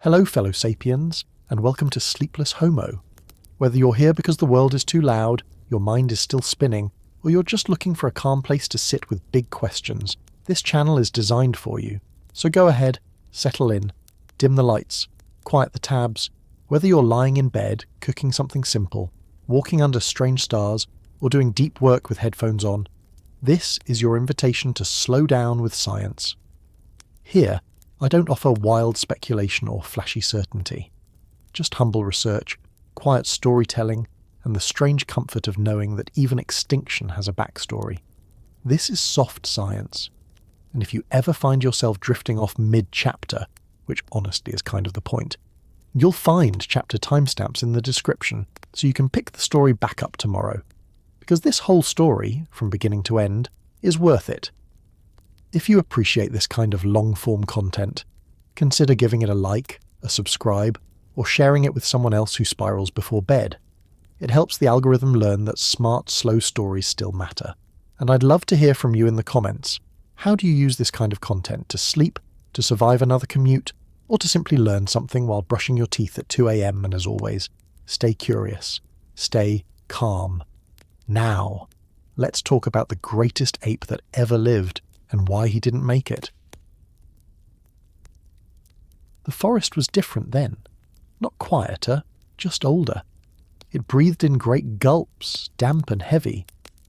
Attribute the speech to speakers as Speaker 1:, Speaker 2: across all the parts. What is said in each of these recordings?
Speaker 1: Hello fellow sapiens, and welcome to Sleepless Homo. Whether you're here because the world is too loud, your mind is still spinning, or you're just looking for a calm place to sit with big questions, this channel is designed for you. So go ahead, settle in, dim the lights, quiet the tabs. Whether you're lying in bed, cooking something simple, walking under strange stars, or doing deep work with headphones on, this is your invitation to slow down with science. Here, I don't offer wild speculation or flashy certainty. Just humble research, quiet storytelling, and the strange comfort of knowing that even extinction has a backstory. This is soft science. And if you ever find yourself drifting off mid-chapter, which honestly is kind of the point, you'll find chapter timestamps in the description so you can pick the story back up tomorrow. Because this whole story, from beginning to end, is worth it. If you appreciate this kind of long-form content, consider giving it a like, a subscribe, or sharing it with someone else who spirals before bed. It helps the algorithm learn that smart, slow stories still matter. And I'd love to hear from you in the comments. How do you use this kind of content to sleep, to survive another commute, or to simply learn something while brushing your teeth at 2 a.m. And as always, stay curious, stay calm. Now, let's talk about the greatest ape that ever lived, and why he didn't make it. The forest was different then. Not quieter, just older. It breathed in great gulps, damp and heavy,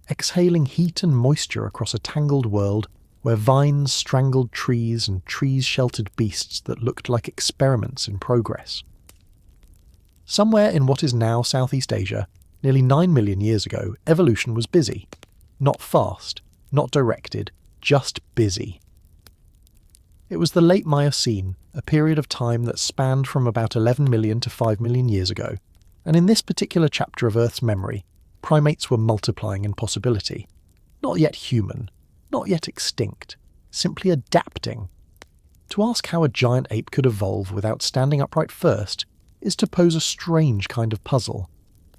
Speaker 1: exhaling heat and moisture across a tangled world where vines strangled trees and trees sheltered beasts that looked like experiments in progress. Somewhere in what is now Southeast Asia, nearly 9 million years ago, evolution was busy. Not fast, not directed, just busy. It was the late Miocene, a period of time that spanned from about 11 million to 5 million years ago, and in this particular chapter of Earth's memory, primates were multiplying in possibility. Not yet human, not yet extinct, simply adapting. To ask how a giant ape could evolve without standing upright first is to pose a strange kind of puzzle.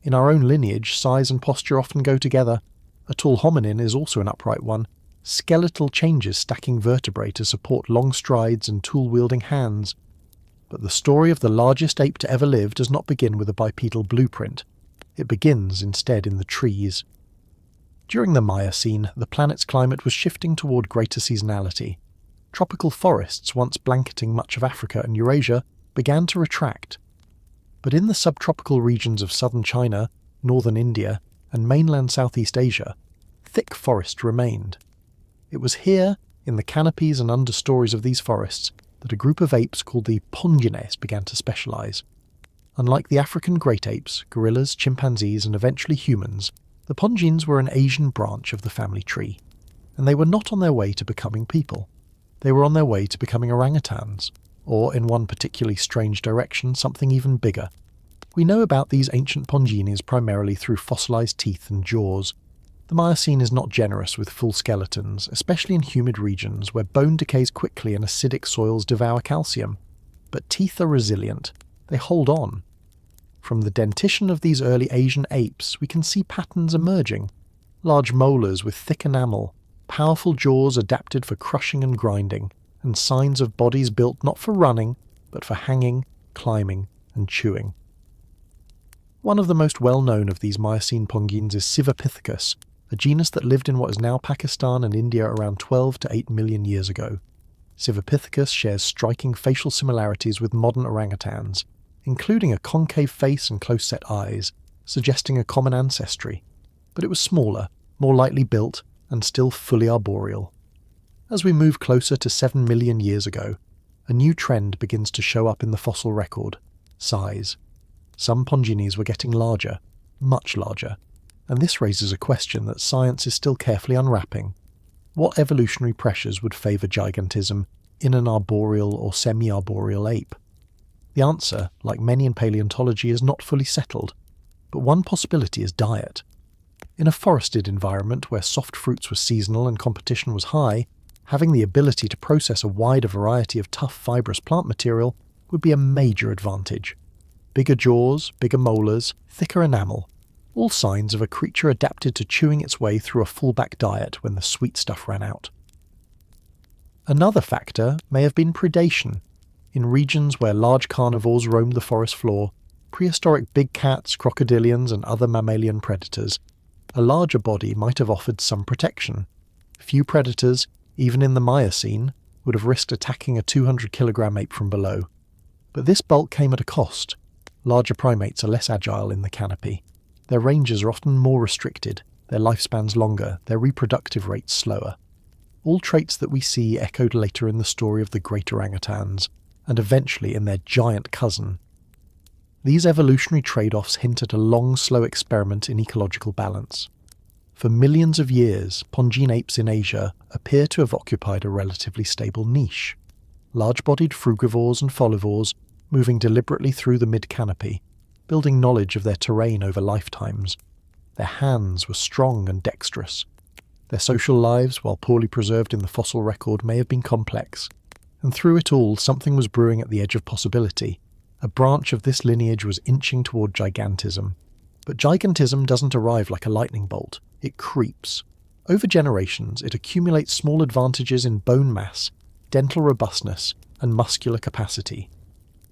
Speaker 1: In our own lineage, size and posture often go together. A tall hominin is also an upright one, skeletal changes stacking vertebrae to support long strides and tool-wielding hands. But the story of the largest ape to ever live does not begin with a bipedal blueprint. It begins instead in the trees. During the Miocene, the planet's climate was shifting toward greater seasonality. Tropical forests, once blanketing much of Africa and Eurasia, began to retract. But in the subtropical regions of southern China, northern India, and mainland Southeast Asia, thick forest remained. It was here, in the canopies and understories of these forests, that a group of apes called the pongines began to specialize. Unlike the African great apes, gorillas, chimpanzees, and eventually humans, the pongines were an Asian branch of the family tree, and they were not on their way to becoming people. They were on their way to becoming orangutans, or, in one particularly strange direction, something even bigger. We know about these ancient pongines primarily through fossilized teeth and jaws. The Miocene is not generous with full skeletons, especially in humid regions where bone decays quickly and acidic soils devour calcium. But teeth are resilient. They hold on. From the dentition of these early Asian apes, we can see patterns emerging. Large molars with thick enamel, powerful jaws adapted for crushing and grinding, and signs of bodies built not for running, but for hanging, climbing, and chewing. One of the most well-known of these Miocene pongines is 𝐓𝐈𝐿𝐼thecus, a genus that lived in what is now Pakistan and India around 12 to 8 million years ago. 𝐓𝐈𝐿𝐼thecus shares striking facial similarities with modern orangutans, including a concave face and close-set eyes, suggesting a common ancestry. But it was smaller, more lightly built, and still fully arboreal. As we move closer to 7 million years ago, a new trend begins to show up in the fossil record: size. Some pongines were getting larger, much larger, and this raises a question that science is still carefully unwrapping. What evolutionary pressures would favour gigantism in an arboreal or semi-arboreal ape? The answer, like many in paleontology, is not fully settled, but one possibility is diet. In a forested environment where soft fruits were seasonal and competition was high, having the ability to process a wider variety of tough fibrous plant material would be a major advantage. Bigger jaws, bigger molars, thicker enamel, all signs of a creature adapted to chewing its way through a fullback diet when the sweet stuff ran out. Another factor may have been predation. In regions where large carnivores roamed the forest floor, prehistoric big cats, crocodilians and other mammalian predators, a larger body might have offered some protection. Few predators, even in the Miocene, would have risked attacking a 200-kilogram ape from below. But this bulk came at a cost. Larger primates are less agile in the canopy. Their ranges are often more restricted, their lifespans longer, their reproductive rates slower. All traits that we see echoed later in the story of the great orangutans, and eventually in their giant cousin. These evolutionary trade-offs hint at a long, slow experiment in ecological balance. For millions of years, pongene apes in Asia appear to have occupied a relatively stable niche. Large-bodied frugivores and folivores moving deliberately through the mid-canopy, building knowledge of their terrain over lifetimes. Their hands were strong and dexterous. Their social lives, while poorly preserved in the fossil record, may have been complex. And through it all, something was brewing at the edge of possibility. A branch of this lineage was inching toward gigantism. But gigantism doesn't arrive like a lightning bolt. It creeps. Over generations, it accumulates small advantages in bone mass, dental robustness, and muscular capacity.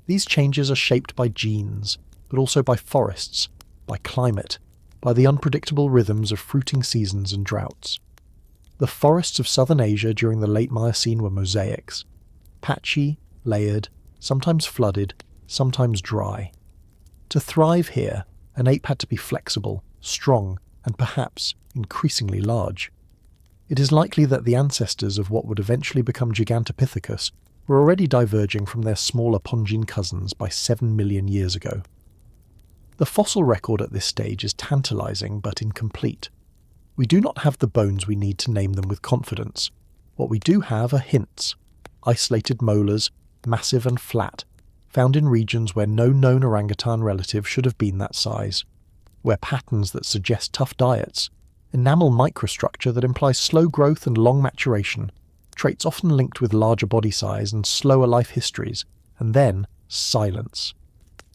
Speaker 1: These changes are shaped by genes, but also by forests, by climate, by the unpredictable rhythms of fruiting seasons and droughts. The forests of southern Asia during the late Miocene were mosaics. Patchy, layered, sometimes flooded, sometimes dry. To thrive here, an ape had to be flexible, strong, and perhaps increasingly large. It is likely that the ancestors of what would eventually become Gigantopithecus were already diverging from their smaller pongene cousins by 7 million years ago. The fossil record at this stage is tantalizing but incomplete. We do not have the bones we need to name them with confidence. What we do have are hints. Isolated molars, massive and flat, found in regions where no known orangutan relative should have been that size, where patterns that suggest tough diets, enamel microstructure that implies slow growth and long maturation, traits often linked with larger body size and slower life histories, and then silence.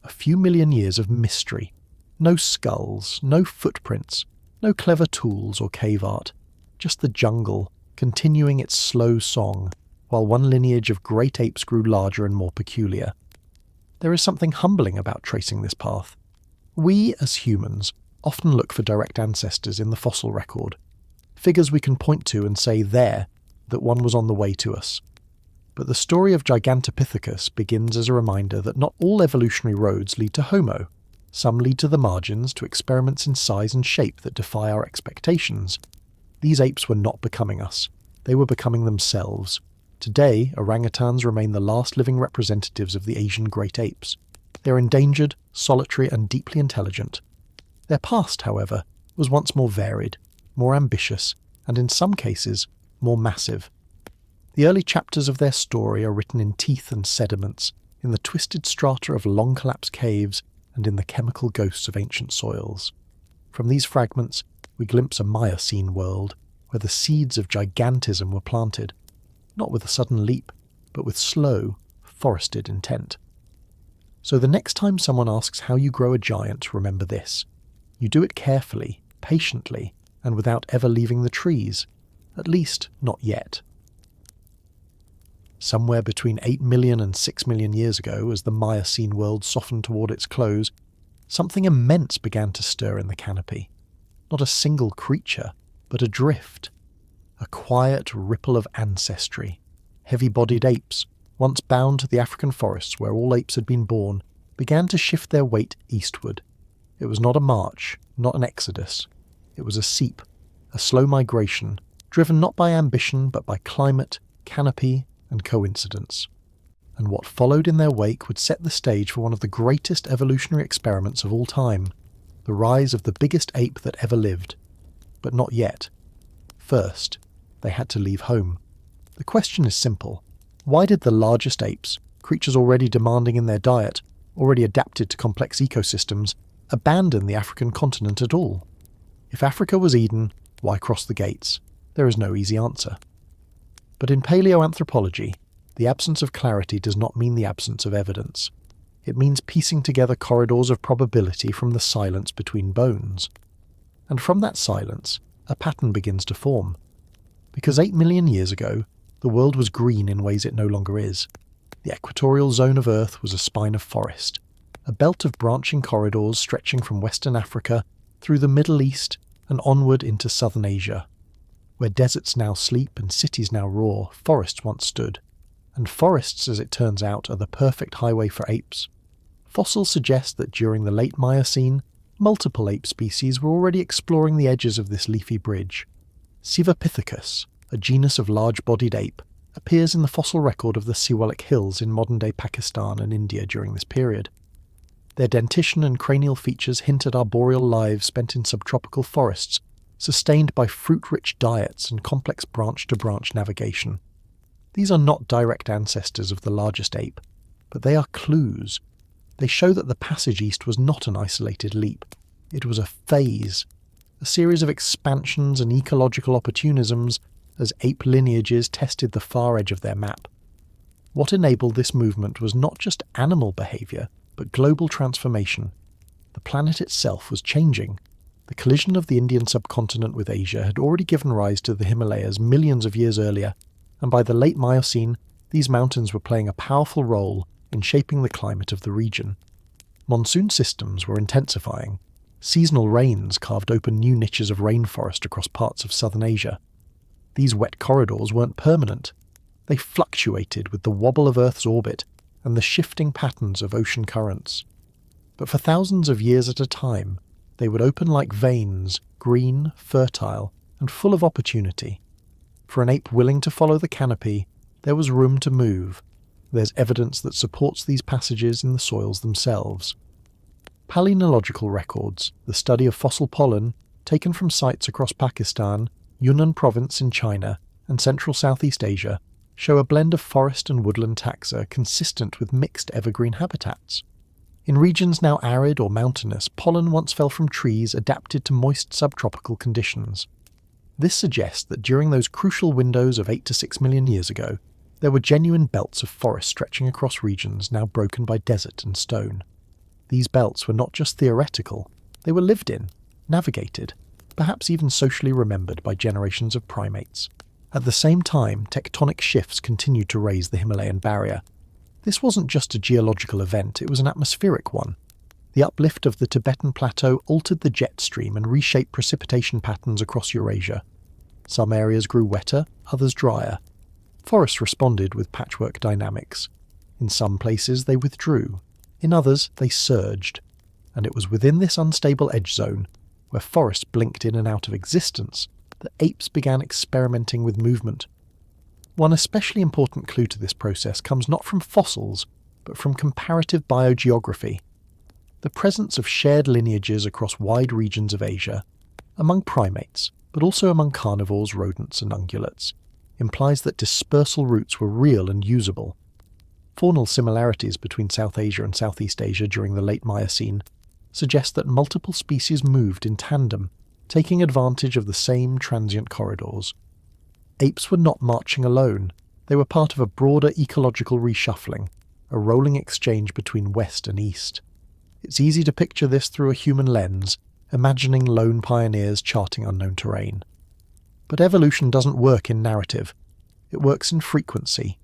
Speaker 1: A few million years of mystery. No skulls, no footprints, no clever tools or cave art, just the jungle continuing its slow song, while one lineage of great apes grew larger and more peculiar. There is something humbling about tracing this path. We, as humans, often look for direct ancestors in the fossil record, figures we can point to and say there that one was on the way to us. But the story of Gigantopithecus begins as a reminder that not all evolutionary roads lead to Homo. Some lead to the margins, to experiments in size and shape that defy our expectations. These apes were not becoming us. They were becoming themselves. Today, orangutans remain the last living representatives of the Asian great apes. They are endangered, solitary, and deeply intelligent. Their past, however, was once more varied, more ambitious, and in some cases, more massive. The early chapters of their story are written in teeth and sediments, in the twisted strata of long-collapsed caves, and in the chemical ghosts of ancient soils. From these fragments, we glimpse a Miocene world, where the seeds of gigantism were planted, not with a sudden leap, but with slow, forested intent. So the next time someone asks how you grow a giant, remember this. You do it carefully, patiently, and without ever leaving the trees. At least, not yet. Somewhere between 8 million and 6 million years ago, as the Miocene world softened toward its close, something immense began to stir in the canopy. Not a single creature, but a drift. A quiet ripple of ancestry. Heavy-bodied apes, once bound to the African forests where all apes had been born, began to shift their weight eastward. It was not a march, not an exodus. It was a seep, a slow migration, driven not by ambition but by climate, canopy, and coincidence. And what followed in their wake would set the stage for one of the greatest evolutionary experiments of all time, the rise of the biggest ape that ever lived. But not yet. First, they had to leave home. The question is simple. Why did the largest apes, creatures already demanding in their diet, already adapted to complex ecosystems, abandon the African continent at all? If Africa was Eden, why cross the gates? There is no easy answer. But in paleoanthropology, the absence of clarity does not mean the absence of evidence. It means piecing together corridors of probability from the silence between bones. And from that silence, a pattern begins to form. Because 8 million years ago, the world was green in ways it no longer is. The equatorial zone of Earth was a spine of forest, a belt of branching corridors stretching from Western Africa through the Middle East and onward into Southern Asia. Where deserts now sleep and cities now roar, forests once stood. And forests, as it turns out, are the perfect highway for apes. Fossils suggest that during the late Miocene, multiple ape species were already exploring the edges of this leafy bridge. 𝐓𝐈𝐿𝐼𝐼𝐿, a genus of large-bodied ape, appears in the fossil record of the 𝐓𝐈𝐌𝐿𝐿𝐼 Hills in modern-day Pakistan and India during this period. Their dentition and cranial features hint at arboreal lives spent in subtropical forests, sustained by fruit-rich diets and complex branch-to-branch navigation. These are not direct ancestors of the largest ape, but they are clues. They show that the passage east was not an isolated leap. It was a phase, a series of expansions and ecological opportunisms as ape lineages tested the far edge of their map. What enabled this movement was not just animal behaviour, but global transformation. The planet itself was changing. The collision of the Indian subcontinent with Asia had already given rise to the Himalayas millions of years earlier, and by the late Miocene, these mountains were playing a powerful role in shaping the climate of the region. Monsoon systems were intensifying. Seasonal rains carved open new niches of rainforest across parts of southern Asia. These wet corridors weren't permanent. They fluctuated with the wobble of Earth's orbit and the shifting patterns of ocean currents. But for thousands of years at a time, they would open like veins, green, fertile, and full of opportunity. For an ape willing to follow the canopy, there was room to move. There's evidence that supports these passages in the soils themselves. Palynological records, the study of fossil pollen, taken from sites across Pakistan, Yunnan province in China, and central Southeast Asia, show a blend of forest and woodland taxa consistent with mixed evergreen habitats. In regions now arid or mountainous, pollen once fell from trees adapted to moist subtropical conditions. This suggests that during those crucial windows of 8 to 6 million years ago, there were genuine belts of forest stretching across regions now broken by desert and stone. These belts were not just theoretical, they were lived in, navigated, perhaps even socially remembered by generations of primates. At the same time, tectonic shifts continued to raise the Himalayan barrier. This wasn't just a geological event, it was an atmospheric one. The uplift of the Tibetan plateau altered the jet stream and reshaped precipitation patterns across Eurasia. Some areas grew wetter, others drier. Forests responded with patchwork dynamics. In some places they withdrew, in others they surged. And it was within this unstable edge zone, where forests blinked in and out of existence, that apes began experimenting with movement. One especially important clue to this process comes not from fossils, but from comparative biogeography. The presence of shared lineages across wide regions of Asia, among primates, but also among carnivores, rodents and ungulates, implies that dispersal routes were real and usable. Faunal similarities between South Asia and Southeast Asia during the late Miocene suggest that multiple species moved in tandem, taking advantage of the same transient corridors. Apes were not marching alone, they were part of a broader ecological reshuffling, a rolling exchange between west and east. It's easy to picture this through a human lens, imagining lone pioneers charting unknown terrain. But evolution doesn't work in narrative, it works in frequency.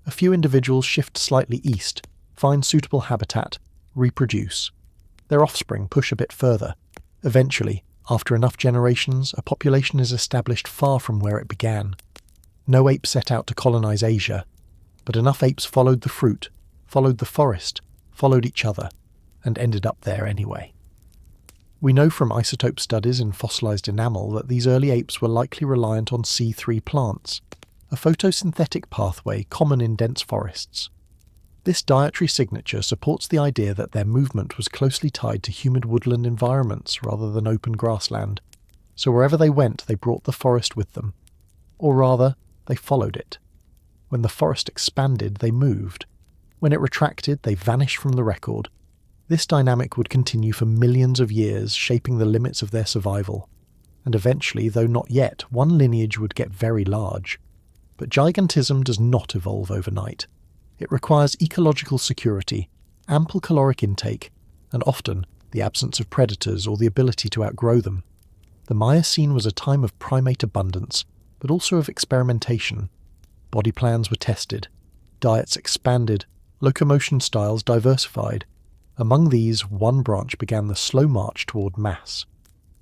Speaker 1: A few individuals shift slightly east, find suitable habitat, reproduce. Their offspring push a bit further. Eventually, after enough generations, a population is established far from where it began. No ape set out to colonize Asia, but enough apes followed the fruit, followed the forest, followed each other, and ended up there anyway. We know from isotope studies in fossilized enamel that these early apes were likely reliant on C3 plants, a photosynthetic pathway common in dense forests. This dietary signature supports the idea that their movement was closely tied to humid woodland environments rather than open grassland, so wherever they went they brought the forest with them. Or rather, they followed it. When the forest expanded, they moved. When it retracted, they vanished from the record. This dynamic would continue for millions of years, shaping the limits of their survival. And eventually, though not yet, one lineage would get very large. But gigantism does not evolve overnight. It requires ecological security, ample caloric intake, and often the absence of predators or the ability to outgrow them. The Miocene was a time of primate abundance, but also of experimentation. Body plans were tested. Diets expanded, locomotion styles diversified. Among these, one branch began the slow march toward mass.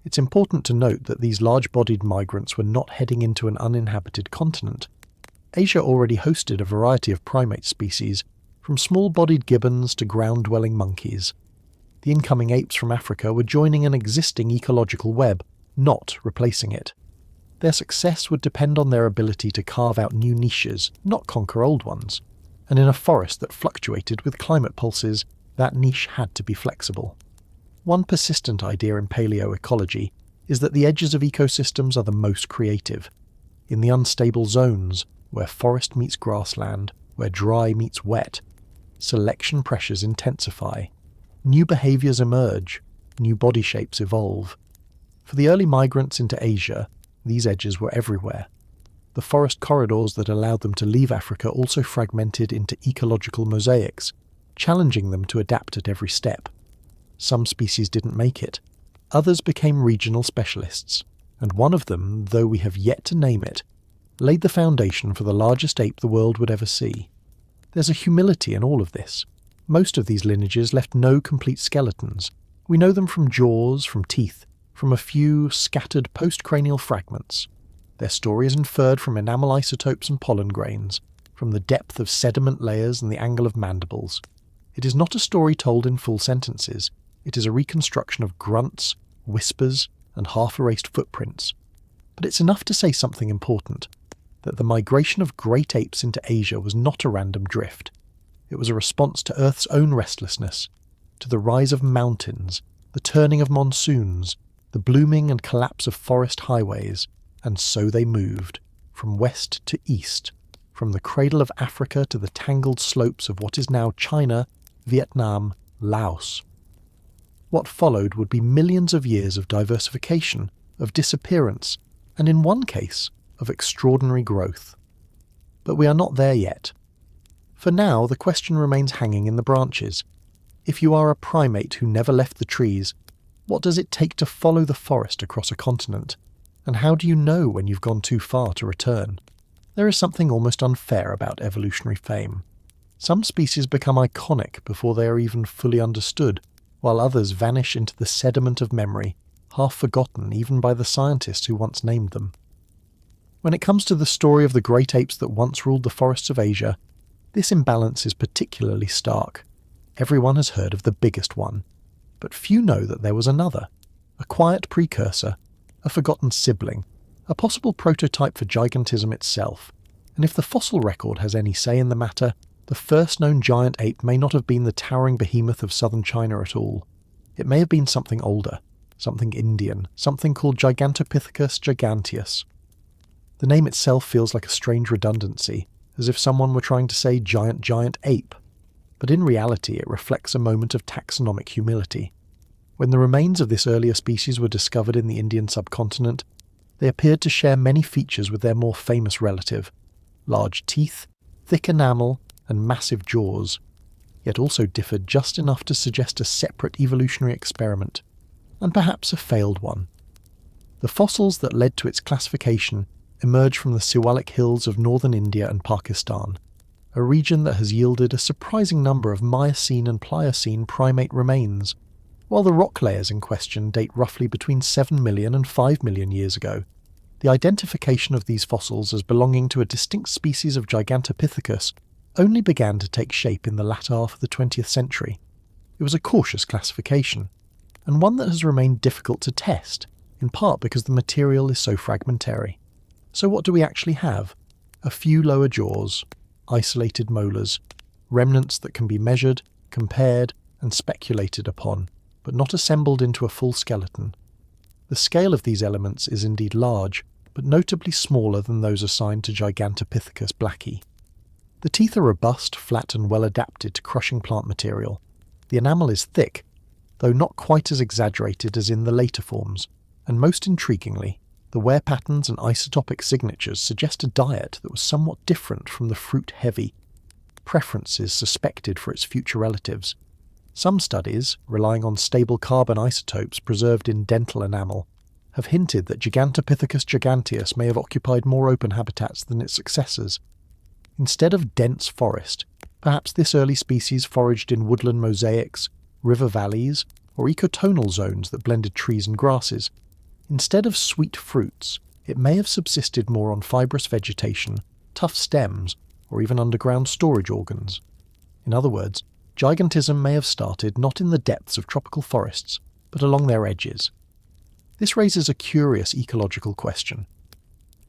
Speaker 1: It's important to note that these large-bodied migrants were not heading into an uninhabited continent. Asia already hosted a variety of primate species, from small-bodied gibbons to ground-dwelling monkeys. The incoming apes from Africa were joining an existing ecological web, not replacing it. Their success would depend on their ability to carve out new niches, not conquer old ones. And in a forest that fluctuated with climate pulses, that niche had to be flexible. One persistent idea in paleoecology is that the edges of ecosystems are the most creative. In the unstable zones, where forest meets grassland, where dry meets wet, selection pressures intensify. New behaviours emerge, new body shapes evolve. For the early migrants into Asia, these edges were everywhere. The forest corridors that allowed them to leave Africa also fragmented into ecological mosaics, challenging them to adapt at every step. Some species didn't make it. Others became regional specialists, and one of them, though we have yet to name it, laid the foundation for the largest ape the world would ever see. There's a humility in all of this. Most of these lineages left no complete skeletons. We know them from jaws, from teeth, from a few scattered postcranial fragments. Their story is inferred from enamel isotopes and pollen grains, from the depth of sediment layers and the angle of mandibles. It is not a story told in full sentences. It is a reconstruction of grunts, whispers, and half-erased footprints. But it's enough to say something important, that the migration of great apes into Asia was not a random drift. It was a response to Earth's own restlessness, to the rise of mountains, the turning of monsoons, the blooming and collapse of forest highways, and so they moved, from west to east, from the cradle of Africa to the tangled slopes of what is now China, Vietnam, Laos. What followed would be millions of years of diversification, of disappearance, and in one case, of extraordinary growth. But we are not there yet. For now, the question remains hanging in the branches. If you are a primate who never left the trees, what does it take to follow the forest across a continent? And how do you know when you've gone too far to return? There is something almost unfair about evolutionary fame. Some species become iconic before they are even fully understood, while others vanish into the sediment of memory, half forgotten even by the scientists who once named them. When it comes to the story of the great apes that once ruled the forests of Asia, this imbalance is particularly stark. Everyone has heard of the biggest one, but few know that there was another, a quiet precursor, a forgotten sibling, a possible prototype for gigantism itself. And if the fossil record has any say in the matter, the first known giant ape may not have been the towering behemoth of southern China at all. It may have been something older, something Indian, something called Gigantopithecus Giganteus. The name itself feels like a strange redundancy, as if someone were trying to say giant ape. But in reality it reflects a moment of taxonomic humility. When the remains of this earlier species were discovered in the Indian subcontinent, they appeared to share many features with their more famous relative: large teeth, thick enamel, and massive jaws, yet also differed just enough to suggest a separate evolutionary experiment, and perhaps a failed one. The fossils that led to its classification emerged from the Siwalik hills of northern India and Pakistan, a region that has yielded a surprising number of Miocene and Pliocene primate remains. While the rock layers in question date roughly between 7 million and 5 million years ago, the identification of these fossils as belonging to a distinct species of Gigantopithecus only began to take shape in the latter half of the 20th century. It was a cautious classification, and one that has remained difficult to test, in part because the material is so fragmentary. So what do we actually have? A few lower jaws, isolated molars, remnants that can be measured, compared, and speculated upon, but not assembled into a full skeleton. The scale of these elements is indeed large, but notably smaller than those assigned to Gigantopithecus Blacki. The teeth are robust, flat, and well adapted to crushing plant material. The enamel is thick, though not quite as exaggerated as in the later forms, and most intriguingly, the wear patterns and isotopic signatures suggest a diet that was somewhat different from the fruit-heavy preferences suspected for its future relatives. Some studies, relying on stable carbon isotopes preserved in dental enamel, have hinted that Gigantopithecus Giganteus may have occupied more open habitats than its successors. Instead of dense forest, perhaps this early species foraged in woodland mosaics, river valleys, or ecotonal zones that blended trees and grasses. Instead of sweet fruits, it may have subsisted more on fibrous vegetation, tough stems, or even underground storage organs. In other words, gigantism may have started not in the depths of tropical forests, but along their edges. This raises a curious ecological question.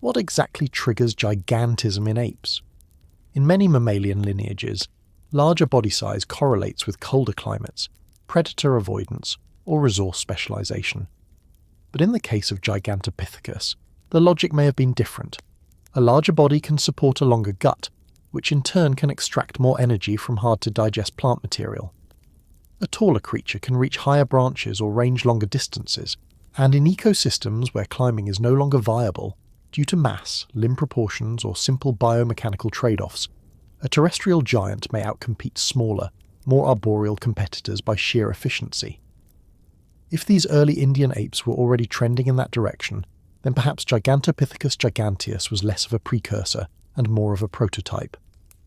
Speaker 1: What exactly triggers gigantism in apes? In many mammalian lineages, larger body size correlates with colder climates, predator avoidance, or resource specialization. But in the case of Gigantopithecus, the logic may have been different. A larger body can support a longer gut, which in turn can extract more energy from hard-to-digest plant material. A taller creature can reach higher branches or range longer distances, and in ecosystems where climbing is no longer viable, due to mass, limb proportions, or simple biomechanical trade-offs, a terrestrial giant may outcompete smaller, more arboreal competitors by sheer efficiency. If these early Indian apes were already trending in that direction, then perhaps Gigantopithecus giganteus was less of a precursor and more of a prototype.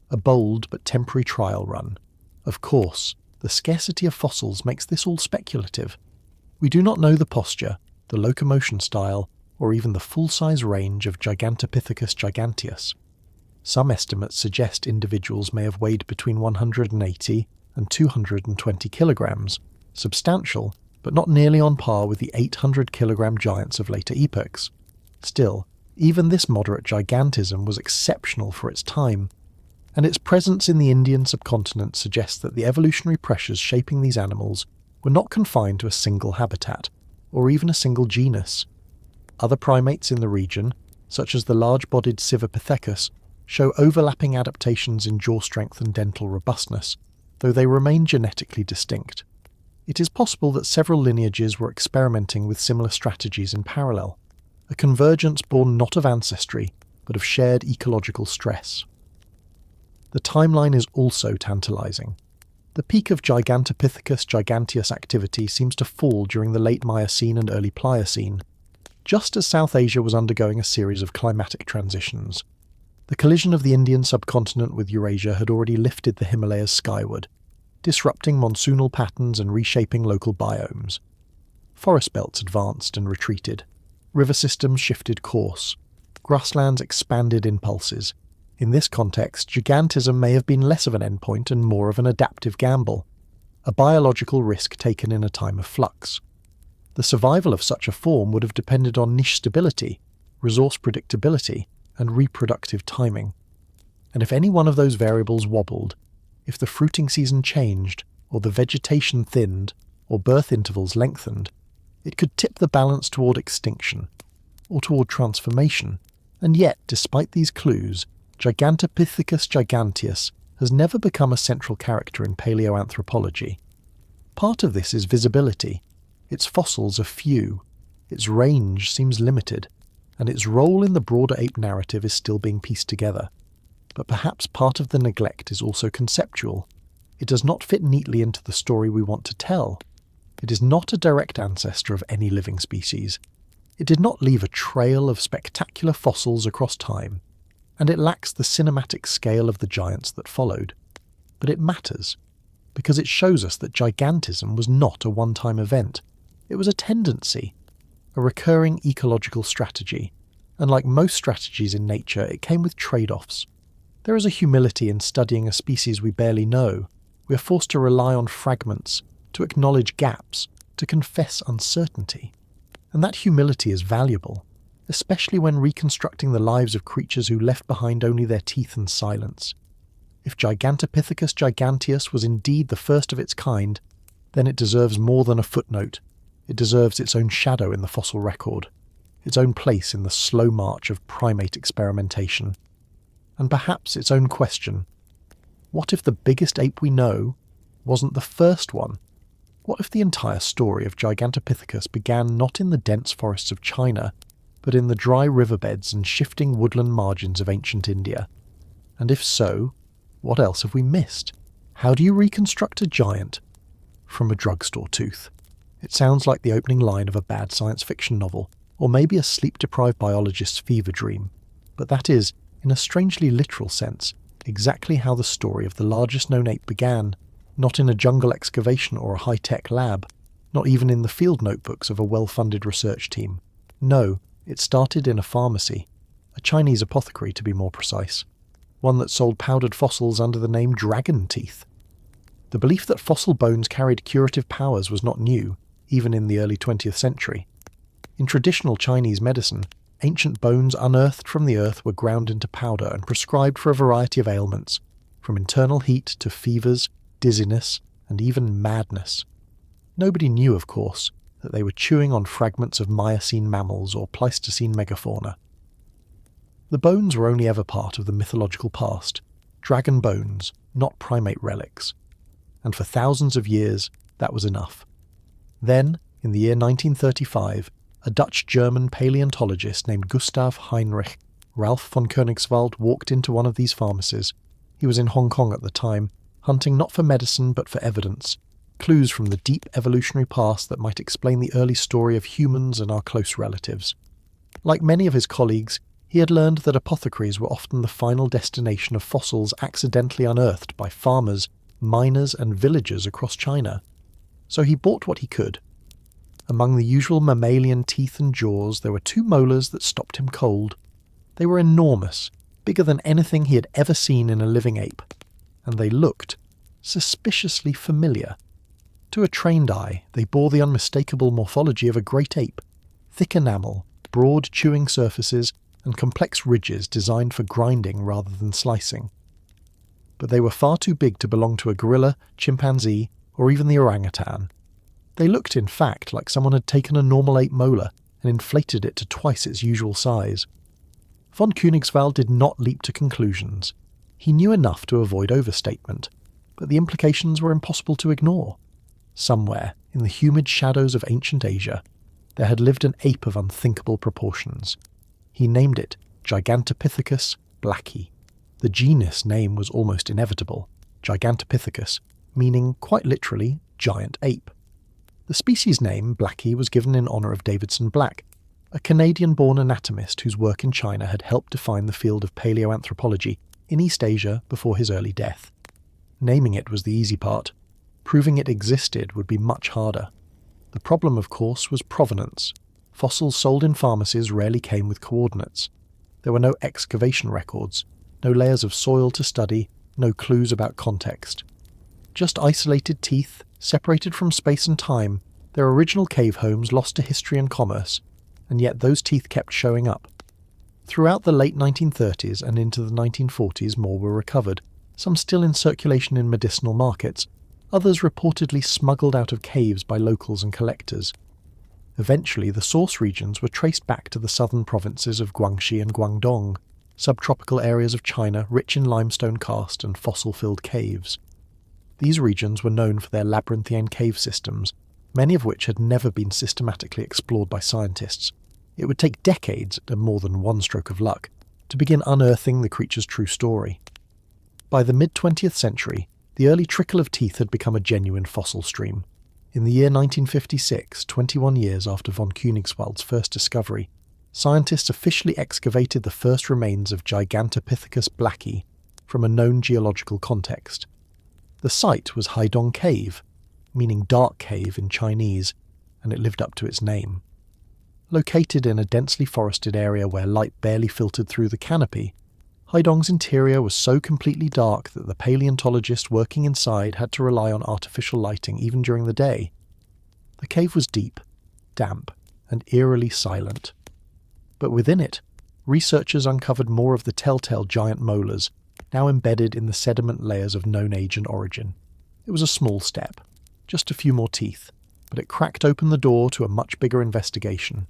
Speaker 1: A bold but temporary trial run. Of course, the scarcity of fossils makes this all speculative. We do not know the posture, the locomotion style, or even the full-size range of Gigantopithecus giganteus. Some estimates suggest individuals may have weighed between 180 and 220 kilograms, substantial, but not nearly on par with the 800-kilogram giants of later epochs. Still, even this moderate gigantism was exceptional for its time, and its presence in the Indian subcontinent suggests that the evolutionary pressures shaping these animals were not confined to a single habitat, or even a single genus. Other primates in the region, such as the large-bodied 𝐓𝐈𝐌𝐿𝐵, show overlapping adaptations in jaw strength and dental robustness, though they remain genetically distinct. It is possible that several lineages were experimenting with similar strategies in parallel, a convergence born not of ancestry, but of shared ecological stress. The timeline is also tantalizing. The peak of Gigantopithecus giganteus activity seems to fall during the late Miocene and early Pliocene, just as South Asia was undergoing a series of climatic transitions. The collision of the Indian subcontinent with Eurasia had already lifted the Himalayas skyward, disrupting monsoonal patterns and reshaping local biomes. Forest belts advanced and retreated. River systems shifted course. Grasslands expanded in pulses. In this context, gigantism may have been less of an endpoint and more of an adaptive gamble, a biological risk taken in a time of flux. The survival of such a form would have depended on niche stability, resource predictability, and reproductive timing. And if any one of those variables wobbled, if the fruiting season changed, or the vegetation thinned, or birth intervals lengthened, it could tip the balance toward extinction, or toward transformation. And yet, despite these clues, Gigantopithecus giganteus has never become a central character in paleoanthropology. Part of this is visibility. Its fossils are few, its range seems limited, and its role in the broader ape narrative is still being pieced together. But perhaps part of the neglect is also conceptual. It does not fit neatly into the story we want to tell. It is not a direct ancestor of any living species. It did not leave a trail of spectacular fossils across time, and it lacks the cinematic scale of the giants that followed. But it matters, because it shows us that gigantism was not a one-time event. It was a tendency, a recurring ecological strategy, and like most strategies in nature, it came with trade-offs. There is a humility in studying a species we barely know. We are forced to rely on fragments, to acknowledge gaps, to confess uncertainty. And that humility is valuable, especially when reconstructing the lives of creatures who left behind only their teeth and silence. If Gigantopithecus giganteus was indeed the first of its kind, then it deserves more than a footnote. It deserves its own shadow in the fossil record, its own place in the slow march of primate experimentation, and perhaps its own question. What if the biggest ape we know wasn't the first one? What if the entire story of Gigantopithecus began not in the dense forests of China, but in the dry riverbeds and shifting woodland margins of ancient India? And if so, what else have we missed? How do you reconstruct a giant from a drugstore tooth? It sounds like the opening line of a bad science fiction novel, or maybe a sleep-deprived biologist's fever dream. But that is, in a strangely literal sense, exactly how the story of the largest known ape began, not in a jungle excavation or a high-tech lab, not even in the field notebooks of a well-funded research team. No, it started in a pharmacy, a Chinese apothecary to be more precise, one that sold powdered fossils under the name dragon teeth. The belief that fossil bones carried curative powers was not new, even in the early 20th century. In traditional Chinese medicine, ancient bones unearthed from the earth were ground into powder and prescribed for a variety of ailments, from internal heat to fevers, dizziness, and even madness. Nobody knew, of course, that they were chewing on fragments of Miocene mammals or Pleistocene megafauna. The bones were only ever part of the mythological past, dragon bones, not primate relics. And for thousands of years, that was enough. Then, in the year 1935, a Dutch-German paleontologist named Gustav Heinrich Ralph von Koenigswald walked into one of these pharmacies. He was in Hong Kong at the time, hunting not for medicine but for evidence, clues from the deep evolutionary past that might explain the early story of humans and our close relatives. Like many of his colleagues, he had learned that apothecaries were often the final destination of fossils accidentally unearthed by farmers, miners and villagers across China. So he bought what he could. Among the usual mammalian teeth and jaws, there were 2 molars that stopped him cold. They were enormous, bigger than anything he had ever seen in a living ape, and they looked suspiciously familiar. To a trained eye, they bore the unmistakable morphology of a great ape: thick enamel, broad chewing surfaces, and complex ridges designed for grinding rather than slicing. But they were far too big to belong to a gorilla, chimpanzee, or even the orangutan. They looked, in fact, like someone had taken a normal ape molar and inflated it to twice its usual size. Von Koenigswald did not leap to conclusions. He knew enough to avoid overstatement, but the implications were impossible to ignore. Somewhere, in the humid shadows of ancient Asia, there had lived an ape of unthinkable proportions. He named it Gigantopithecus Blacki. The genus name was almost inevitable, Gigantopithecus, meaning quite literally giant ape. The species name, Blacki, was given in honour of Davidson Black, a Canadian-born anatomist whose work in China had helped define the field of paleoanthropology in East Asia before his early death. Naming it was the easy part. Proving it existed would be much harder. The problem, of course, was provenance. Fossils sold in pharmacies rarely came with coordinates. There were no excavation records, no layers of soil to study, no clues about context. Just isolated teeth, separated from space and time, their original cave homes lost to history and commerce, and yet those teeth kept showing up. Throughout the late 1930s and into the 1940s, more were recovered, some still in circulation in medicinal markets, others reportedly smuggled out of caves by locals and collectors. Eventually, the source regions were traced back to the southern provinces of Guangxi and Guangdong, subtropical areas of China rich in limestone karst and fossil-filled caves. These regions were known for their labyrinthine cave systems, many of which had never been systematically explored by scientists. It would take decades, and more than one stroke of luck, to begin unearthing the creature's true story. By the mid-20th century, the early trickle of teeth had become a genuine fossil stream. In the year 1956, 21 years after von Koenigswald's first discovery, scientists officially excavated the first remains of Gigantopithecus Blacki from a known geological context. The site was Haidong Cave, meaning dark cave in Chinese, and it lived up to its name. Located in a densely forested area where light barely filtered through the canopy, Haidong's interior was so completely dark that the paleontologist working inside had to rely on artificial lighting even during the day. The cave was deep, damp, and eerily silent. But within it, researchers uncovered more of the telltale giant molars, now embedded in the sediment layers of known age and origin. It was a small step, just a few more teeth, but it cracked open the door to a much bigger investigation.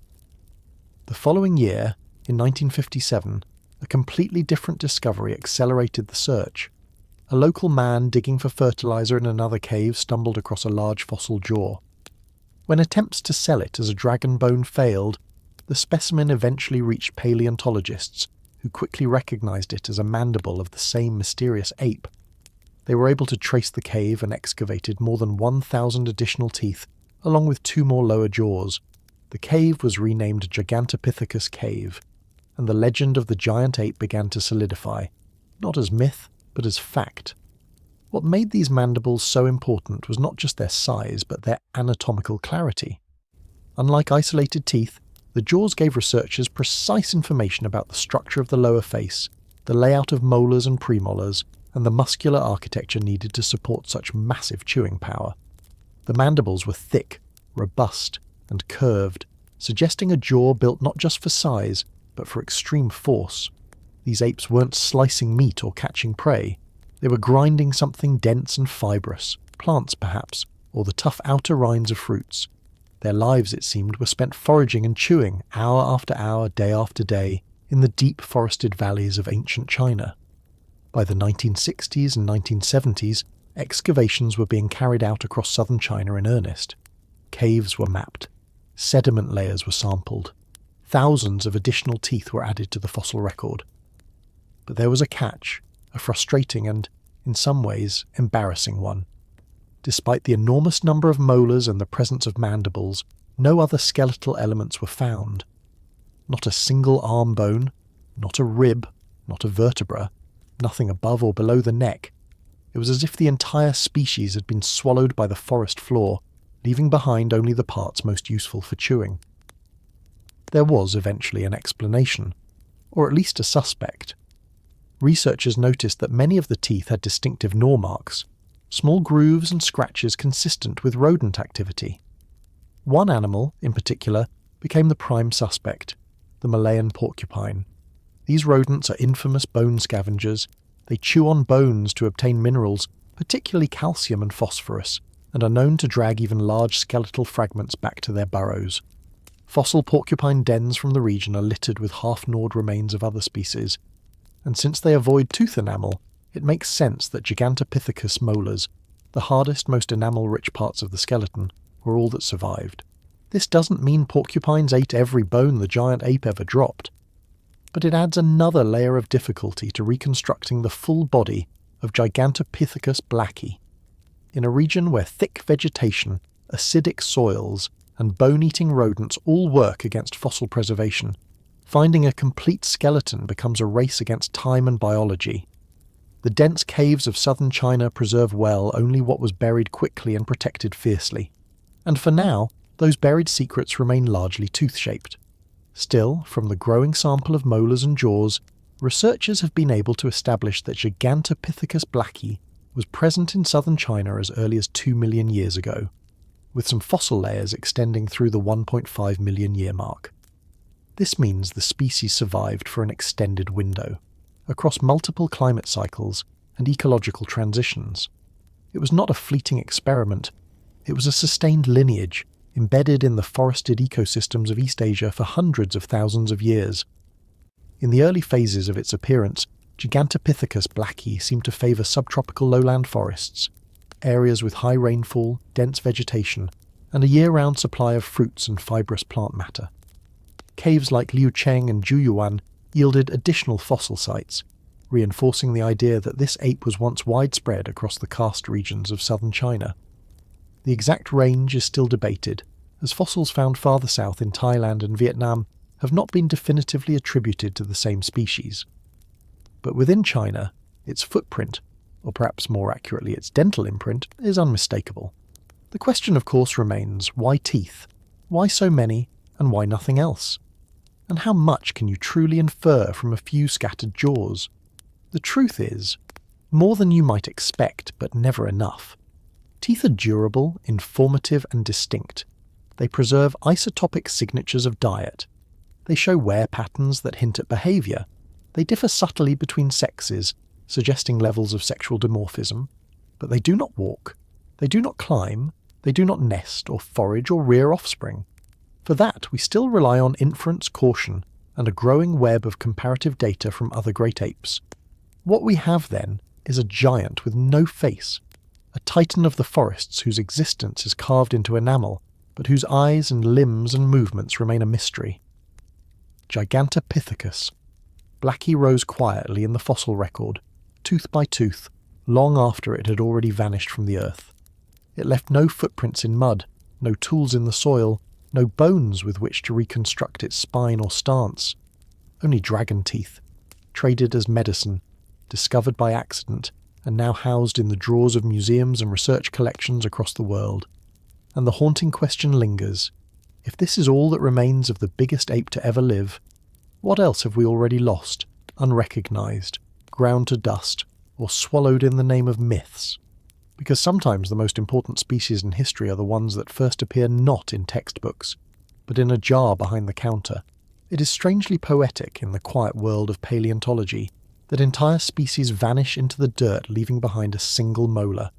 Speaker 1: The following year, in 1957, a completely different discovery accelerated the search. A local man digging for fertilizer in another cave stumbled across a large fossil jaw. When attempts to sell it as a dragon bone failed, the specimen eventually reached paleontologists, who quickly recognized it as a mandible of the same mysterious ape. They were able to trace the cave and excavated more than 1,000 additional teeth, along with 2 more lower jaws. The cave was renamed Gigantopithecus Cave, and the legend of the giant ape began to solidify, not as myth, but as fact. What made these mandibles so important was not just their size, but their anatomical clarity. Unlike isolated teeth, the jaws gave researchers precise information about the structure of the lower face, the layout of molars and premolars, and the muscular architecture needed to support such massive chewing power. The mandibles were thick, robust, and curved, suggesting a jaw built not just for size, but for extreme force. These apes weren't slicing meat or catching prey. They were grinding something dense and fibrous, plants perhaps, or the tough outer rinds of fruits. Their lives, it seemed, were spent foraging and chewing, hour after hour, day after day, in the deep forested valleys of ancient China. By the 1960s and 1970s, excavations were being carried out across southern China in earnest. Caves were mapped. Sediment layers were sampled. Thousands of additional teeth were added to the fossil record. But there was a catch, a frustrating and, in some ways, embarrassing one. Despite the enormous number of molars and the presence of mandibles, no other skeletal elements were found. Not a single arm bone, not a rib, not a vertebra, nothing above or below the neck. It was as if the entire species had been swallowed by the forest floor, leaving behind only the parts most useful for chewing. There was eventually an explanation, or at least a suspect. Researchers noticed that many of the teeth had distinctive gnaw marks, small grooves and scratches consistent with rodent activity. One animal, in particular, became the prime suspect, the Malayan porcupine. These rodents are infamous bone scavengers. They chew on bones to obtain minerals, particularly calcium and phosphorus, and are known to drag even large skeletal fragments back to their burrows. Fossil porcupine dens from the region are littered with half-gnawed remains of other species, and since they avoid tooth enamel, it makes sense that Gigantopithecus molars, the hardest, most enamel-rich parts of the skeleton, were all that survived. This doesn't mean porcupines ate every bone the giant ape ever dropped, but it adds another layer of difficulty to reconstructing the full body of Gigantopithecus Blacki. In a region where thick vegetation, acidic soils, and bone-eating rodents all work against fossil preservation, finding a complete skeleton becomes a race against time and biology. The dense caves of southern China preserve well only what was buried quickly and protected fiercely. And for now, those buried secrets remain largely tooth-shaped. Still, from the growing sample of molars and jaws, researchers have been able to establish that Gigantopithecus Blacki was present in southern China as early as 2 million years ago, with some fossil layers extending through the 1.5 million year mark. This means the species survived for an extended window, across multiple climate cycles and ecological transitions. It was not a fleeting experiment, it was a sustained lineage, embedded in the forested ecosystems of East Asia for hundreds of thousands of years. In the early phases of its appearance, Gigantopithecus Blacki seemed to favour subtropical lowland forests, areas with high rainfall, dense vegetation, and a year-round supply of fruits and fibrous plant matter. Caves like Liucheng and Juyuan yielded additional fossil sites, reinforcing the idea that this ape was once widespread across the karst regions of southern China. The exact range is still debated, as fossils found farther south in Thailand and Vietnam have not been definitively attributed to the same species. But within China, its footprint, or perhaps more accurately its dental imprint, is unmistakable. The question of course remains, why teeth? Why so many, and why nothing else? And how much can you truly infer from a few scattered jaws? The truth is, more than you might expect, but never enough. Teeth are durable, informative and distinct. They preserve isotopic signatures of diet. They show wear patterns that hint at behaviour. They differ subtly between sexes, suggesting levels of sexual dimorphism. But they do not walk. They do not climb. They do not nest or forage or rear offspring. For that, we still rely on inference, caution, and a growing web of comparative data from other great apes. What we have, then, is a giant with no face, a titan of the forests whose existence is carved into enamel, but whose eyes and limbs and movements remain a mystery. Gigantopithecus. Blacki rose quietly in the fossil record, tooth by tooth, long after it had already vanished from the earth. It left no footprints in mud, no tools in the soil, no bones with which to reconstruct its spine or stance. Only dragon teeth, traded as medicine, discovered by accident, and now housed in the drawers of museums and research collections across the world. And the haunting question lingers: if this is all that remains of the biggest ape to ever live, what else have we already lost, unrecognised, ground to dust, or swallowed in the name of myths? Because sometimes the most important species in history are the ones that first appear not in textbooks, but in a jar behind the counter. It is strangely poetic in the quiet world of paleontology that entire species vanish into the dirt, leaving behind a single molar.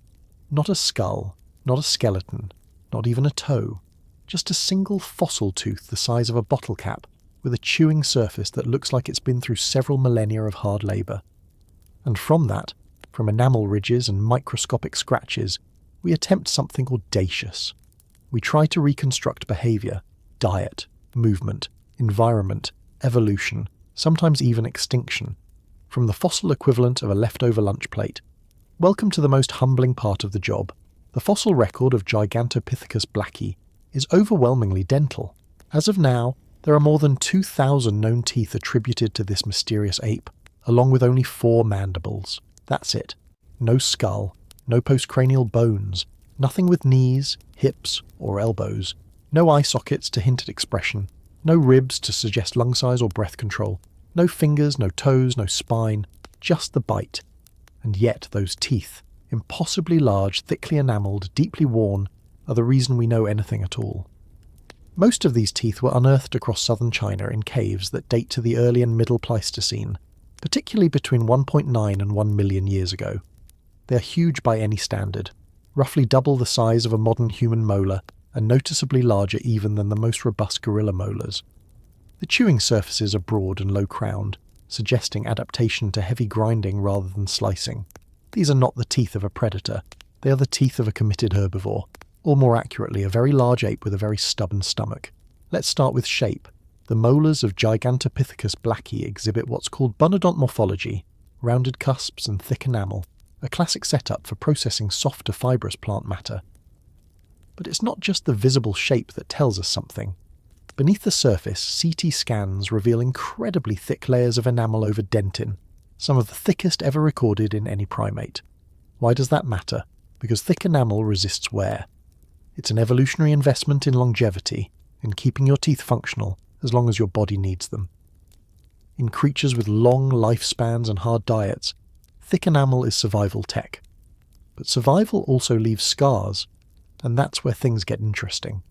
Speaker 1: Not a skull, not a skeleton, not even a toe, just a single fossil tooth the size of a bottle cap, with a chewing surface that looks like it's been through several millennia of hard labour. And from that, from enamel ridges and microscopic scratches, we attempt something audacious. We try to reconstruct behaviour, diet, movement, environment, evolution, sometimes even extinction, from the fossil equivalent of a leftover lunch plate. Welcome to the most humbling part of the job. The fossil record of Gigantopithecus Blacki is overwhelmingly dental. As of now, there are more than 2,000 known teeth attributed to this mysterious ape, along with only 4 mandibles. That's it. No skull, no postcranial bones, nothing with knees, hips, or elbows, no eye sockets to hint at expression, no ribs to suggest lung size or breath control, no fingers, no toes, no spine, just the bite. And yet those teeth, impossibly large, thickly enamelled, deeply worn, are the reason we know anything at all. Most of these teeth were unearthed across southern China in caves that date to the early and middle Pleistocene, particularly between 1.9 and 1 million years ago. They are huge by any standard, roughly double the size of a modern human molar, and noticeably larger even than the most robust gorilla molars. The chewing surfaces are broad and low-crowned, suggesting adaptation to heavy grinding rather than slicing. These are not the teeth of a predator, they are the teeth of a committed herbivore, or more accurately, a very large ape with a very stubborn stomach. Let's start with shape. The molars of Gigantopithecus Blacki exhibit what's called bunodont morphology, rounded cusps and thick enamel, a classic setup for processing soft to fibrous plant matter. But it's not just the visible shape that tells us something. Beneath the surface, CT scans reveal incredibly thick layers of enamel over dentin, some of the thickest ever recorded in any primate. Why does that matter? Because thick enamel resists wear. It's an evolutionary investment in longevity, in keeping your teeth functional as long as your body needs them. In creatures with long lifespans and hard diets, thick enamel is survival tech. But survival also leaves scars, and that's where things get interesting.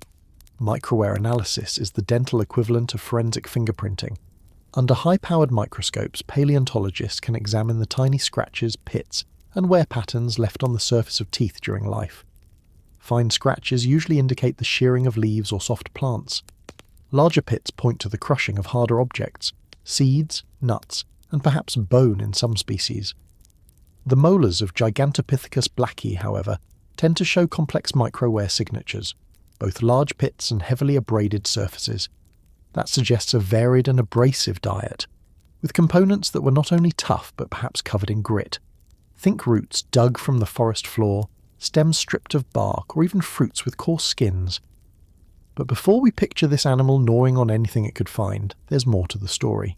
Speaker 1: Microwear analysis is the dental equivalent of forensic fingerprinting. Under high-powered microscopes, paleontologists can examine the tiny scratches, pits, and wear patterns left on the surface of teeth during life. Fine scratches usually indicate the shearing of leaves or soft plants. Larger pits point to the crushing of harder objects, seeds, nuts, and perhaps bone in some species. The molars of Gigantopithecus Blacki, however, tend to show complex microwear signatures, both large pits and heavily abraded surfaces. That suggests a varied and abrasive diet, with components that were not only tough but perhaps covered in grit. Think roots dug from the forest floor, stems stripped of bark, or even fruits with coarse skins. But before we picture this animal gnawing on anything it could find, there's more to the story.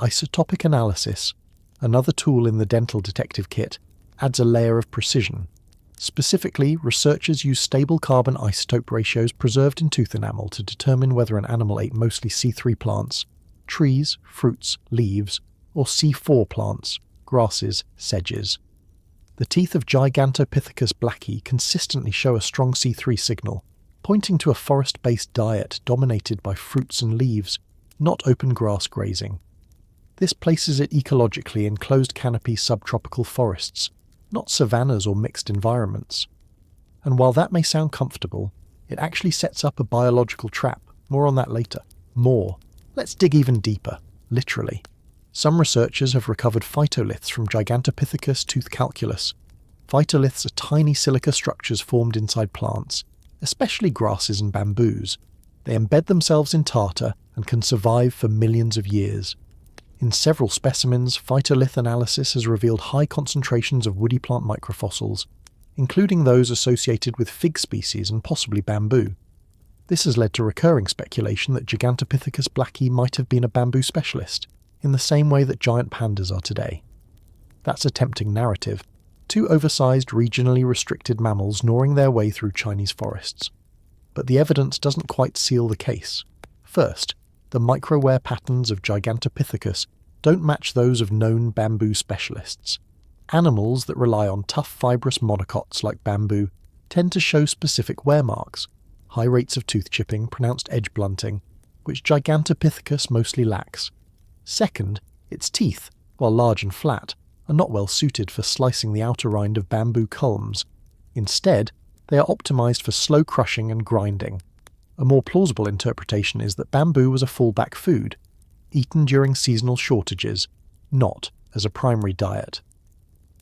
Speaker 1: Isotopic analysis, another tool in the dental detective kit, adds a layer of precision. Specifically, researchers use stable carbon isotope ratios preserved in tooth enamel to determine whether an animal ate mostly C3 plants, trees, fruits, leaves, or C4 plants, grasses, sedges. The teeth of Gigantopithecus Blacki consistently show a strong C3 signal, pointing to a forest-based diet dominated by fruits and leaves, not open grass grazing. This places it ecologically in closed canopy subtropical forests, not savannas or mixed environments. And while that may sound comfortable, it actually sets up a biological trap. More on that later. More. Let's dig even deeper, literally. Some researchers have recovered phytoliths from Gigantopithecus tooth calculus. Phytoliths are tiny silica structures formed inside plants, especially grasses and bamboos. They embed themselves in tartar and can survive for millions of years. In several specimens, phytolith analysis has revealed high concentrations of woody plant microfossils, including those associated with fig species and possibly bamboo. This has led to recurring speculation that Gigantopithecus Blacki might have been a bamboo specialist, in the same way that giant pandas are today. That's a tempting narrative. Two oversized, regionally restricted mammals gnawing their way through Chinese forests. But the evidence doesn't quite seal the case. First, the micro-wear patterns of Gigantopithecus don't match those of known bamboo specialists. Animals that rely on tough fibrous monocots like bamboo tend to show specific wear marks, high rates of tooth chipping, pronounced edge blunting, which Gigantopithecus mostly lacks. Second, its teeth, while large and flat, are not well suited for slicing the outer rind of bamboo culms. Instead, they are optimized for slow crushing and grinding. A more plausible interpretation is that bamboo was a fallback food, eaten during seasonal shortages, not as a primary diet.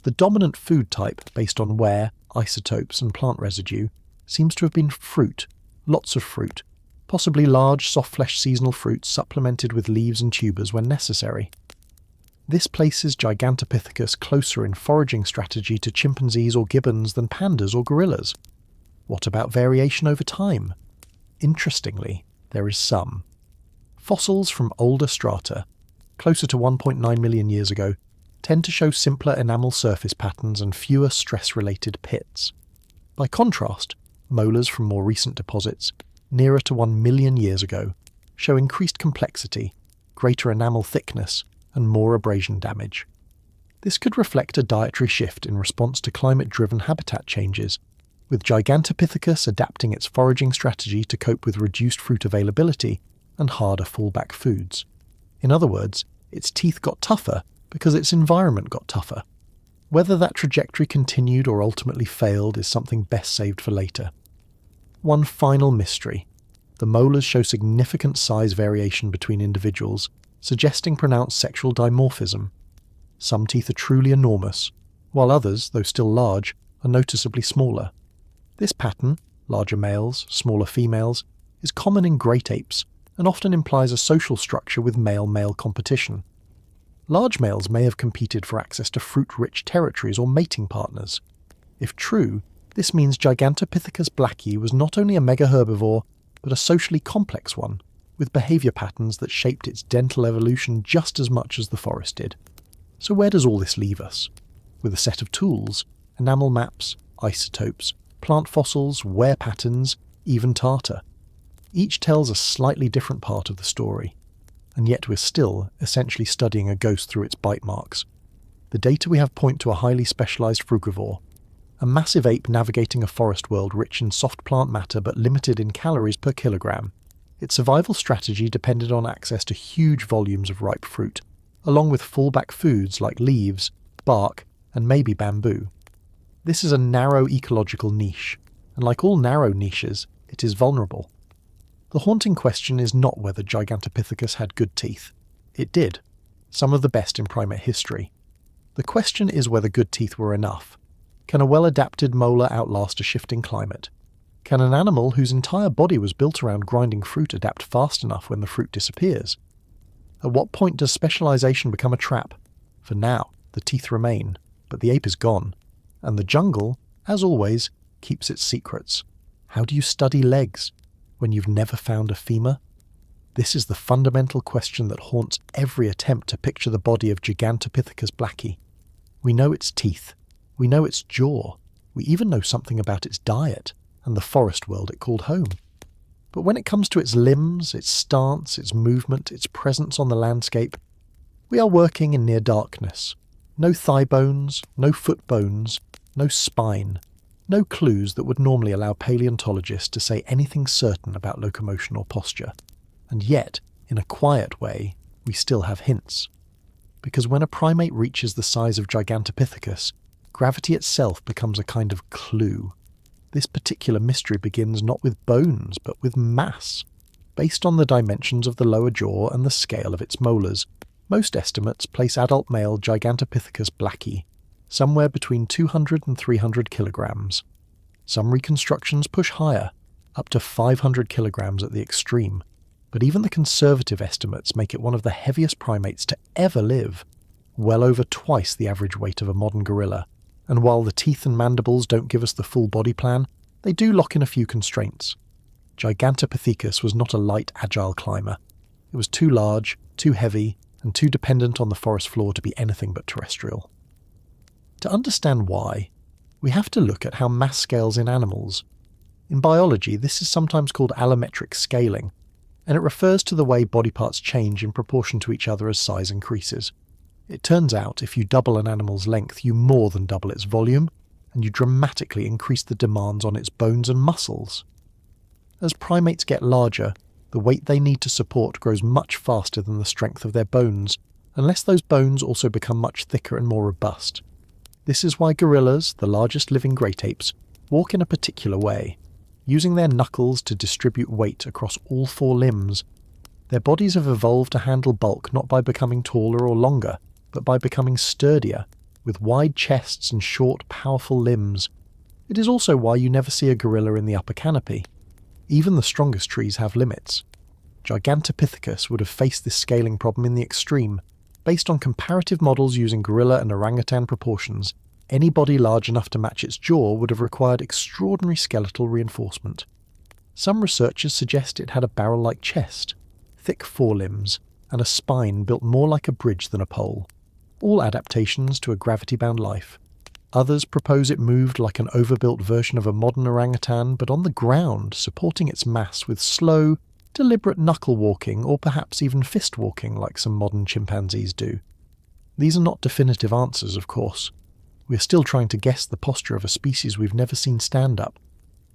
Speaker 1: The dominant food type, based on wear, isotopes and plant residue, seems to have been fruit, lots of fruit, possibly large, soft-fleshed seasonal fruits supplemented with leaves and tubers when necessary. This places Gigantopithecus closer in foraging strategy to chimpanzees or gibbons than pandas or gorillas. What about variation over time? Interestingly, there is some. Fossils from older strata, closer to 1.9 million years ago, tend to show simpler enamel surface patterns and fewer stress-related pits. By contrast, molars from more recent deposits, nearer to 1 million years ago, show increased complexity, greater enamel thickness, and more abrasion damage. This could reflect a dietary shift in response to climate-driven habitat changes, with Gigantopithecus adapting its foraging strategy to cope with reduced fruit availability and harder fallback foods. In other words, its teeth got tougher because its environment got tougher. Whether that trajectory continued or ultimately failed is something best saved for later. One final mystery. The molars show significant size variation between individuals, suggesting pronounced sexual dimorphism. Some teeth are truly enormous, while others, though still large, are noticeably smaller. This pattern, larger males, smaller females, is common in great apes and often implies a social structure with male-male competition. Large males may have competed for access to fruit-rich territories or mating partners. If true, this means Gigantopithecus Blacki was not only a megaherbivore, but a socially complex one, with behaviour patterns that shaped its dental evolution just as much as the forest did. So where does all this leave us? With a set of tools, enamel maps, isotopes, plant fossils, wear patterns, even tartar. Each tells a slightly different part of the story, and yet we're still essentially studying a ghost through its bite marks. The data we have point to a highly specialised frugivore, a massive ape navigating a forest world rich in soft plant matter but limited in calories per kilogram. Its survival strategy depended on access to huge volumes of ripe fruit, along with fallback foods like leaves, bark, and maybe bamboo. This is a narrow ecological niche, and like all narrow niches, it is vulnerable. The haunting question is not whether Gigantopithecus had good teeth. It did, some of the best in primate history. The question is whether good teeth were enough. Can a well-adapted molar outlast a shifting climate? Can an animal whose entire body was built around grinding fruit adapt fast enough when the fruit disappears? At what point does specialization become a trap? For now, the teeth remain, but the ape is gone. And the jungle, as always, keeps its secrets. How do you study legs when you've never found a femur? This is the fundamental question that haunts every attempt to picture the body of Gigantopithecus Blacki. We know its teeth. We know its jaw. We even know something about its diet and the forest world it called home. But when it comes to its limbs, its stance, its movement, its presence on the landscape, we are working in near darkness. No thigh bones, no foot bones, no spine, no clues that would normally allow paleontologists to say anything certain about locomotion or posture. And yet, in a quiet way, we still have hints. Because when a primate reaches the size of Gigantopithecus, gravity itself becomes a kind of clue. This particular mystery begins not with bones, but with mass. Based on the dimensions of the lower jaw and the scale of its molars, most estimates place adult male Gigantopithecus Blacki somewhere between 200 and 300 kilograms. Some reconstructions push higher, up to 500 kilograms at the extreme, but even the conservative estimates make it one of the heaviest primates to ever live, well over twice the average weight of a modern gorilla. And while the teeth and mandibles don't give us the full body plan, they do lock in a few constraints. Gigantopithecus was not a light, agile climber. It was too large, too heavy, and too dependent on the forest floor to be anything but terrestrial. To understand why, we have to look at how mass scales in animals. In biology, this is sometimes called allometric scaling, and it refers to the way body parts change in proportion to each other as size increases. It turns out if you double an animal's length, you more than double its volume, and you dramatically increase the demands on its bones and muscles. As primates get larger, the weight they need to support grows much faster than the strength of their bones, unless those bones also become much thicker and more robust. This is why gorillas, the largest living great apes, walk in a particular way, using their knuckles to distribute weight across all four limbs. Their bodies have evolved to handle bulk not by becoming taller or longer, but by becoming sturdier, with wide chests and short, powerful limbs. It is also why you never see a gorilla in the upper canopy. Even the strongest trees have limits. Gigantopithecus would have faced this scaling problem in the extreme. Based on comparative models using gorilla and orangutan proportions, any body large enough to match its jaw would have required extraordinary skeletal reinforcement. Some researchers suggest it had a barrel-like chest, thick forelimbs, and a spine built more like a bridge than a pole. All adaptations to a gravity-bound life. Others propose it moved like an overbuilt version of a modern orangutan, but on the ground, supporting its mass with slow, deliberate knuckle walking or perhaps even fist walking like some modern chimpanzees do. These are not definitive answers, of course. We are still trying to guess the posture of a species we've never seen stand up.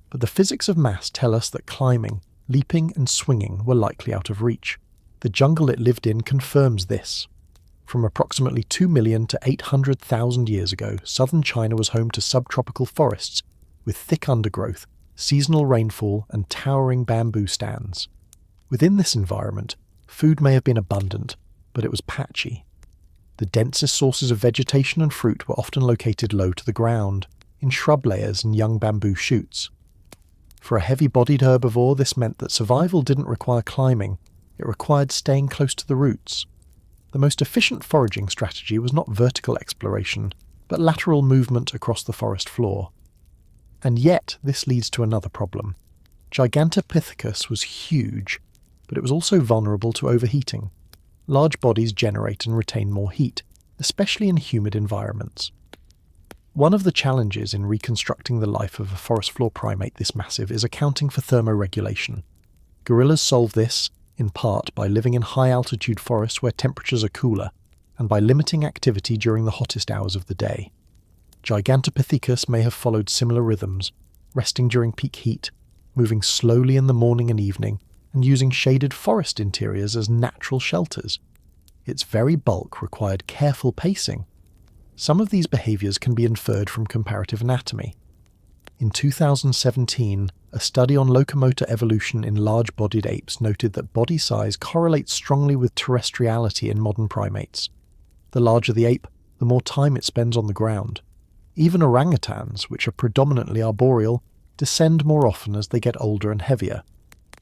Speaker 1: But the physics of mass tell us that climbing, leaping and swinging were likely out of reach. The jungle it lived in confirms this. From approximately 2 million to 800,000 years ago, southern China was home to subtropical forests with thick undergrowth, seasonal rainfall and towering bamboo stands. Within this environment, food may have been abundant, but it was patchy. The densest sources of vegetation and fruit were often located low to the ground, in shrub layers and young bamboo shoots. For a heavy-bodied herbivore, this meant that survival didn't require climbing, it required staying close to the roots. The most efficient foraging strategy was not vertical exploration, but lateral movement across the forest floor. And yet, this leads to another problem. Gigantopithecus was huge, but it was also vulnerable to overheating. Large bodies generate and retain more heat, especially in humid environments. One of the challenges in reconstructing the life of a forest floor primate this massive is accounting for thermoregulation. Gorillas solve this, in part by living in high-altitude forests where temperatures are cooler, and by limiting activity during the hottest hours of the day. Gigantopithecus may have followed similar rhythms, resting during peak heat, moving slowly in the morning and evening, and using shaded forest interiors as natural shelters. Its very bulk required careful pacing. Some of these behaviours can be inferred from comparative anatomy. In 2017, a study on locomotor evolution in large-bodied apes noted that body size correlates strongly with terrestriality in modern primates. The larger the ape, the more time it spends on the ground. Even orangutans, which are predominantly arboreal, descend more often as they get older and heavier.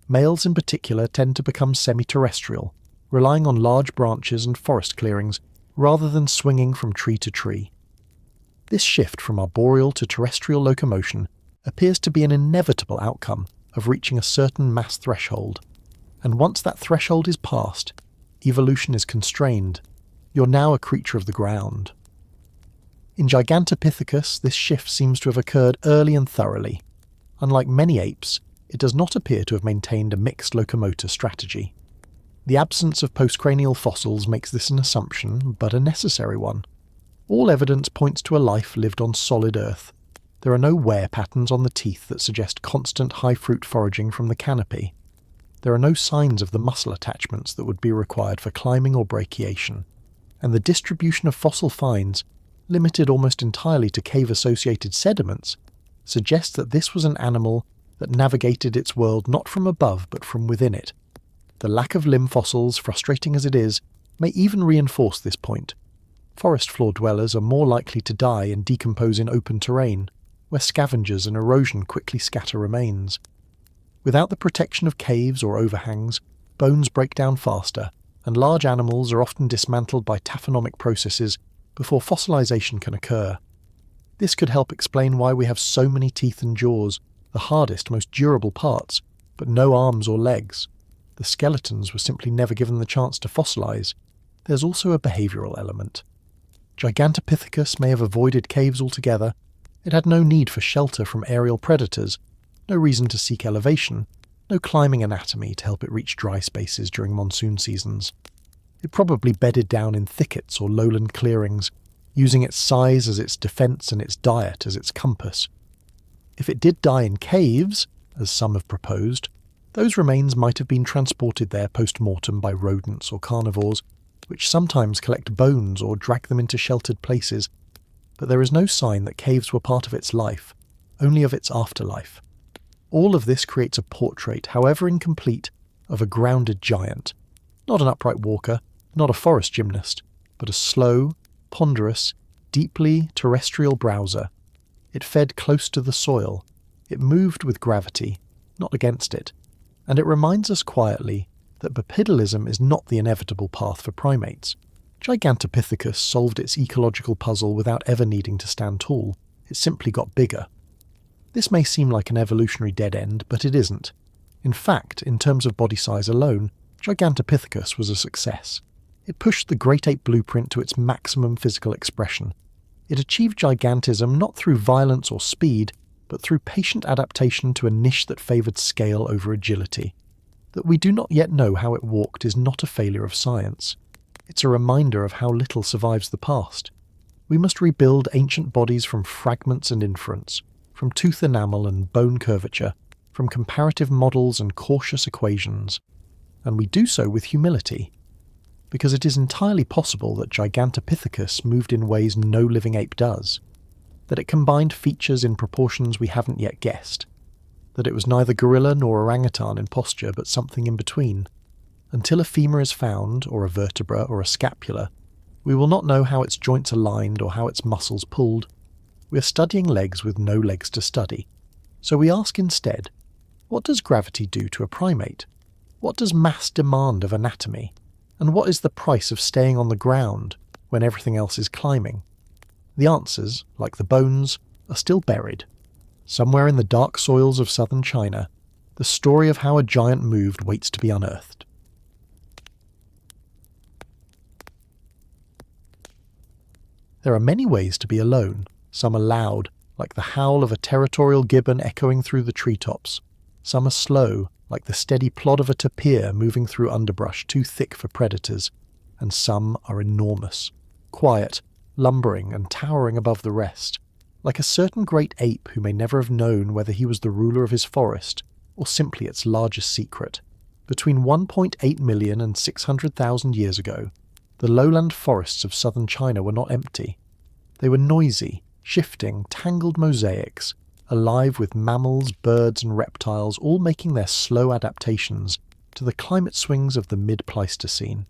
Speaker 1: Males in particular tend to become semi-terrestrial, relying on large branches and forest clearings rather than swinging from tree to tree. This shift from arboreal to terrestrial locomotion appears to be an inevitable outcome of reaching a certain mass threshold, and once that threshold is passed, evolution is constrained. You're now a creature of the ground. In Gigantopithecus, this shift seems to have occurred early and thoroughly. Unlike many apes, it does not appear to have maintained a mixed locomotor strategy. The absence of postcranial fossils makes this an assumption, but a necessary one. All evidence points to a life lived on solid earth. There are no wear patterns on the teeth that suggest constant high-fruit foraging from the canopy. There are no signs of the muscle attachments that would be required for climbing or brachiation. And the distribution of fossil finds, limited almost entirely to cave-associated sediments, suggests that this was an animal that navigated its world not from above but from within it. The lack of limb fossils, frustrating as it is, may even reinforce this point. Forest floor dwellers are more likely to die and decompose in open terrain, where scavengers and erosion quickly scatter remains. Without the protection of caves or overhangs, bones break down faster, and large animals are often dismantled by taphonomic processes before fossilization can occur. This could help explain why we have so many teeth and jaws, the hardest, most durable parts, but no arms or legs. The skeletons were simply never given the chance to fossilize. There's also a behavioral element. Gigantopithecus may have avoided caves altogether. It had no need for shelter from aerial predators, no reason to seek elevation, no climbing anatomy to help it reach dry spaces during monsoon seasons. It probably bedded down in thickets or lowland clearings, using its size as its defence and its diet as its compass. If it did die in caves, as some have proposed, those remains might have been transported there post-mortem by rodents or carnivores, which sometimes collect bones or drag them into sheltered places, but there is no sign that caves were part of its life, only of its afterlife. All of this creates a portrait, however incomplete, of a grounded giant, not an upright walker, not a forest gymnast, but a slow, ponderous, deeply terrestrial browser. It fed close to the soil. It moved with gravity, not against it. And it reminds us quietly that bipedalism is not the inevitable path for primates. Gigantopithecus solved its ecological puzzle without ever needing to stand tall. It simply got bigger. This may seem like an evolutionary dead end, but it isn't. In fact, in terms of body size alone, Gigantopithecus was a success. It pushed the great ape blueprint to its maximum physical expression. It achieved gigantism not through violence or speed, but through patient adaptation to a niche that favoured scale over agility. That we do not yet know how it walked is not a failure of science. It's a reminder of how little survives the past. We must rebuild ancient bodies from fragments and inference, from tooth enamel and bone curvature, from comparative models and cautious equations. And we do so with humility, because it is entirely possible that Gigantopithecus moved in ways no living ape does, that it combined features in proportions we haven't yet guessed, that it was neither gorilla nor orangutan in posture but something in between. Until a femur is found, or a vertebra, or a scapula, we will not know how its joints aligned or how its muscles pulled. We are studying legs with no legs to study. So we ask instead, what does gravity do to a primate? What does mass demand of anatomy? And what is the price of staying on the ground when everything else is climbing? The answers, like the bones, are still buried. Somewhere in the dark soils of southern China, the story of how a giant moved waits to be unearthed. There are many ways to be alone. Some are loud, like the howl of a territorial gibbon echoing through the treetops. Some are slow, like the steady plod of a tapir moving through underbrush too thick for predators. And some are enormous, quiet, lumbering and towering above the rest, like a certain great ape who may never have known whether he was the ruler of his forest, or simply its largest secret. Between 1.8 million and 600,000 years ago, the lowland forests of southern China were not empty. They were noisy, shifting, tangled mosaics, alive with mammals, birds and reptiles all making their slow adaptations to the climate swings of the mid-Pleistocene.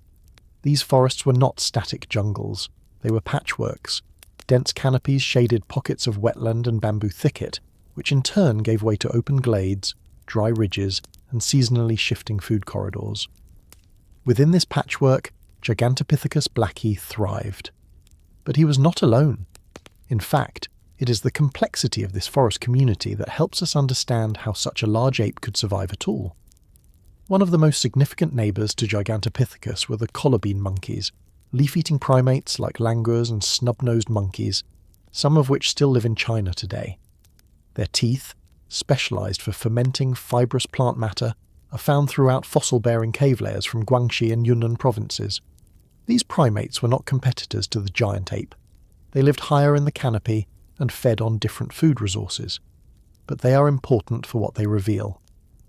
Speaker 1: These forests were not static jungles. They were patchworks. Dense canopies shaded pockets of wetland and bamboo thicket, which in turn gave way to open glades, dry ridges, and seasonally shifting food corridors. Within this patchwork, Gigantopithecus Blacki thrived. But he was not alone. In fact, it is the complexity of this forest community that helps us understand how such a large ape could survive at all. One of the most significant neighbours to Gigantopithecus were the colobine monkeys, leaf-eating primates like langurs and snub-nosed monkeys, some of which still live in China today. Their teeth, specialised for fermenting fibrous plant matter, are found throughout fossil-bearing cave layers from Guangxi and Yunnan provinces. These primates were not competitors to the giant ape. They lived higher in the canopy and fed on different food resources. But they are important for what they reveal: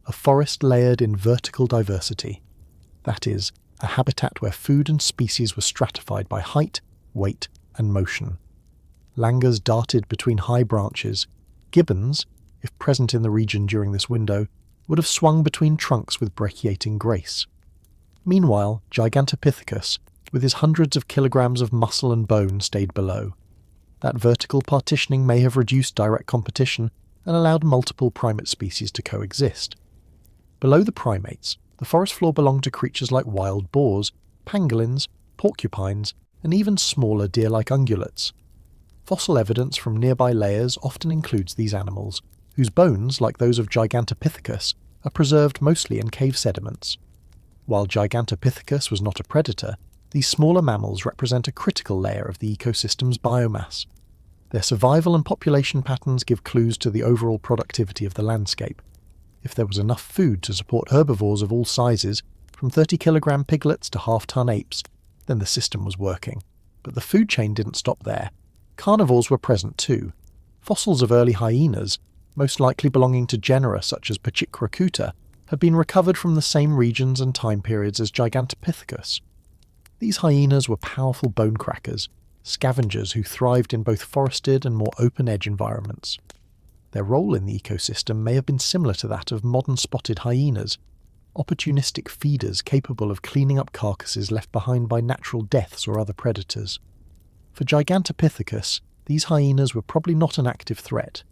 Speaker 1: a forest layered in vertical diversity. That is, a habitat where food and species were stratified by height, weight, and motion. Langurs darted between high branches. Gibbons, if present in the region during this window, would have swung between trunks with brachiating grace. Meanwhile, Gigantopithecus, with his hundreds of kilograms of muscle and bone, stayed below. That vertical partitioning may have reduced direct competition and allowed multiple primate species to coexist. Below the primates, the forest floor belonged to creatures like wild boars, pangolins, porcupines, and even smaller deer-like ungulates. Fossil evidence from nearby layers often includes these animals, whose bones, like those of Gigantopithecus, are preserved mostly in cave sediments. While Gigantopithecus was not a predator, These smaller mammals represent a critical layer of the ecosystem's biomass. Their survival and population patterns give clues to the overall productivity of the landscape. If there was enough food to support herbivores of all sizes, from 30-kilogram piglets to half-ton apes, then the system was working. But the food chain didn't stop there. Carnivores were present too. Fossils of early hyenas, most likely belonging to genera such as Pachyrhinocuta, had been recovered from the same regions and time periods as Gigantopithecus. These hyenas were powerful bone crackers, scavengers who thrived in both forested and more open-edge environments. Their role in the ecosystem may have been similar to that of modern spotted hyenas, opportunistic feeders capable of cleaning up carcasses left behind by natural deaths or other predators. For Gigantopithecus, these hyenas were probably not an active threat.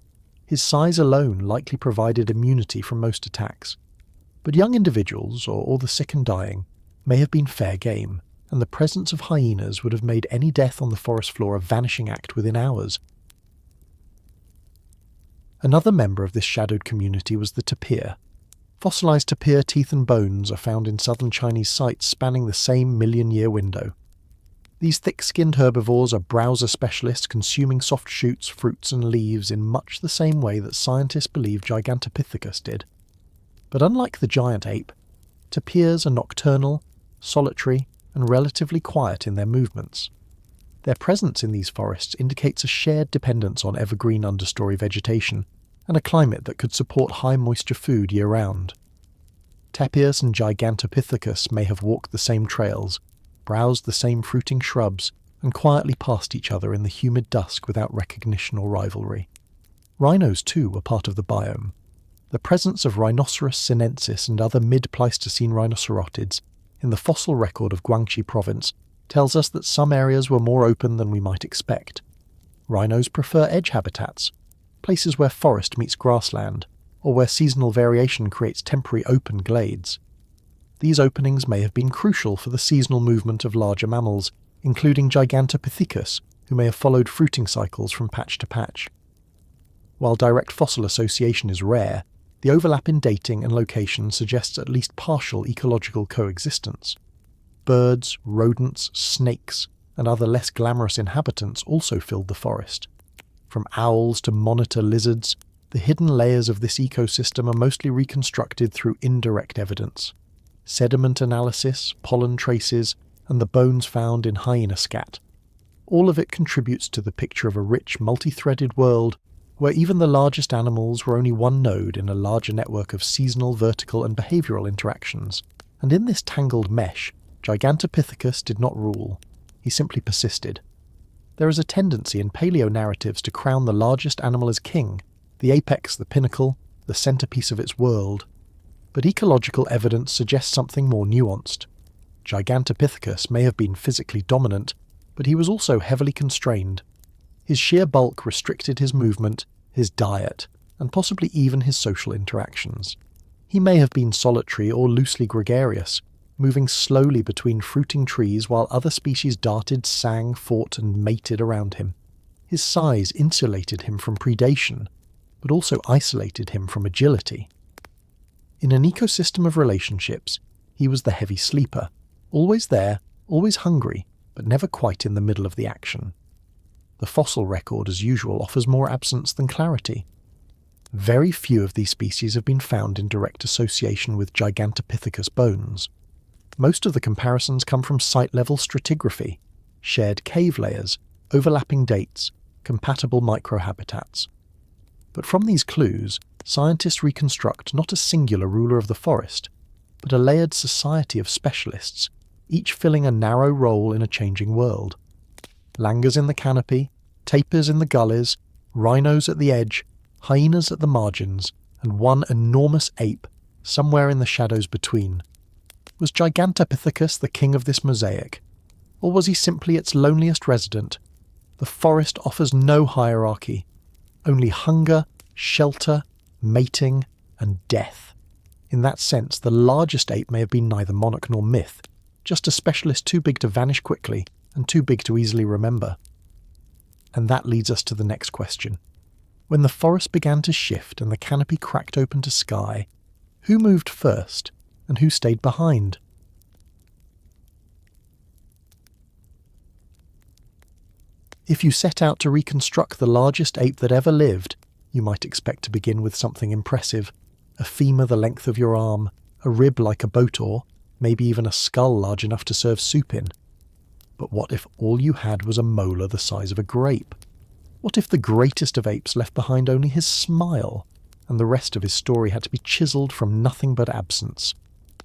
Speaker 1: His size alone likely provided immunity from most attacks. But young individuals, or the sick and dying, may have been fair game, and the presence of hyenas would have made any death on the forest floor a vanishing act within hours. Another member of this shadowed community was the tapir. Fossilized tapir teeth and bones are found in southern Chinese sites spanning the same million-year window. These thick-skinned herbivores are browser specialists consuming soft shoots, fruits and leaves in much the same way that scientists believe Gigantopithecus did. But unlike the giant ape, tapirs are nocturnal, solitary, and relatively quiet in their movements. Their presence in these forests indicates a shared dependence on evergreen understory vegetation and a climate that could support high-moisture food year-round. Tapirs and Gigantopithecus may have walked the same trails, browsed the same fruiting shrubs, and quietly passed each other in the humid dusk without recognition or rivalry. Rhinos, too, were part of the biome. The presence of Rhinoceros sinensis and other mid-Pleistocene rhinocerotids in the fossil record of Guangxi province tells us that some areas were more open than we might expect. Rhinos prefer edge habitats, places where forest meets grassland, or where seasonal variation creates temporary open glades. These openings may have been crucial for the seasonal movement of larger mammals, including Gigantopithecus, who may have followed fruiting cycles from patch to patch. While direct fossil association is rare, the overlap in dating and location suggests at least partial ecological coexistence. Birds, rodents, snakes, and other less glamorous inhabitants also filled the forest. From owls to monitor lizards, the hidden layers of this ecosystem are mostly reconstructed through indirect evidence. Sediment analysis, pollen traces, and the bones found in hyena scat. All of it contributes to the picture of a rich, multi-threaded world where even the largest animals were only one node in a larger network of seasonal, vertical, and behavioural interactions. And in this tangled mesh, Gigantopithecus did not rule. He simply persisted. There is a tendency in paleo-narratives to crown the largest animal as king, the apex the pinnacle, the centrepiece of its world. But ecological evidence suggests something more nuanced. Gigantopithecus may have been physically dominant, but he was also heavily constrained. His sheer bulk restricted his movement, his diet, and possibly even his social interactions. He may have been solitary or loosely gregarious, moving slowly between fruiting trees while other species darted, sang, fought, and mated around him. His size insulated him from predation, but also isolated him from agility. In an ecosystem of relationships, he was the heavy sleeper, always there, always hungry, but never quite in the middle of the action. The fossil record, as usual, offers more absence than clarity. Very few of these species have been found in direct association with Gigantopithecus bones. Most of the comparisons come from site-level stratigraphy, shared cave layers, overlapping dates, compatible microhabitats. But from these clues, scientists reconstruct not a singular ruler of the forest, but a layered society of specialists, each filling a narrow role in a changing world. Langurs in the canopy, tapirs in the gullies, rhinos at the edge, hyenas at the margins, and one enormous ape somewhere in the shadows between. Was Gigantopithecus the king of this mosaic? Or was he simply its loneliest resident? The forest offers no hierarchy, only hunger, shelter, mating, and death. In that sense, the largest ape may have been neither monarch nor myth, just a specialist too big to vanish quickly and too big to easily remember. And that leads us to the next question. When the forest began to shift and the canopy cracked open to sky, who moved first and who stayed behind? If you set out to reconstruct the largest ape that ever lived, you might expect to begin with something impressive. A femur the length of your arm, a rib like a boat oar, maybe even a skull large enough to serve soup in. But what if all you had was a molar the size of a grape? What if the greatest of apes left behind only his smile, and the rest of his story had to be chiselled from nothing but absence?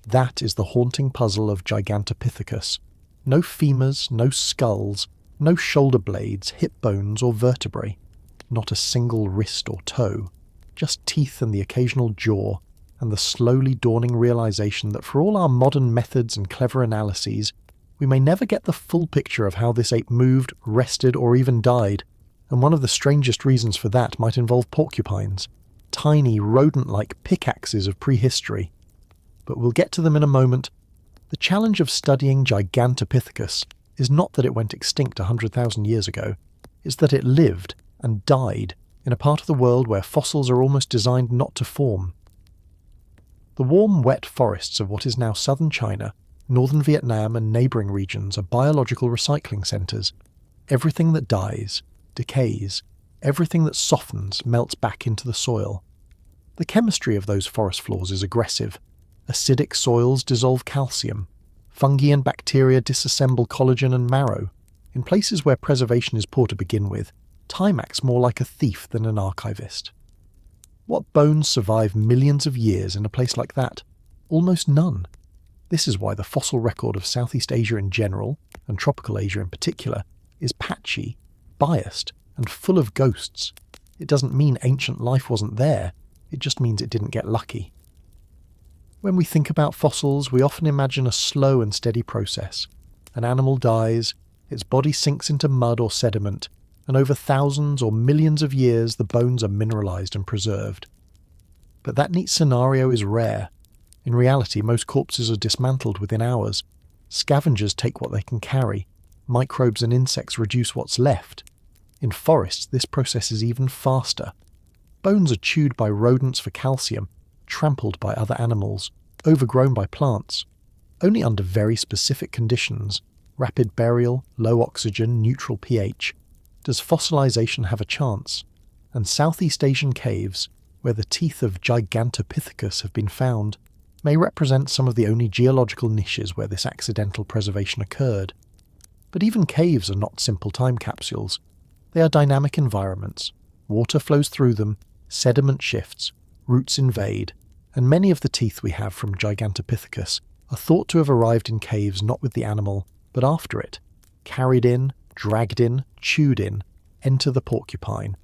Speaker 1: That is the haunting puzzle of Gigantopithecus. No femurs, no skulls, no shoulder blades, hip bones or vertebrae. Not a single wrist or toe. Just teeth and the occasional jaw, and the slowly dawning realization that for all our modern methods and clever analyses, we may never get the full picture of how this ape moved, rested, or even died, and one of the strangest reasons for that might involve porcupines, tiny rodent-like pickaxes of prehistory. But we'll get to them in a moment. The challenge of studying Gigantopithecus is not that it went extinct 100,000 years ago, it's that it lived and died in a part of the world where fossils are almost designed not to form. The warm, wet forests of what is now southern China, northern Vietnam and neighbouring regions are biological recycling centres. Everything that dies, decays, everything that softens melts back into the soil. The chemistry of those forest floors is aggressive. Acidic soils dissolve calcium. Fungi and bacteria disassemble collagen and marrow. In places where preservation is poor to begin with, time acts more like a thief than an archivist. What bones survive millions of years in a place like that? Almost none. This is why the fossil record of Southeast Asia in general, and tropical Asia in particular, is patchy, biased, and full of ghosts. It doesn't mean ancient life wasn't there, it just means it didn't get lucky. When we think about fossils, we often imagine a slow and steady process. An animal dies, its body sinks into mud or sediment, and over thousands or millions of years the bones are mineralized and preserved. But that neat scenario is rare. In reality, most corpses are dismantled within hours. Scavengers take what they can carry. Microbes and insects reduce what's left. In forests, this process is even faster. Bones are chewed by rodents for calcium, trampled by other animals, overgrown by plants. Only under very specific conditions, rapid burial, low oxygen, neutral pH, does fossilization have a chance. And Southeast Asian caves, where the teeth of Gigantopithecus have been found, may represent some of the only geological niches where this accidental preservation occurred. But even caves are not simple time capsules. They are dynamic environments. Water flows through them, sediment shifts, roots invade, and many of the teeth we have from Gigantopithecus are thought to have arrived in caves not with the animal, but after it, carried in, dragged in, chewed in, enter the porcupine.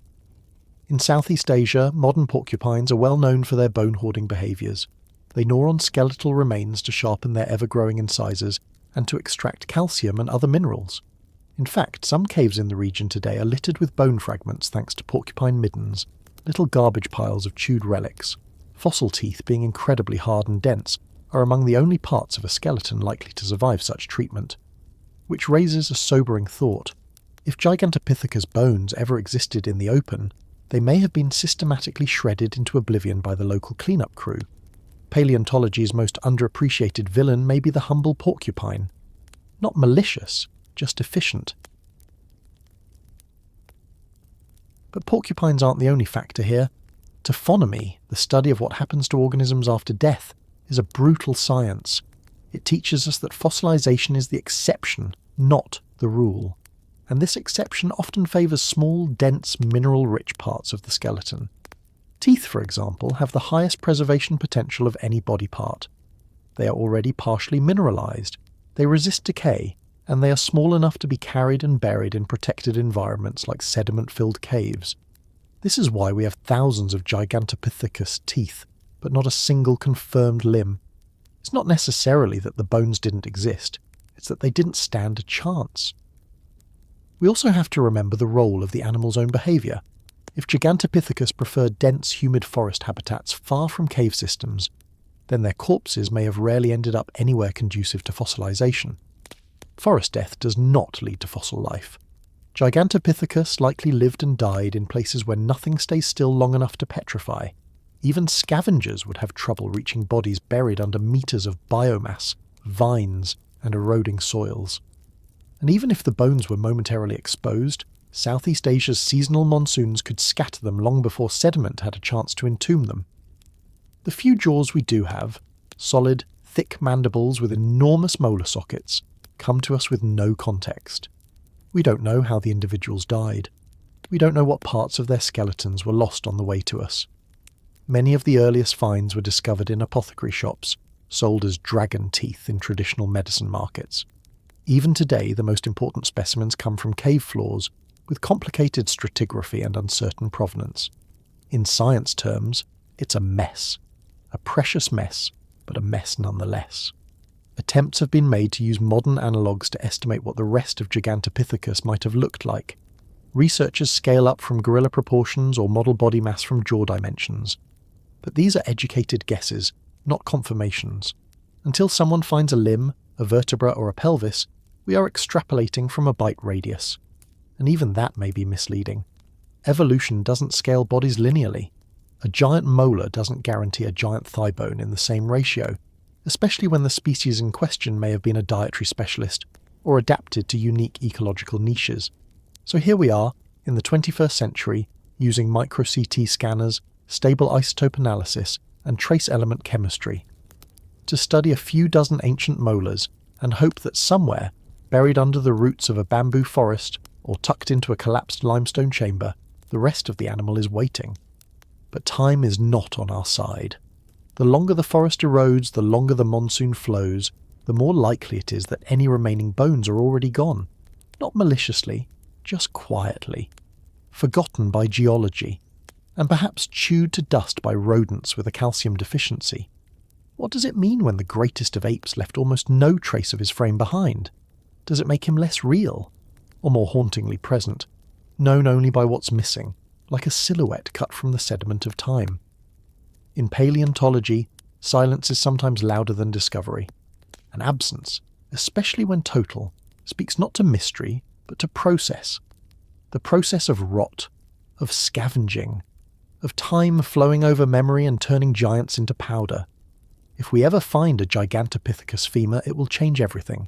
Speaker 1: In Southeast Asia, modern porcupines are well known for their bone-hoarding behaviours. They gnaw on skeletal remains to sharpen their ever-growing incisors and to extract calcium and other minerals. In fact, some caves in the region today are littered with bone fragments thanks to porcupine middens, little garbage piles of chewed relics. Fossil teeth, being incredibly hard and dense, are among the only parts of a skeleton likely to survive such treatment. Which raises a sobering thought. If Gigantopithecus bones ever existed in the open, they may have been systematically shredded into oblivion by the local cleanup crew. Paleontology's most underappreciated villain may be the humble porcupine. Not malicious, just efficient. But porcupines aren't the only factor here. Taphonomy, the study of what happens to organisms after death, is a brutal science. It teaches us that fossilization is the exception, not the rule. And this exception often favours small, dense, mineral-rich parts of the skeleton. Teeth, for example, have the highest preservation potential of any body part. They are already partially mineralized, they resist decay, and they are small enough to be carried and buried in protected environments like sediment-filled caves. This is why we have thousands of Gigantopithecus teeth, but not a single confirmed limb. It's not necessarily that the bones didn't exist, it's that they didn't stand a chance. We also have to remember the role of the animal's own behaviour. If Gigantopithecus preferred dense, humid forest habitats far from cave systems, then their corpses may have rarely ended up anywhere conducive to fossilization. Forest death does not lead to fossil life. Gigantopithecus likely lived and died in places where nothing stays still long enough to petrify. Even scavengers would have trouble reaching bodies buried under meters of biomass, vines, and eroding soils. And even if the bones were momentarily exposed, Southeast Asia's seasonal monsoons could scatter them long before sediment had a chance to entomb them. The few jaws we do have, solid, thick mandibles with enormous molar sockets, come to us with no context. We don't know how the individuals died. We don't know what parts of their skeletons were lost on the way to us. Many of the earliest finds were discovered in apothecary shops, sold as dragon teeth in traditional medicine markets. Even today, the most important specimens come from cave floors with complicated stratigraphy and uncertain provenance. In science terms, it's a mess. A precious mess, but a mess nonetheless. Attempts have been made to use modern analogues to estimate what the rest of Gigantopithecus might have looked like. Researchers scale up from gorilla proportions or model body mass from jaw dimensions. But these are educated guesses, not confirmations. Until someone finds a limb, a vertebra or a pelvis, we are extrapolating from a bite radius. And even that may be misleading. Evolution doesn't scale bodies linearly. A giant molar doesn't guarantee a giant thigh bone in the same ratio, especially when the species in question may have been a dietary specialist or adapted to unique ecological niches. So here we are, in the 21st century, using micro-CT scanners, stable isotope analysis, and trace element chemistry to study a few dozen ancient molars and hope that somewhere, buried under the roots of a bamboo forest or tucked into a collapsed limestone chamber, the rest of the animal is waiting. But time is not on our side. The longer the forest erodes, the longer the monsoon flows, the more likely it is that any remaining bones are already gone. Not maliciously, just quietly. Forgotten by geology, and perhaps chewed to dust by rodents with a calcium deficiency. What does it mean when the greatest of apes left almost no trace of his frame behind? Does it make him less real? Or more hauntingly present, known only by what's missing, like a silhouette cut from the sediment of time? In paleontology, silence is sometimes louder than discovery. And absence, especially when total, speaks not to mystery, but to process. The process of rot, of scavenging, of time flowing over memory and turning giants into powder. If we ever find a Gigantopithecus femur, it will change everything.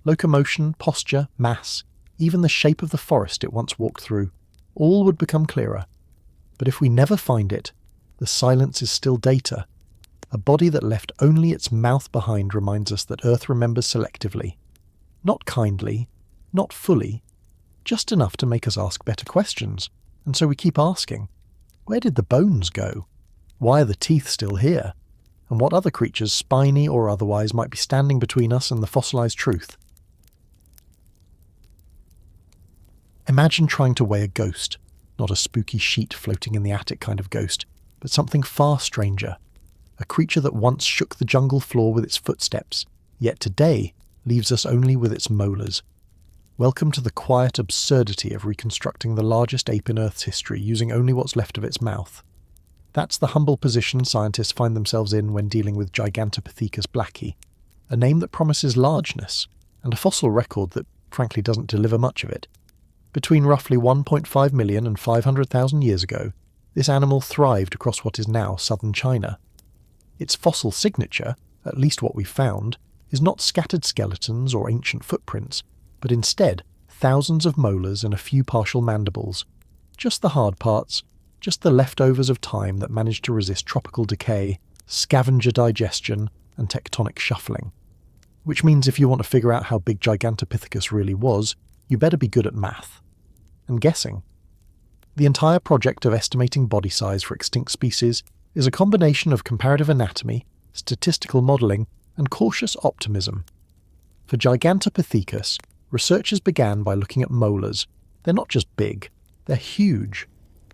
Speaker 1: Locomotion, posture, mass, even the shape of the forest it once walked through, all would become clearer. But if we never find it, the silence is still data. A body that left only its mouth behind reminds us that Earth remembers selectively. Not kindly, not fully, just enough to make us ask better questions. And so we keep asking, where did the bones go? Why are the teeth still here? And what other creatures, spiny or otherwise, might be standing between us and the fossilized truth? Imagine trying to weigh a ghost, not a spooky sheet floating in the attic kind of ghost, but something far stranger. A creature that once shook the jungle floor with its footsteps, yet today leaves us only with its molars. Welcome to the quiet absurdity of reconstructing the largest ape in Earth's history using only what's left of its mouth. That's the humble position scientists find themselves in when dealing with Gigantopithecus Blacki, a name that promises largeness, and a fossil record that frankly doesn't deliver much of it. Between roughly 1.5 million and 500,000 years ago, this animal thrived across what is now southern China. Its fossil signature, at least what we've found, is not scattered skeletons or ancient footprints, but instead thousands of molars and a few partial mandibles. Just the hard parts, just the leftovers of time that managed to resist tropical decay, scavenger digestion, and tectonic shuffling. Which means if you want to figure out how big Gigantopithecus really was, you better be good at math. And guessing. The entire project of estimating body size for extinct species is a combination of comparative anatomy, statistical modelling, and cautious optimism. For Gigantopithecus, researchers began by looking at molars. They're not just big, they're huge.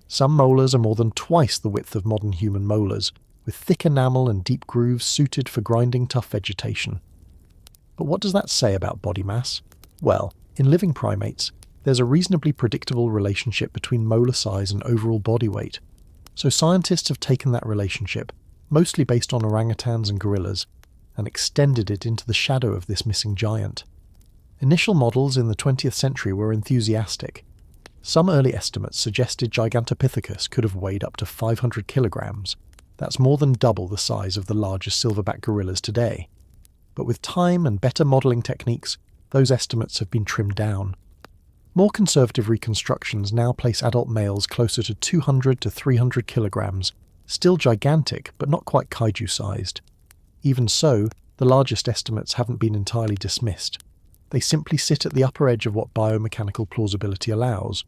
Speaker 1: Some molars are more than twice the width of modern human molars, with thick enamel and deep grooves suited for grinding tough vegetation. But what does that say about body mass? Well, in living primates, there's a reasonably predictable relationship between molar size and overall body weight. So scientists have taken that relationship, mostly based on orangutans and gorillas, and extended it into the shadow of this missing giant. Initial models in the 20th century were enthusiastic. Some early estimates suggested Gigantopithecus could have weighed up to 500 kilograms. That's more than double the size of the largest silverback gorillas today. But with time and better modelling techniques, those estimates have been trimmed down. More conservative reconstructions now place adult males closer to 200 to 300 kilograms, still gigantic but not quite kaiju-sized. Even so, the largest estimates haven't been entirely dismissed. They simply sit at the upper edge of what biomechanical plausibility allows.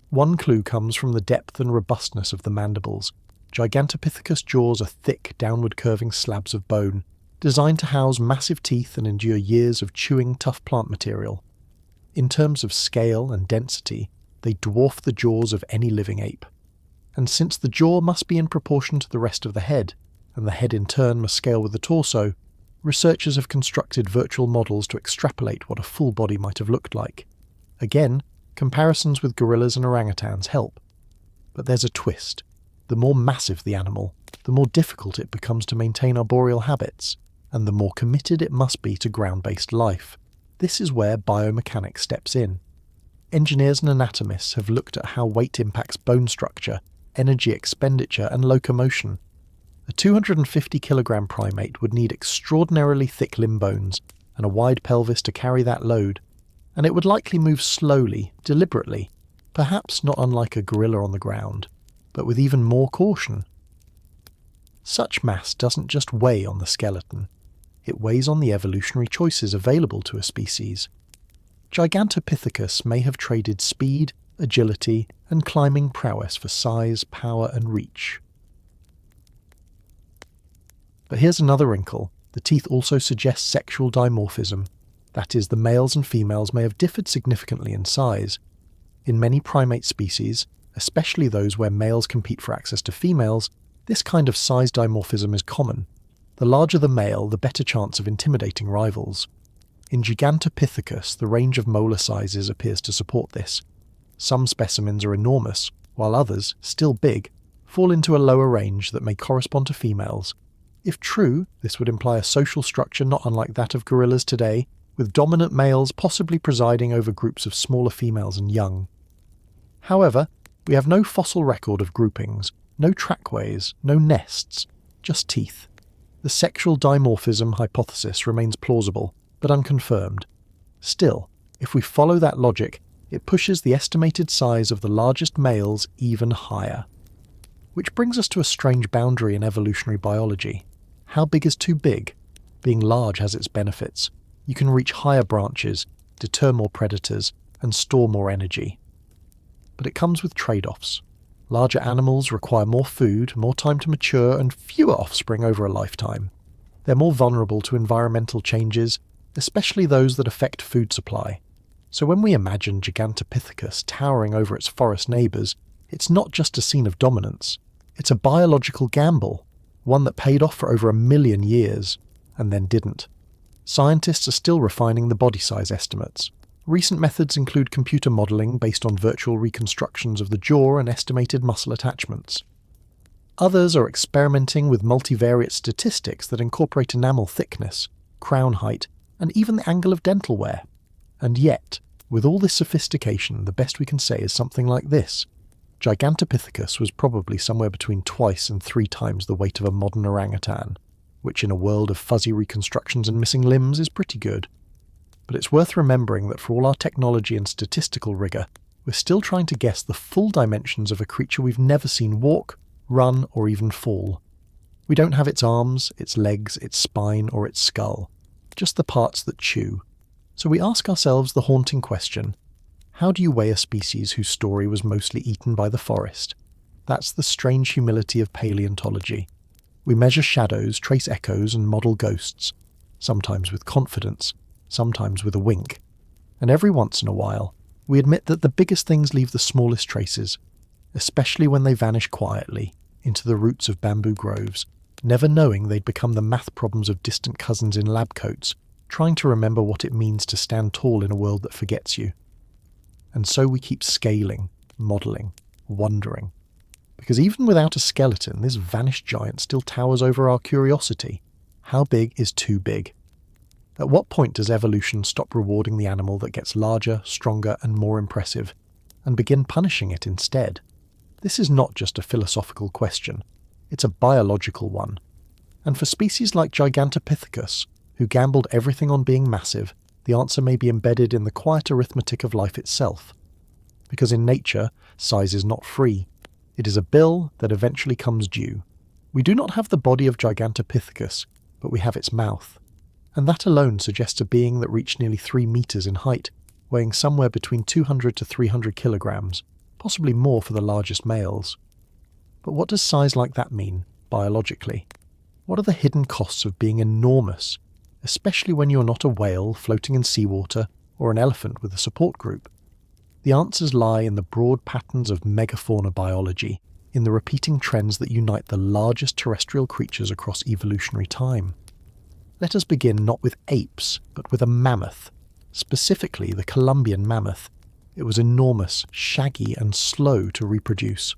Speaker 1: One clue comes from the depth and robustness of the mandibles. Gigantopithecus jaws are thick, downward-curving slabs of bone, designed to house massive teeth and endure years of chewing tough plant material. In terms of scale and density, they dwarf the jaws of any living ape. And since the jaw must be in proportion to the rest of the head, and the head in turn must scale with the torso, researchers have constructed virtual models to extrapolate what a full body might have looked like. Again, comparisons with gorillas and orangutans help. But there's a twist. The more massive the animal, the more difficult it becomes to maintain arboreal habits, and the more committed it must be to ground-based life. This is where biomechanics steps in. Engineers and anatomists have looked at how weight impacts bone structure, energy expenditure, and locomotion. A 250-kilogram primate would need extraordinarily thick limb bones and a wide pelvis to carry that load, and it would likely move slowly, deliberately, perhaps not unlike a gorilla on the ground, but with even more caution. Such mass doesn't just weigh on the skeleton, it weighs on the evolutionary choices available to a species. Gigantopithecus may have traded speed, agility, and climbing prowess for size, power, and reach. But here's another wrinkle. The teeth also suggest sexual dimorphism. That is, the males and females may have differed significantly in size. In many primate species, especially those where males compete for access to females, this kind of size dimorphism is common. The larger the male, the better chance of intimidating rivals. In Gigantopithecus, the range of molar sizes appears to support this. Some specimens are enormous, while others, still big, fall into a lower range that may correspond to females. If true, this would imply a social structure not unlike that of gorillas today, with dominant males possibly presiding over groups of smaller females and young. However, we have no fossil record of groupings, no trackways, no nests, just teeth. The sexual dimorphism hypothesis remains plausible, but unconfirmed. Still, if we follow that logic, it pushes the estimated size of the largest males even higher. Which brings us to a strange boundary in evolutionary biology. How big is too big? Being large has its benefits. You can reach higher branches, deter more predators, and store more energy. But it comes with trade-offs. Larger animals require more food, more time to mature, and fewer offspring over a lifetime. They're more vulnerable to environmental changes, especially those that affect food supply. So when we imagine Gigantopithecus towering over its forest neighbours, it's not just a scene of dominance. It's a biological gamble, one that paid off for over 1 million years, and then didn't. Scientists are still refining the body size estimates. Recent methods include computer modelling based on virtual reconstructions of the jaw and estimated muscle attachments. Others are experimenting with multivariate statistics that incorporate enamel thickness, crown height, and even the angle of dental wear. And yet, with all this sophistication, the best we can say is something like this. Gigantopithecus was probably somewhere between 2 and 3 times the weight of a modern orangutan, which in a world of fuzzy reconstructions and missing limbs is pretty good. But it's worth remembering that for all our technology and statistical rigour, we're still trying to guess the full dimensions of a creature we've never seen walk, run, or even fall. We don't have its arms, its legs, its spine, or its skull, just the parts that chew. So we ask ourselves the haunting question, how do you weigh a species whose story was mostly eaten by the forest? That's the strange humility of paleontology. We measure shadows, trace echoes, and model ghosts, sometimes with confidence, sometimes with a wink. And every once in a while, we admit that the biggest things leave the smallest traces, especially when they vanish quietly into the roots of bamboo groves, never knowing they'd become the math problems of distant cousins in lab coats, trying to remember what it means to stand tall in a world that forgets you. And so we keep scaling, modelling, wondering. Because even without a skeleton, this vanished giant still towers over our curiosity. How big is too big? At what point does evolution stop rewarding the animal that gets larger, stronger, and more impressive, and begin punishing it instead? This is not just a philosophical question, it's a biological one. And for species like Gigantopithecus, who gambled everything on being massive, the answer may be embedded in the quiet arithmetic of life itself. because in nature, size is not free. It is a bill that eventually comes due. We do not have the body of Gigantopithecus, but we have its mouth. And that alone suggests a being that reached nearly 3 meters in height, weighing somewhere between 200 to 300 kilograms, possibly more for the largest males. But what does size like that mean, biologically? What are the hidden costs of being enormous, especially when you're not a whale floating in seawater or an elephant with a support group? The answers lie in the broad patterns of megafauna biology, in the repeating trends that unite the largest terrestrial creatures across evolutionary time. Let us begin not with apes, but with a mammoth, specifically the Columbian mammoth. It was enormous, shaggy, and slow to reproduce.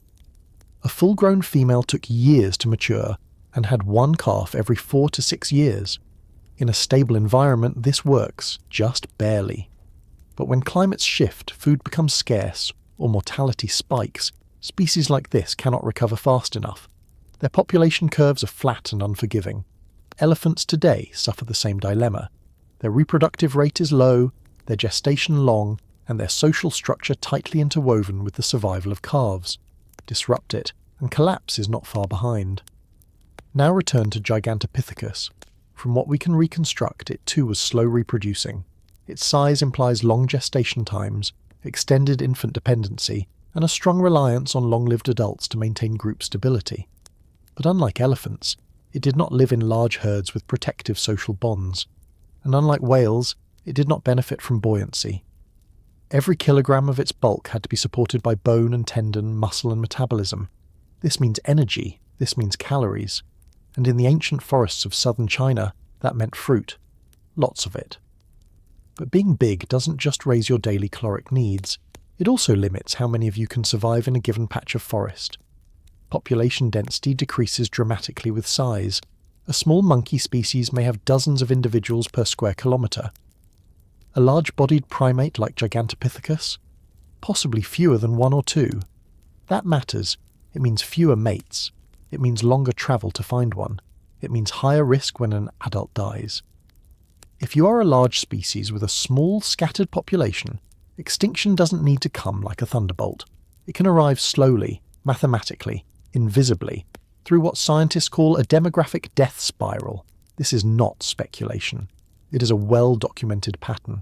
Speaker 1: A full-grown female took years to mature and had one calf every 4 to 6 years. In a stable environment, this works, just barely. But when climates shift, food becomes scarce, or mortality spikes, species like this cannot recover fast enough. Their population curves are flat and unforgiving. Elephants today suffer the same dilemma. Their reproductive rate is low, their gestation long, and their social structure tightly interwoven with the survival of calves. Disrupt it, and collapse is not far behind. Now return to Gigantopithecus. From what we can reconstruct, it too was slow reproducing. Its size implies long gestation times, extended infant dependency, and a strong reliance on long-lived adults to maintain group stability. But unlike elephants, it did not live in large herds with protective social bonds. And unlike whales, it did not benefit from buoyancy. Every kilogram of its bulk had to be supported by bone and tendon, muscle and metabolism. This means energy, this means calories. And in the ancient forests of southern China, that meant fruit. Lots of it. But being big doesn't just raise your daily caloric needs, it also limits how many of you can survive in a given patch of forest. Population density decreases dramatically with size. A small monkey species may have dozens of individuals per square kilometre. A large-bodied primate like Gigantopithecus? Possibly fewer than 1 or 2. That matters. It means fewer mates. It means longer travel to find one. It means higher risk when an adult dies. If you are a large species with a small, scattered population, extinction doesn't need to come like a thunderbolt. It can arrive slowly, mathematically, invisibly, through what scientists call a demographic death spiral. This is not speculation. It is a well-documented pattern.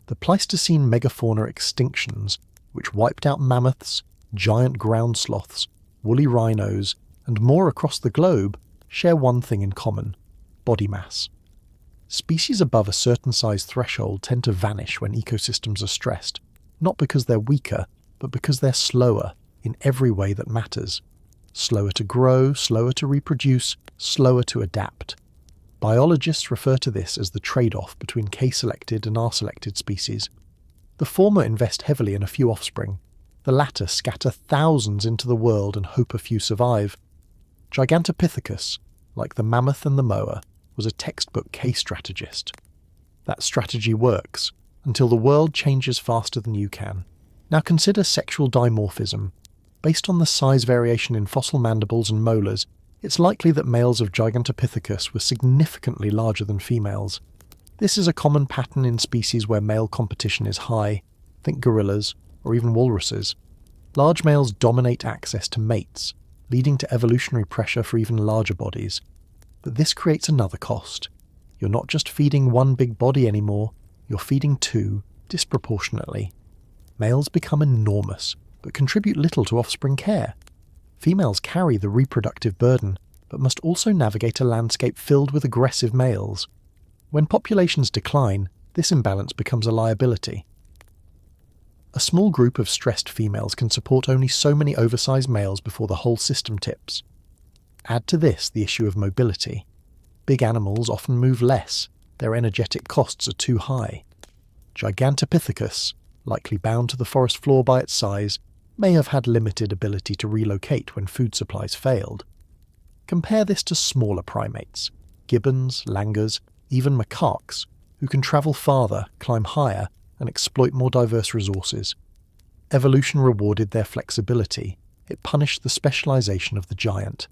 Speaker 1: The Pleistocene megafauna extinctions, which wiped out mammoths, giant ground sloths, woolly rhinos, and more across the globe, share one thing in common: body mass. Species above a certain size threshold tend to vanish when ecosystems are stressed, not because they're weaker, but because they're slower in every way that matters. Slower to grow, slower to reproduce, slower to adapt. Biologists refer to this as the trade-off between K-selected and R-selected species. The former invest heavily in a few offspring. The latter scatter thousands into the world and hope a few survive. Gigantopithecus, like the mammoth and the moa, was a textbook K-strategist. That strategy works, until the world changes faster than you can. Now consider sexual dimorphism. Based on the size variation in fossil mandibles and molars, it's likely that males of Gigantopithecus were significantly larger than females. This is a common pattern in species where male competition is high. Think gorillas, or even walruses. Large males dominate access to mates, leading to evolutionary pressure for even larger bodies. But this creates another cost. You're not just feeding one big body anymore, you're feeding 2, disproportionately. Males become enormous, but contribute little to offspring care. Females carry the reproductive burden, but must also navigate a landscape filled with aggressive males. When populations decline, this imbalance becomes a liability. A small group of stressed females can support only so many oversized males before the whole system tips. Add to this the issue of mobility. Big animals often move less, their energetic costs are too high. Gigantopithecus, likely bound to the forest floor by its size, may have had limited ability to relocate when food supplies failed. Compare this to smaller primates, gibbons, langurs, even macaques, who can travel farther, climb higher, and exploit more diverse resources. Evolution rewarded their flexibility. It punished the specialization of the giant.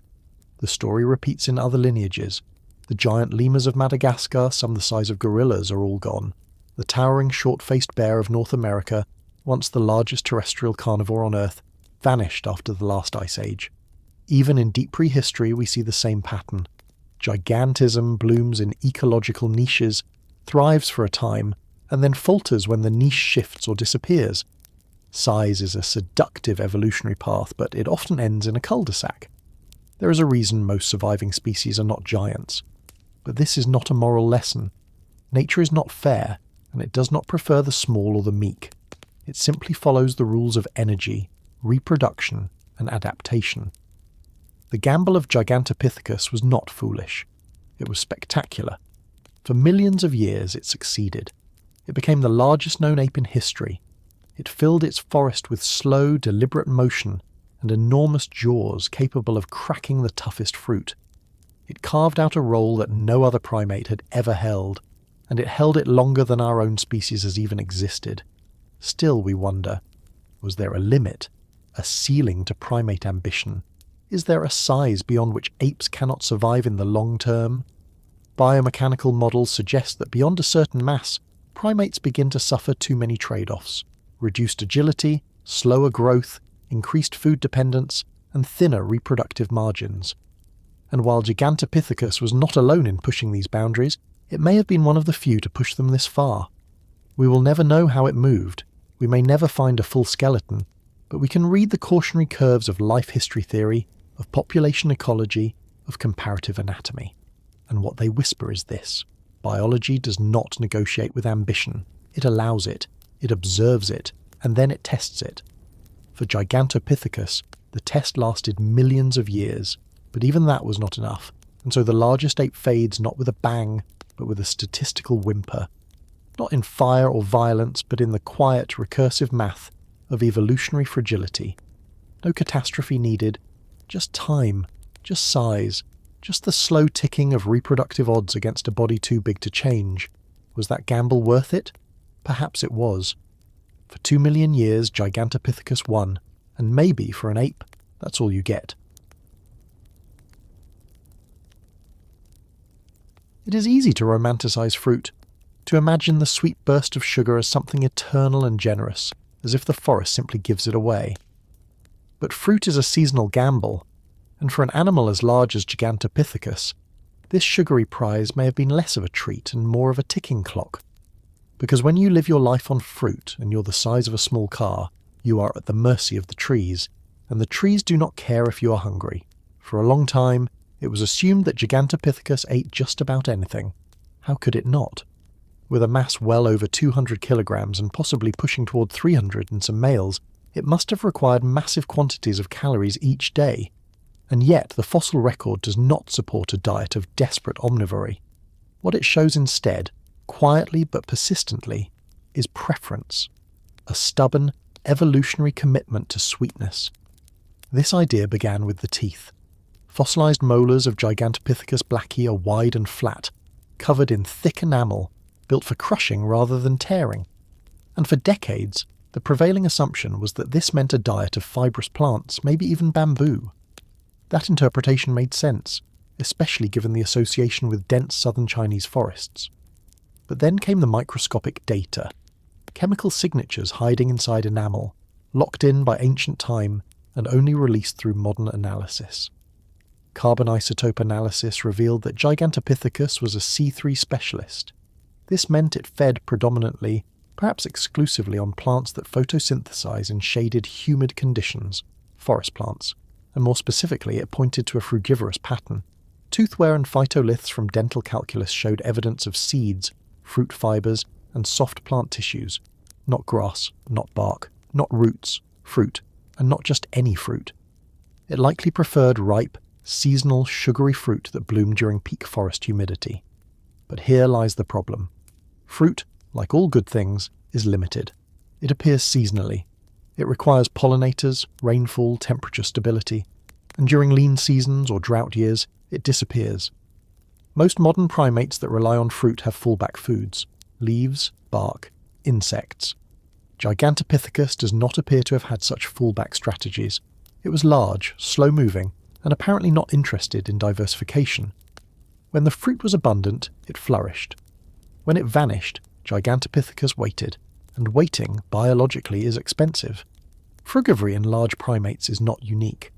Speaker 1: The story repeats in other lineages. The giant lemurs of Madagascar, some the size of gorillas, are all gone. The towering short-faced bear of North America, once the largest terrestrial carnivore on Earth, vanished after the last ice age. Even in deep prehistory we see the same pattern. Gigantism blooms in ecological niches, thrives for a time, and then falters when the niche shifts or disappears. Size is a seductive evolutionary path, but it often ends in a cul-de-sac. There is a reason most surviving species are not giants. But this is not a moral lesson. Nature is not fair, and it does not prefer the small or the meek. It simply follows the rules of energy, reproduction, and adaptation. The gamble of Gigantopithecus was not foolish. It was spectacular. For millions of years it succeeded. It became the largest known ape in history. It filled its forest with slow, deliberate motion and enormous jaws capable of cracking the toughest fruit. It carved out a role that no other primate had ever held, and it held it longer than our own species has even existed. Still, we wonder, was there a limit, a ceiling to primate ambition? Is there a size beyond which apes cannot survive in the long term? Biomechanical models suggest that beyond a certain mass, primates begin to suffer too many trade-offs: reduced agility, slower growth, increased food dependence, and thinner reproductive margins. And while Gigantopithecus was not alone in pushing these boundaries, it may have been one of the few to push them this far. We will never know how it moved. We may never find a full skeleton, but we can read the cautionary curves of life history theory, of population ecology, of comparative anatomy. And what they whisper is this: biology does not negotiate with ambition. It allows it, it observes it, and then it tests it. For Gigantopithecus, the test lasted millions of years, but even that was not enough, and so the largest ape fades not with a bang, but with a statistical whimper. Not in fire or violence, but in the quiet, recursive math of evolutionary fragility. No catastrophe needed, just time, just size, just the slow ticking of reproductive odds against a body too big to change. Was that gamble worth it? Perhaps it was. For 2 million years, Gigantopithecus won, and maybe for an ape, that's all you get. It is easy to romanticize fruit, to imagine the sweet burst of sugar as something eternal and generous, as if the forest simply gives it away. But fruit is a seasonal gamble, and for an animal as large as Gigantopithecus, this sugary prize may have been less of a treat and more of a ticking clock. Because when you live your life on fruit and you're the size of a small car, you are at the mercy of the trees, and the trees do not care if you are hungry. For a long time, it was assumed that Gigantopithecus ate just about anything. How could it not? With a mass well over 200 kilograms and possibly pushing toward 300 in some males, it must have required massive quantities of calories each day. And yet the fossil record does not support a diet of desperate omnivory. What it shows instead, quietly but persistently, is preference. A stubborn, evolutionary commitment to sweetness. This idea began with the teeth. Fossilized molars of Gigantopithecus Blacki are wide and flat, covered in thick enamel, built for crushing rather than tearing. And for decades, the prevailing assumption was that this meant a diet of fibrous plants, maybe even bamboo. That interpretation made sense, especially given the association with dense southern Chinese forests. But then came the microscopic data. Chemical signatures hiding inside enamel, locked in by ancient time and only released through modern analysis. Carbon isotope analysis revealed that Gigantopithecus was a C3 specialist. This meant it fed predominantly, perhaps exclusively, on plants that photosynthesize in shaded, humid conditions, forest plants, and more specifically it pointed to a frugivorous pattern. Tooth wear and phytoliths from dental calculus showed evidence of seeds, fruit fibers, and soft plant tissues, not grass, not bark, not roots, fruit, and not just any fruit. It likely preferred ripe, seasonal, sugary fruit that bloomed during peak forest humidity. But here lies the problem. Fruit, like all good things, is limited. It appears seasonally. It requires pollinators, rainfall, temperature stability, and during lean seasons or drought years, it disappears. Most modern primates that rely on fruit have fallback foods: leaves, bark, insects. Gigantopithecus does not appear to have had such fallback strategies. It was large, slow-moving, and apparently not interested in diversification. When the fruit was abundant, it flourished. When it vanished, Gigantopithecus waited, and waiting, biologically, is expensive. Frugivory in large primates is not unique.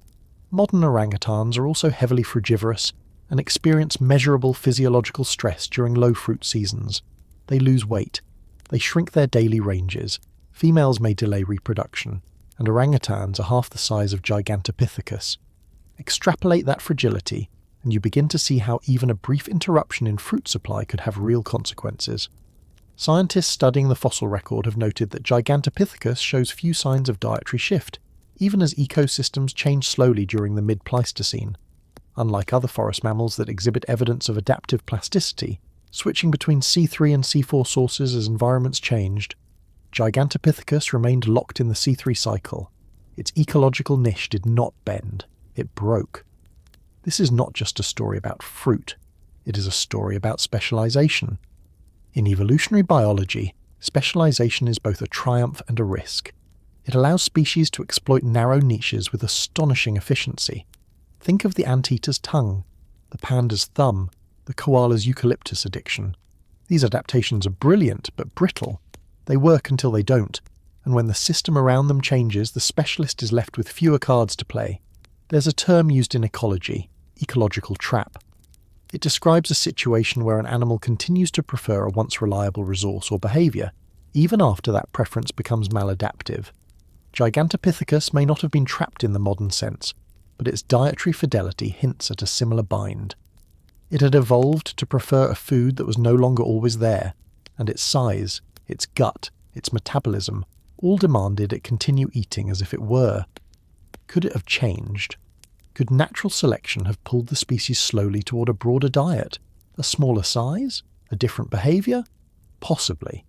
Speaker 1: Modern orangutans are also heavily frugivorous and experience measurable physiological stress during low fruit seasons. They lose weight, they shrink their daily ranges, females may delay reproduction, and orangutans are half the size of Gigantopithecus. Extrapolate that fragility, and you begin to see how even a brief interruption in fruit supply could have real consequences. Scientists studying the fossil record have noted that Gigantopithecus shows few signs of dietary shift, even as ecosystems change slowly during the mid-Pleistocene. Unlike other forest mammals that exhibit evidence of adaptive plasticity, switching between C3 and C4 sources as environments changed, Gigantopithecus remained locked in the C3 cycle. Its ecological niche did not bend, it broke. This is not just a story about fruit, it is a story about specialization. In evolutionary biology, specialization is both a triumph and a risk. It allows species to exploit narrow niches with astonishing efficiency. Think of the anteater's tongue, the panda's thumb, the koala's eucalyptus addiction. These adaptations are brilliant but brittle. They work until they don't, and when the system around them changes, the specialist is left with fewer cards to play. There's a term used in ecology, ecological trap. It describes a situation where an animal continues to prefer a once reliable resource or behaviour, even after that preference becomes maladaptive. Gigantopithecus may not have been trapped in the modern sense, but its dietary fidelity hints at a similar bind. It had evolved to prefer a food that was no longer always there, and its size, its gut, its metabolism, all demanded it continue eating as if it were. Could it have changed? Could natural selection have pulled the species slowly toward a broader diet? A smaller size? A different behaviour? Possibly.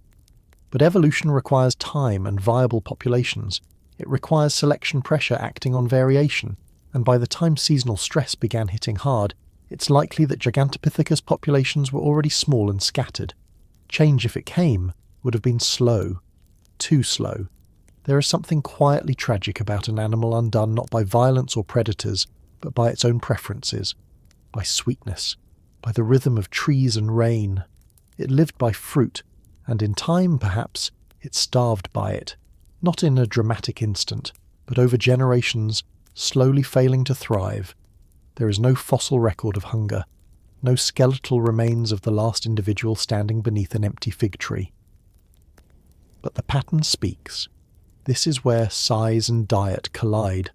Speaker 1: But evolution requires time and viable populations. It requires selection pressure acting on variation, and by the time seasonal stress began hitting hard, it's likely that Gigantopithecus populations were already small and scattered. Change, if it came, would have been slow. Too slow. There is something quietly tragic about an animal undone not by violence or predators, but by its own preferences, by sweetness, by the rhythm of trees and rain. It lived by fruit, and in time, perhaps, it starved by it, not in a dramatic instant, but over generations, slowly failing to thrive. There is no fossil record of hunger, no skeletal remains of the last individual standing beneath an empty fig tree. But the pattern speaks. This is where size and diet collide.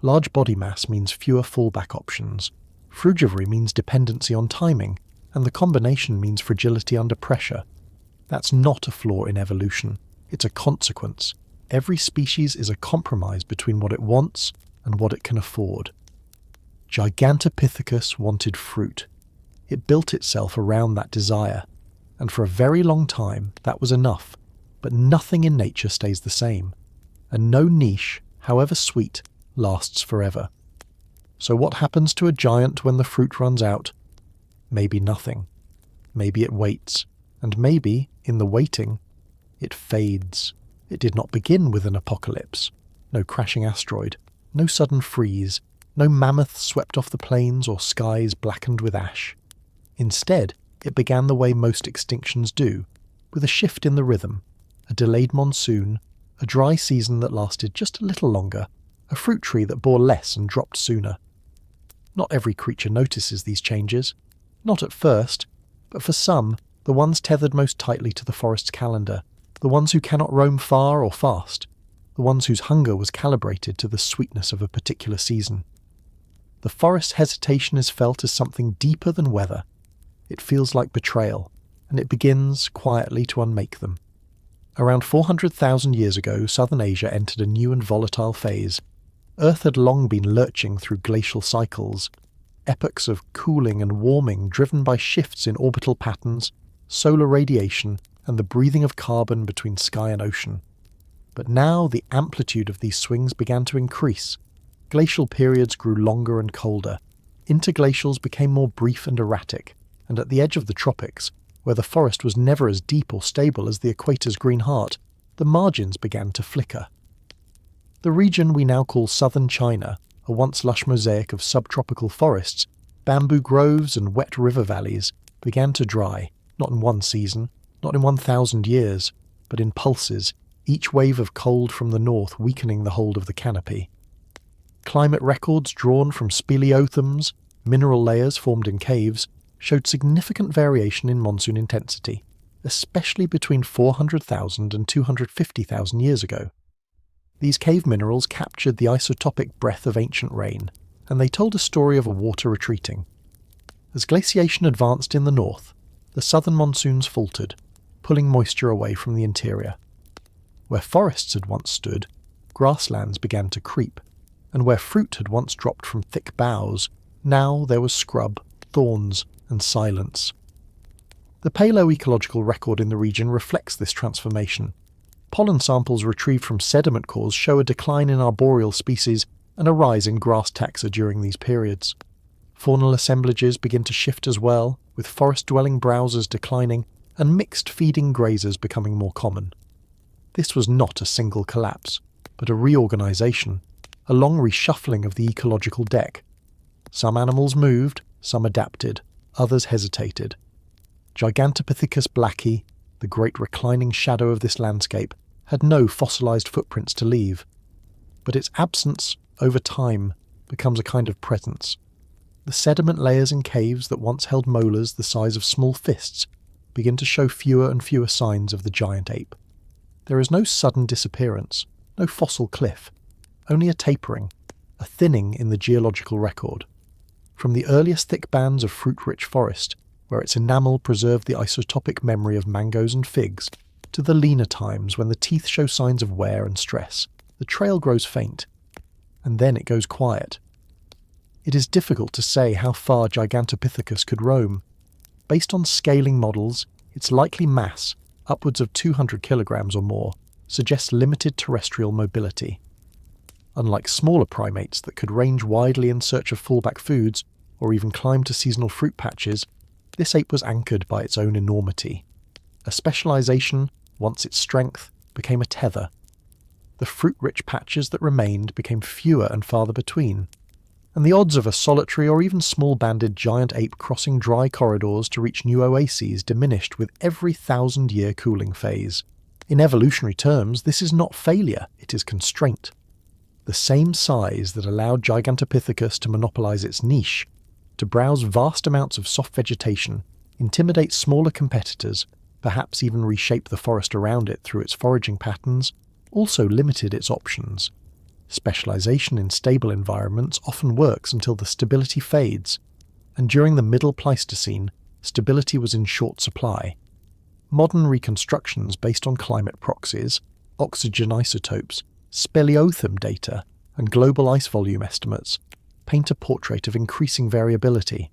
Speaker 1: Large body mass means fewer fallback options. Frugivory means dependency on timing, and the combination means fragility under pressure. That's not a flaw in evolution. It's a consequence. Every species is a compromise between what it wants and what it can afford. Gigantopithecus wanted fruit. It built itself around that desire, and for a very long time that was enough. But nothing in nature stays the same, and no niche, however sweet, lasts forever. So what happens to a giant when the fruit runs out? Maybe nothing. Maybe it waits, and maybe, in the waiting, it fades. It did not begin with an apocalypse. No crashing asteroid, no sudden freeze, no mammoth swept off the plains or skies blackened with ash. Instead, it began the way most extinctions do, with a shift in the rhythm, a delayed monsoon, a dry season that lasted just a little longer, a fruit tree that bore less and dropped sooner. Not every creature notices these changes, not at first, but for some, the ones tethered most tightly to the forest's calendar, the ones who cannot roam far or fast, the ones whose hunger was calibrated to the sweetness of a particular season. The forest's hesitation is felt as something deeper than weather. It feels like betrayal, and it begins quietly to unmake them. Around 400,000 years ago, southern Asia entered a new and volatile phase. Earth had long been lurching through glacial cycles, epochs of cooling and warming driven by shifts in orbital patterns, solar radiation, and the breathing of carbon between sky and ocean. But now the amplitude of these swings began to increase. Glacial periods grew longer and colder. Interglacials became more brief and erratic, and at the edge of the tropics, where the forest was never as deep or stable as the equator's green heart, the margins began to flicker. The region we now call southern China, a once lush mosaic of subtropical forests, bamboo groves and wet river valleys, began to dry, not in one season, not in 1,000 years, but in pulses, each wave of cold from the north weakening the hold of the canopy. Climate records drawn from speleothems, mineral layers formed in caves, showed significant variation in monsoon intensity, especially between 400,000 and 250,000 years ago. These cave minerals captured the isotopic breath of ancient rain, and they told a story of water retreating. As glaciation advanced in the north, the southern monsoons faltered, pulling moisture away from the interior. Where forests had once stood, grasslands began to creep, and where fruit had once dropped from thick boughs, now there was scrub, thorns, and silence. The paleoecological record in the region reflects this transformation. Pollen samples retrieved from sediment cores show a decline in arboreal species and a rise in grass taxa during these periods. Faunal assemblages begin to shift as well, with forest-dwelling browsers declining and mixed feeding grazers becoming more common. This was not a single collapse, but a reorganisation, a long reshuffling of the ecological deck. Some animals moved, some adapted, others hesitated. Gigantopithecus Blacki, the great reclining shadow of this landscape, had no fossilised footprints to leave. But its absence, over time, becomes a kind of presence. The sediment layers in caves that once held molars the size of small fists begin to show fewer and fewer signs of the giant ape. There is no sudden disappearance, no fossil cliff, only a tapering, a thinning in the geological record. From the earliest thick bands of fruit-rich forest, where its enamel preserved the isotopic memory of mangoes and figs, to the leaner times when the teeth show signs of wear and stress, the trail grows faint, and then it goes quiet. It is difficult to say how far Gigantopithecus could roam. Based on scaling models, its likely mass, upwards of 200 kilograms or more, suggests limited terrestrial mobility. Unlike smaller primates that could range widely in search of fallback foods, or even climb to seasonal fruit patches, this ape was anchored by its own enormity. A specialisation, once its strength, became a tether. The fruit-rich patches that remained became fewer and farther between, and the odds of a solitary or even small-banded giant ape crossing dry corridors to reach new oases diminished with every 1,000-year cooling phase. In evolutionary terms, this is not failure, it is constraint. The same size that allowed Gigantopithecus to monopolise its niche, to browse vast amounts of soft vegetation, intimidate smaller competitors, perhaps even reshape the forest around it through its foraging patterns, also limited its options. Specialisation in stable environments often works until the stability fades, and during the Middle Pleistocene, stability was in short supply. Modern reconstructions based on climate proxies, oxygen isotopes, speleothem data, and global ice volume estimates paint a portrait of increasing variability.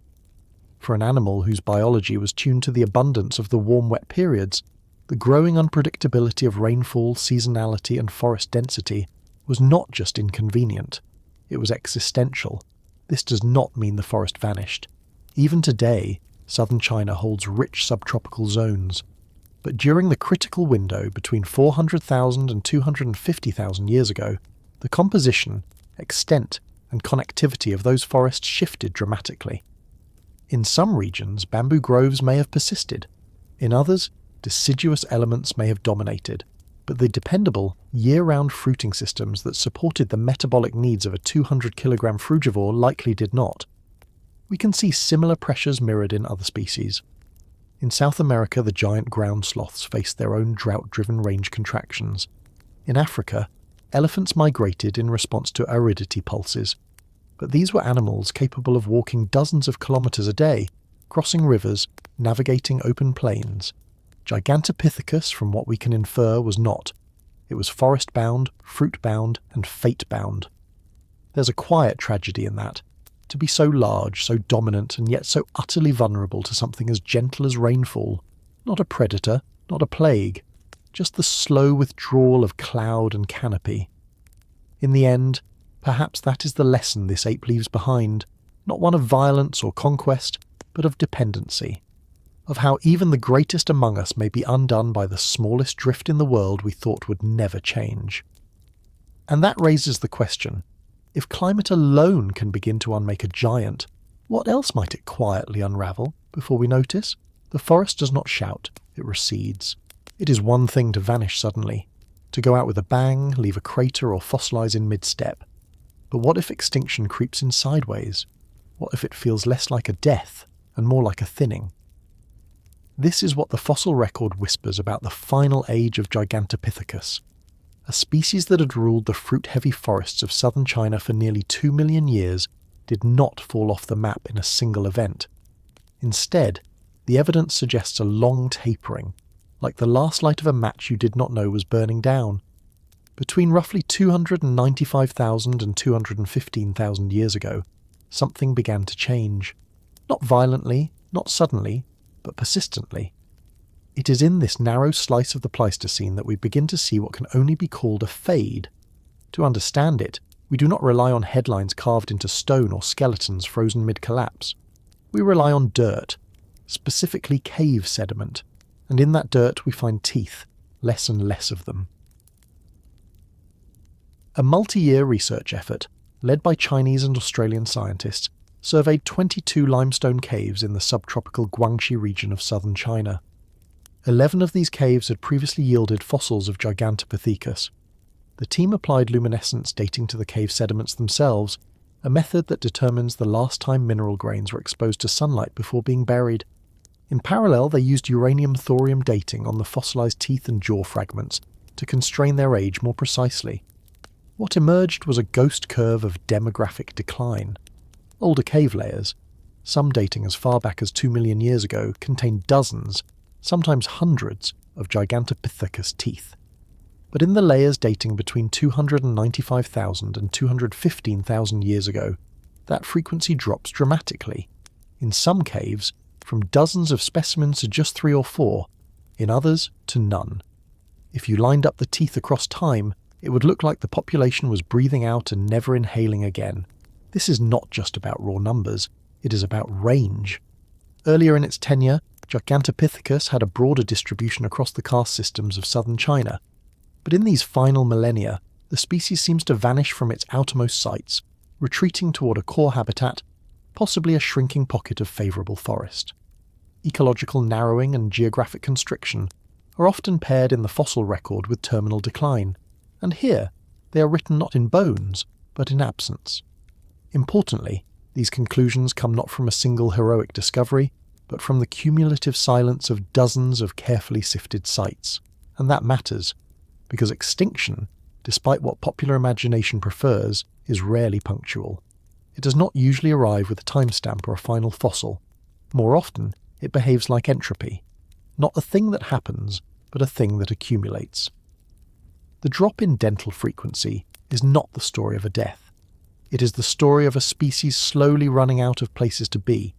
Speaker 1: For an animal whose biology was tuned to the abundance of the warm-wet periods, the growing unpredictability of rainfall, seasonality, and forest density was not just inconvenient, it was existential. This does not mean the forest vanished. Even today, southern China holds rich subtropical zones. But during the critical window between 400,000 and 250,000 years ago, the composition, extent, and connectivity of those forests shifted dramatically. In some regions, bamboo groves may have persisted. In others, deciduous elements may have dominated. But the dependable, year-round fruiting systems that supported the metabolic needs of a 200-kilogram frugivore likely did not. We can see similar pressures mirrored in other species. In South America, the giant ground sloths faced their own drought-driven range contractions. In Africa, elephants migrated in response to aridity pulses. But these were animals capable of walking dozens of kilometres a day, crossing rivers, navigating open plains. Gigantopithecus, from what we can infer, was not. It was forest-bound, fruit-bound, and fate-bound. There's a quiet tragedy in that. To be so large, so dominant, and yet so utterly vulnerable to something as gentle as rainfall. Not a predator, not a plague. Just the slow withdrawal of cloud and canopy. In the end, perhaps that is the lesson this ape leaves behind. Not one of violence or conquest, but of dependency. Of how even the greatest among us may be undone by the smallest drift in the world we thought would never change. And that raises the question, if climate alone can begin to unmake a giant, what else might it quietly unravel before we notice? The forest does not shout, it recedes. It is one thing to vanish suddenly, to go out with a bang, leave a crater or fossilise in mid-step. But what if extinction creeps in sideways? What if it feels less like a death and more like a thinning? This is what the fossil record whispers about the final age of Gigantopithecus, a species that had ruled the fruit-heavy forests of southern China for nearly 2 million years did not fall off the map in a single event. Instead, the evidence suggests a long tapering, like the last light of a match you did not know was burning down. Between roughly 295,000 and 215,000 years ago, something began to change. Not violently, not suddenly, but persistently. It is in this narrow slice of the Pleistocene that we begin to see what can only be called a fade. To understand it, we do not rely on headlines carved into stone or skeletons frozen mid-collapse. We rely on dirt, specifically cave sediment, and in that dirt we find teeth, less and less of them. A multi-year research effort, led by Chinese and Australian scientists, surveyed 22 limestone caves in the subtropical Guangxi region of southern China. 11 of these caves had previously yielded fossils of Gigantopithecus. The team applied luminescence dating to the cave sediments themselves, a method that determines the last time mineral grains were exposed to sunlight before being buried. In parallel, they used uranium-thorium dating on the fossilised teeth and jaw fragments to constrain their age more precisely. What emerged was a ghost curve of demographic decline. Older cave layers, some dating as far back as 2 million years ago, contained dozens, sometimes hundreds, of Gigantopithecus teeth. But in the layers dating between 295,000 and 215,000 years ago, that frequency drops dramatically. In some caves, from dozens of specimens to just 3 or 4, in others to none. If you lined up the teeth across time, it would look like the population was breathing out and never inhaling again. This is not just about raw numbers, it is about range. Earlier in its tenure, Gigantopithecus had a broader distribution across the caste systems of southern China. But in these final millennia, the species seems to vanish from its outermost sites, retreating toward a core habitat, possibly a shrinking pocket of favourable forest. Ecological narrowing and geographic constriction are often paired in the fossil record with terminal decline, and here they are written not in bones, but in absence. Importantly, these conclusions come not from a single heroic discovery, but from the cumulative silence of dozens of carefully sifted sites. And that matters, because extinction, despite what popular imagination prefers, is rarely punctual. It does not usually arrive with a timestamp or a final fossil. More often, it behaves like entropy, not a thing that happens, but a thing that accumulates. The drop in dental frequency is not the story of a death. It is the story of a species slowly running out of places to be.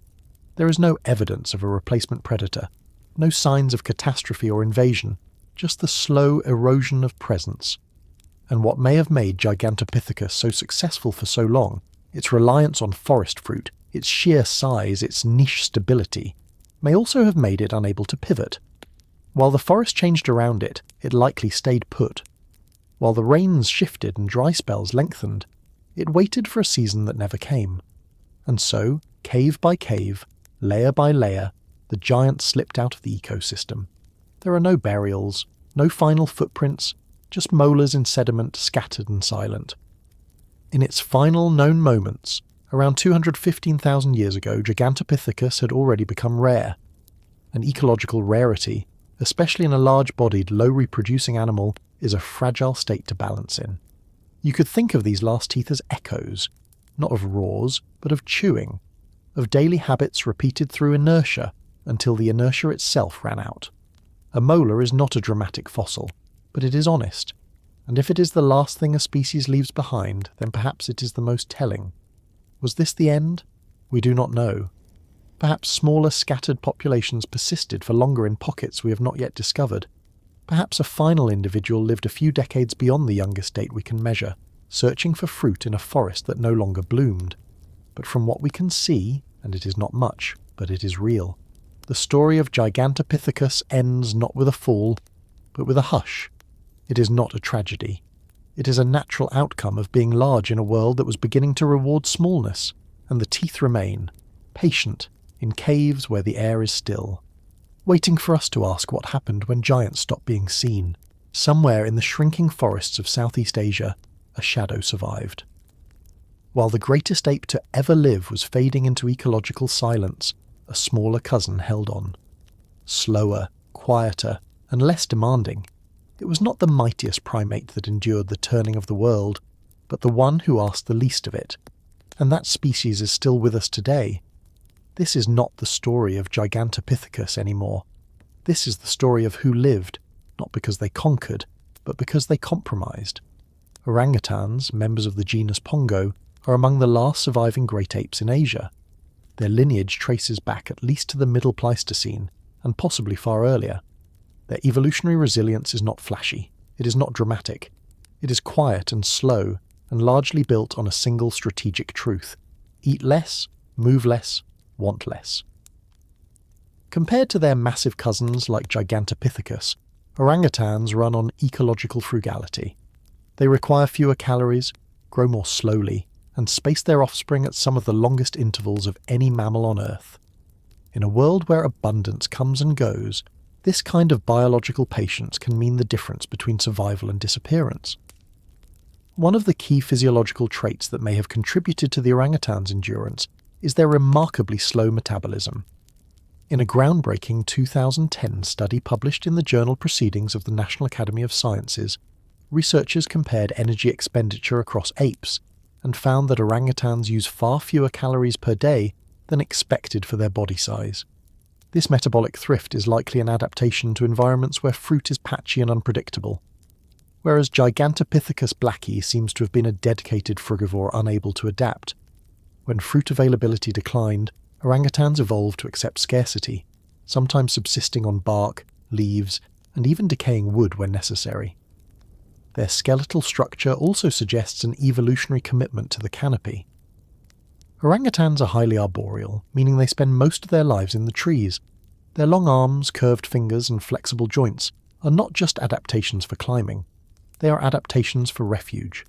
Speaker 1: There is no evidence of a replacement predator, no signs of catastrophe or invasion, just the slow erosion of presence. And what may have made Gigantopithecus so successful for so long, its reliance on forest fruit, its sheer size, its niche stability, may also have made it unable to pivot. While the forest changed around it, it likely stayed put. While the rains shifted and dry spells lengthened, it waited for a season that never came. And so, cave by cave, layer by layer, the giant slipped out of the ecosystem. There are no burials, no final footprints, just molars in sediment scattered and silent. In its final known moments, around 215,000 years ago, Gigantopithecus had already become rare. An ecological rarity, especially in a large-bodied, low-reproducing animal, is a fragile state to balance in. You could think of these last teeth as echoes, not of roars, but of chewing, of daily habits repeated through inertia until the inertia itself ran out. A molar is not a dramatic fossil, but it is honest, and if it is the last thing a species leaves behind, then perhaps it is the most telling. Was this the end? We do not know. Perhaps smaller scattered populations persisted for longer in pockets we have not yet discovered. Perhaps a final individual lived a few decades beyond the youngest date we can measure, searching for fruit in a forest that no longer bloomed. But from what we can see, and it is not much, but it is real, the story of Gigantopithecus ends not with a fall, but with a hush. It is not a tragedy. It is a natural outcome of being large in a world that was beginning to reward smallness, and the teeth remain, patient, in caves where the air is still. waiting for us to ask what happened when giants stopped being seen. Somewhere in the shrinking forests of Southeast Asia, a shadow survived. While the greatest ape to ever live was fading into ecological silence, a smaller cousin held on. Slower, quieter, and less demanding, it was not the mightiest primate that endured the turning of the world, but the one who asked the least of it. And that species is still with us today. This is not the story of Gigantopithecus anymore. This is the story of who lived, not because they conquered, but because they compromised. Orangutans, members of the genus Pongo, are among the last surviving great apes in Asia. Their lineage traces back at least to the Middle Pleistocene, and possibly far earlier. Their evolutionary resilience is not flashy, it is not dramatic. It is quiet and slow, and largely built on a single strategic truth: eat less, move less, want less. Compared to their massive cousins like Gigantopithecus, orangutans run on ecological frugality. They require fewer calories, grow more slowly, and space their offspring at some of the longest intervals of any mammal on Earth. In a world where abundance comes and goes, this kind of biological patience can mean the difference between survival and disappearance. One of the key physiological traits that may have contributed to the orangutan's endurance is their remarkably slow metabolism. In a groundbreaking 2010 study published in the journal Proceedings of the National Academy of Sciences, researchers compared energy expenditure across apes and found that orangutans use far fewer calories per day than expected for their body size. This metabolic thrift is likely an adaptation to environments where fruit is patchy and unpredictable. Whereas Gigantopithecus Blacki seems to have been a dedicated frugivore unable to adapt. When fruit availability declined, orangutans evolved to accept scarcity, sometimes subsisting on bark, leaves, and even decaying wood when necessary. Their skeletal structure also suggests an evolutionary commitment to the canopy. Orangutans are highly arboreal, meaning they spend most of their lives in the trees. Their long arms, curved fingers, and flexible joints are not just adaptations for climbing. They are adaptations for refuge.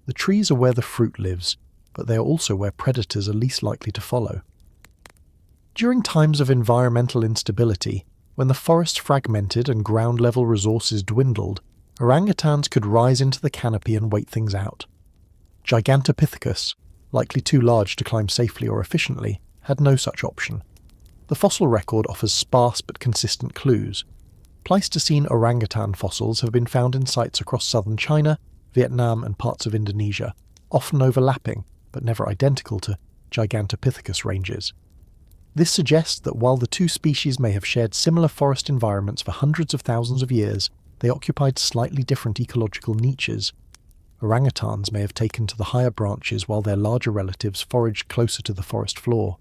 Speaker 1: The trees are where the fruit lives, but they are also where predators are least likely to follow. During times of environmental instability, when the forest fragmented and ground-level resources dwindled, orangutans could rise into the canopy and wait things out. Gigantopithecus, likely too large to climb safely or efficiently, had no such option. The fossil record offers sparse but consistent clues. Pleistocene orangutan fossils have been found in sites across southern China, Vietnam, and parts of Indonesia, often overlapping, but never identical to Gigantopithecus ranges. This suggests that while the two species may have shared similar forest environments for hundreds of thousands of years, they occupied slightly different ecological niches. Orangutans may have taken to the higher branches while their larger relatives foraged closer to the forest floor.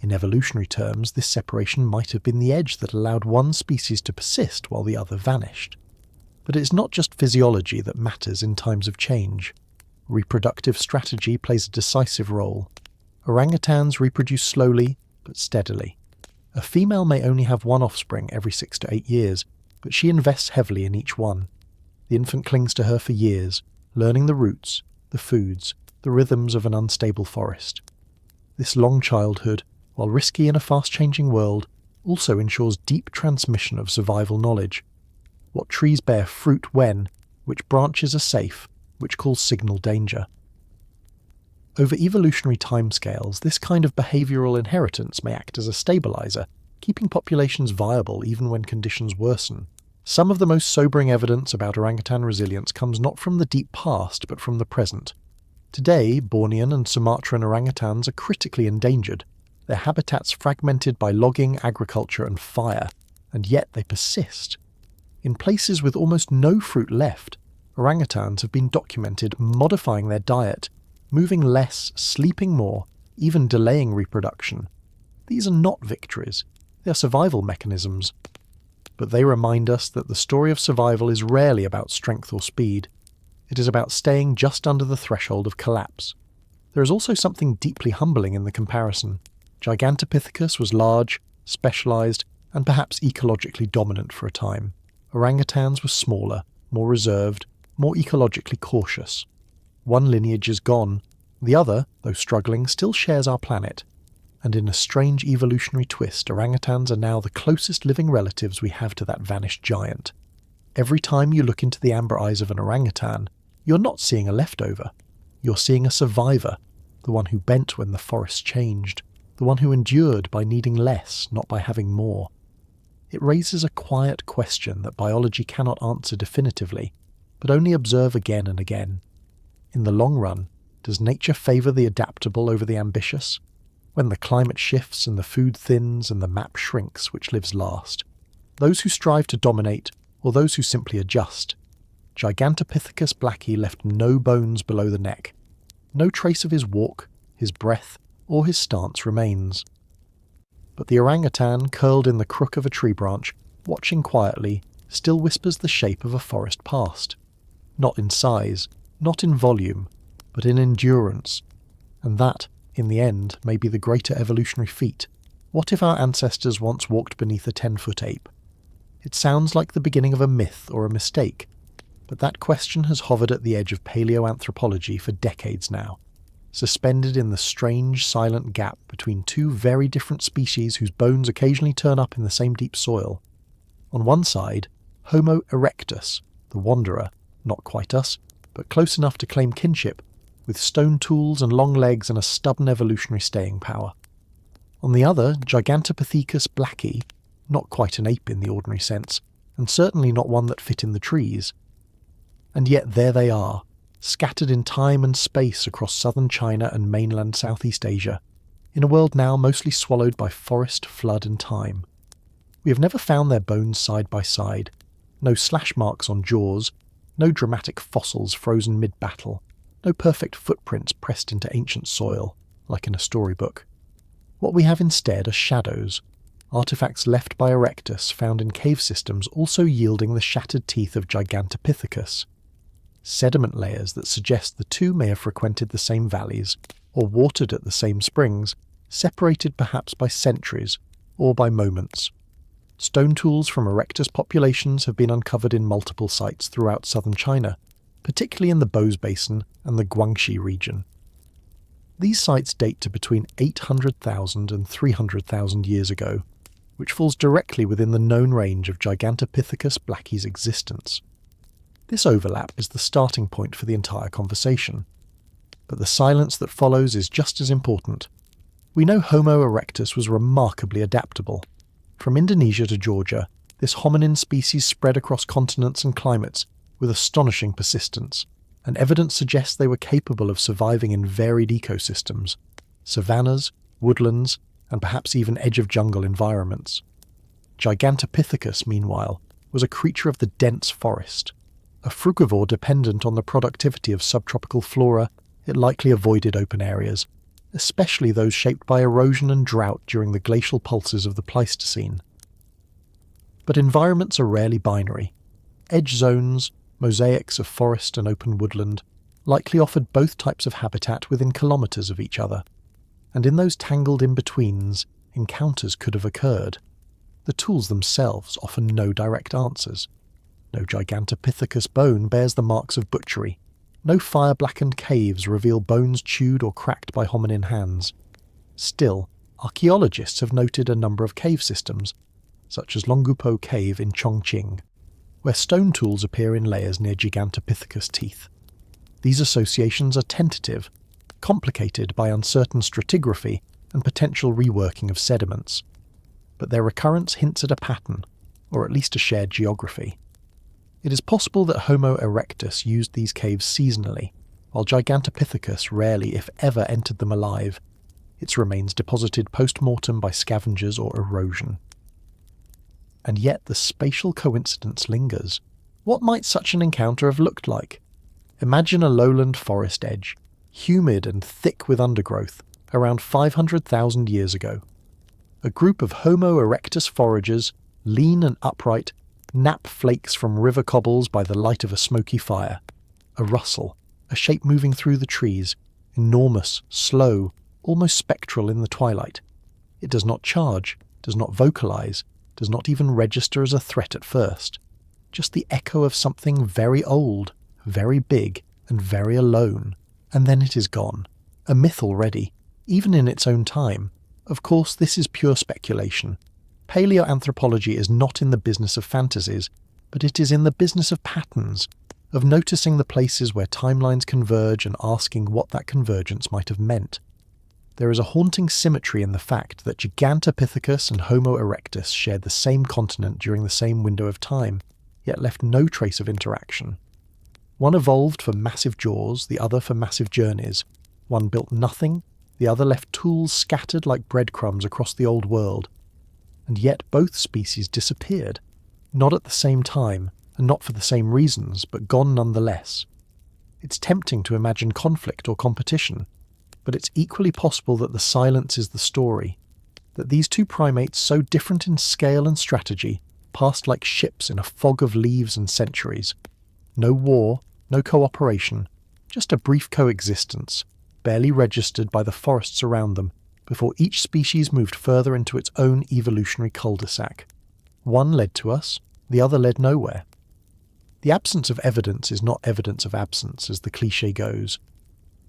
Speaker 1: In evolutionary terms, this separation might have been the edge that allowed one species to persist while the other vanished. But it's not just physiology that matters in times of change. Reproductive strategy plays a decisive role. Orangutans reproduce slowly, but steadily. A female may only have one offspring every 6 to 8 years, but she invests heavily in each one. The infant clings to her for years, learning the roots, the foods, the rhythms of an unstable forest. This long childhood, while risky in a fast-changing world, also ensures deep transmission of survival knowledge. What trees bear fruit when, which branches are safe, which calls signal danger. Over evolutionary timescales, this kind of behavioural inheritance may act as a stabiliser, keeping populations viable even when conditions worsen. Some of the most sobering evidence about orangutan resilience comes not from the deep past, but from the present. Today, Bornean and Sumatran orangutans are critically endangered, their habitats fragmented by logging, agriculture, and fire, and yet they persist. In places with almost no fruit left, orangutans have been documented modifying their diet, moving less, sleeping more, even delaying reproduction. These are not victories, they are survival mechanisms. But they remind us that the story of survival is rarely about strength or speed. It is about staying just under the threshold of collapse. There is also something deeply humbling in the comparison. Gigantopithecus was large, specialised, and perhaps ecologically dominant for a time. Orangutans were smaller, more reserved, more ecologically cautious. One lineage is gone. The other, though struggling, still shares our planet. And in a strange evolutionary twist, orangutans are now the closest living relatives we have to that vanished giant. Every time you look into the amber eyes of an orangutan, you're not seeing a leftover. You're seeing a survivor, the one who bent when the forest changed, the one who endured by needing less, not by having more. It raises a quiet question that biology cannot answer definitively, but only observe again and again. In the long run, does nature favour the adaptable over the ambitious? When the climate shifts and the food thins and the map shrinks, which lives last? Those who strive to dominate, or those who simply adjust? Gigantopithecus Blacki left no bones below the neck. No trace of his walk, his breath, or his stance remains. But the orangutan, curled in the crook of a tree branch, watching quietly, still whispers the shape of a forest past. Not in size, not in volume, but in endurance. And that, in the end, may be the greater evolutionary feat. What if our ancestors once walked beneath a 10-foot ape? It sounds like the beginning of a myth or a mistake, but that question has hovered at the edge of paleoanthropology for decades now, suspended in the strange, silent gap between two very different species whose bones occasionally turn up in the same deep soil. On one side, Homo erectus, the wanderer, not quite us, but close enough to claim kinship, with stone tools and long legs and a stubborn evolutionary staying power. On the other, Gigantopithecus Blacki, not quite an ape in the ordinary sense, and certainly not one that fit in the trees. And yet there they are, scattered in time and space across southern China and mainland Southeast Asia, in a world now mostly swallowed by forest, flood and time. We have never found their bones side by side, no slash marks on jaws, no dramatic fossils frozen mid-battle, no perfect footprints pressed into ancient soil, like in a storybook. What we have instead are shadows, artifacts left by erectus found in cave systems also yielding the shattered teeth of Gigantopithecus. Sediment layers that suggest the two may have frequented the same valleys, or watered at the same springs, separated perhaps by centuries, or by moments. Stone tools from erectus populations have been uncovered in multiple sites throughout southern China, particularly in the Bose Basin and the Guangxi region. These sites date to between 800,000 and 300,000 years ago, which falls directly within the known range of Gigantopithecus Blacki's existence. This overlap is the starting point for the entire conversation. But the silence that follows is just as important. We know Homo erectus was remarkably adaptable. From Indonesia to Georgia, this hominin species spread across continents and climates with astonishing persistence, and evidence suggests they were capable of surviving in varied ecosystems, savannas, woodlands, and perhaps even edge-of-jungle environments. Gigantopithecus, meanwhile, was a creature of the dense forest. A frugivore dependent on the productivity of subtropical flora, it likely avoided open areas, especially those shaped by erosion and drought during the glacial pulses of the Pleistocene. But environments are rarely binary. Edge zones, mosaics of forest and open woodland, likely offered both types of habitat within kilometres of each other, and in those tangled in-betweens, encounters could have occurred. The tools themselves offer no direct answers. No Gigantopithecus bone bears the marks of butchery. No fire-blackened caves reveal bones chewed or cracked by hominin hands. Still, archaeologists have noted a number of cave systems, such as Longupo Cave in Chongqing, where stone tools appear in layers near Gigantopithecus teeth. These associations are tentative, complicated by uncertain stratigraphy and potential reworking of sediments. But their recurrence hints at a pattern, or at least a shared geography. It is possible that Homo erectus used these caves seasonally, while Gigantopithecus rarely, if ever, entered them alive, its remains deposited post-mortem by scavengers or erosion. And yet the spatial coincidence lingers. What might such an encounter have looked like? Imagine a lowland forest edge, humid and thick with undergrowth, around 500,000 years ago. A group of Homo erectus foragers, lean and upright, nap flakes from river cobbles by the light of a smoky fire. A rustle, a shape moving through the trees, enormous, slow, almost spectral in the twilight. It does not charge, does not vocalize, does not even register as a threat at first. Just the echo of something very old, very big, and very alone. And then it is gone. A myth already, even in its own time, Of course, this is pure speculation. Paleoanthropology is not in the business of fantasies, but it is in the business of patterns, of noticing the places where timelines converge and asking what that convergence might have meant. There is a haunting symmetry in the fact that Gigantopithecus and Homo erectus shared the same continent during the same window of time, yet left no trace of interaction. One evolved for massive jaws, the other for massive journeys. One built nothing, the other left tools scattered like breadcrumbs across the old world. And yet both species disappeared, not at the same time, and not for the same reasons, but gone nonetheless. It's tempting to imagine conflict or competition, but it's equally possible that the silence is the story, that these two primates, so different in scale and strategy, passed like ships in a fog of leaves and centuries. No war, no cooperation, just a brief coexistence, barely registered by the forests around them, before each species moved further into its own evolutionary cul-de-sac. One led to us, the other led nowhere. The absence of evidence is not evidence of absence, as the cliché goes.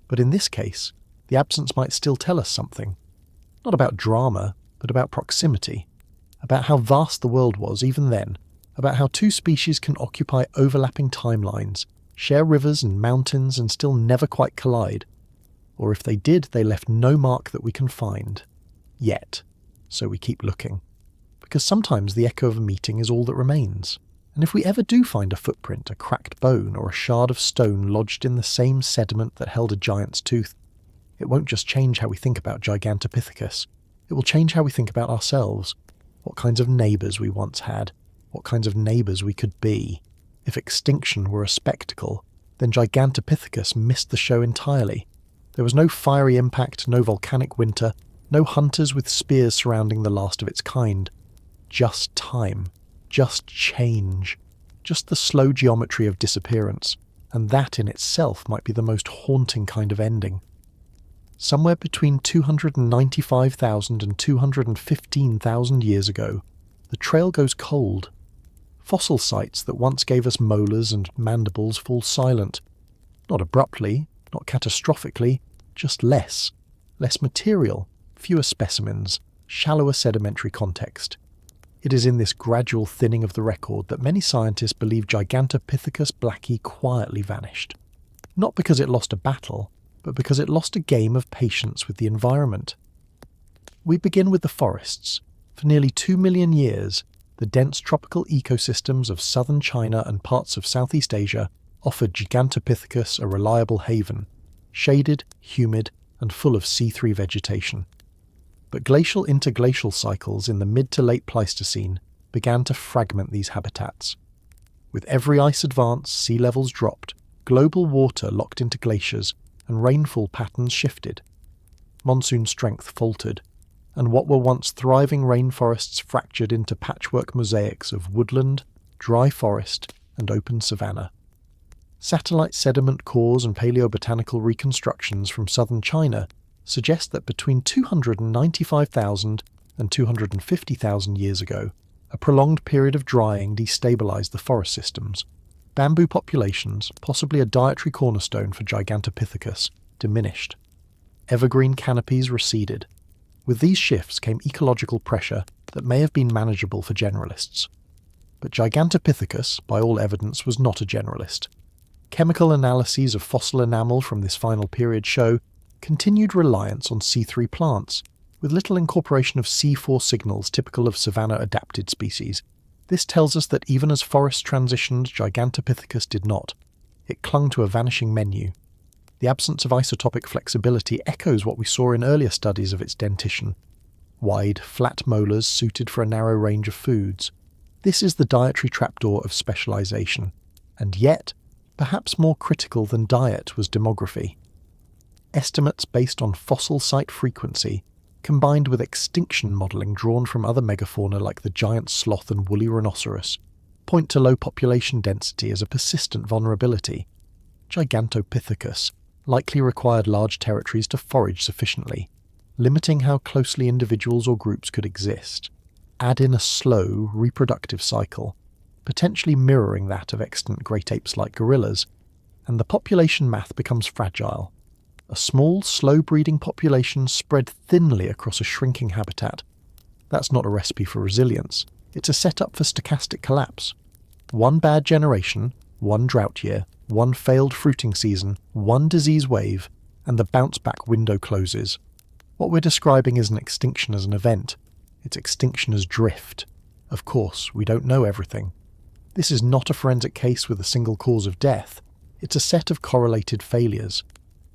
Speaker 1: But in this case, the absence might still tell us something. Not about drama, but about proximity. About how vast the world was even then. About how two species can occupy overlapping timelines, share rivers and mountains and still never quite collide. Or if they did, they left no mark that we can find. Yet. So we keep looking. Because sometimes the echo of a meeting is all that remains. And if we ever do find a footprint, a cracked bone, or a shard of stone lodged in the same sediment that held a giant's tooth, it won't just change how we think about Gigantopithecus. It will change how we think about ourselves. What kinds of neighbours we once had. What kinds of neighbours we could be. If extinction were a spectacle, then Gigantopithecus missed the show entirely. There was no fiery impact, no volcanic winter, no hunters with spears surrounding the last of its kind. Just time. Just change. Just the slow geometry of disappearance. And that in itself might be the most haunting kind of ending. Somewhere between 295,000 and 215,000 years ago, the trail goes cold. Fossil sites that once gave us molars and mandibles fall silent. Not abruptly, not catastrophically, just less. Less material, fewer specimens, shallower sedimentary context. It is in this gradual thinning of the record that many scientists believe Gigantopithecus Blacki quietly vanished. Not because it lost a battle, but because it lost a game of patience with the environment. We begin with the forests. For nearly 2 million years, the dense tropical ecosystems of southern China and parts of Southeast Asia offered Gigantopithecus a reliable haven, shaded, humid, and full of C3 vegetation. But glacial interglacial cycles in the mid to late Pleistocene began to fragment these habitats. With every ice advance, sea levels dropped, global water locked into glaciers, and rainfall patterns shifted. Monsoon strength faltered, and what were once thriving rainforests fractured into patchwork mosaics of woodland, dry forest, and open savanna. Satellite sediment cores and paleobotanical reconstructions from southern China suggest that between 295,000 and 250,000 years ago, a prolonged period of drying destabilized the forest systems. Bamboo populations, possibly a dietary cornerstone for Gigantopithecus, diminished. Evergreen canopies receded. With these shifts came ecological pressure that may have been manageable for generalists. But Gigantopithecus, by all evidence, was not a generalist. Chemical analyses of fossil enamel from this final period show continued reliance on C3 plants, with little incorporation of C4 signals typical of savanna-adapted species. This tells us that even as forests transitioned, Gigantopithecus did not. It clung to a vanishing menu. The absence of isotopic flexibility echoes what we saw in earlier studies of its dentition. Wide, flat molars suited for a narrow range of foods. This is the dietary trapdoor of specialization. And yet, perhaps more critical than diet was demography. Estimates based on fossil site frequency, combined with extinction modelling drawn from other megafauna like the giant sloth and woolly rhinoceros, point to low population density as a persistent vulnerability. Gigantopithecus likely required large territories to forage sufficiently, limiting how closely individuals or groups could exist. Add in a slow, reproductive cycle, potentially mirroring that of extant great apes like gorillas, and the population math becomes fragile. A small, slow-breeding population spread thinly across a shrinking habitat. That's not a recipe for resilience. It's a setup for stochastic collapse. One bad generation, one drought year, one failed fruiting season, one disease wave, and the bounce-back window closes. What we're describing isn't extinction as an event. It's extinction as drift. Of course, we don't know everything. This is not a forensic case with a single cause of death. It's a set of correlated failures.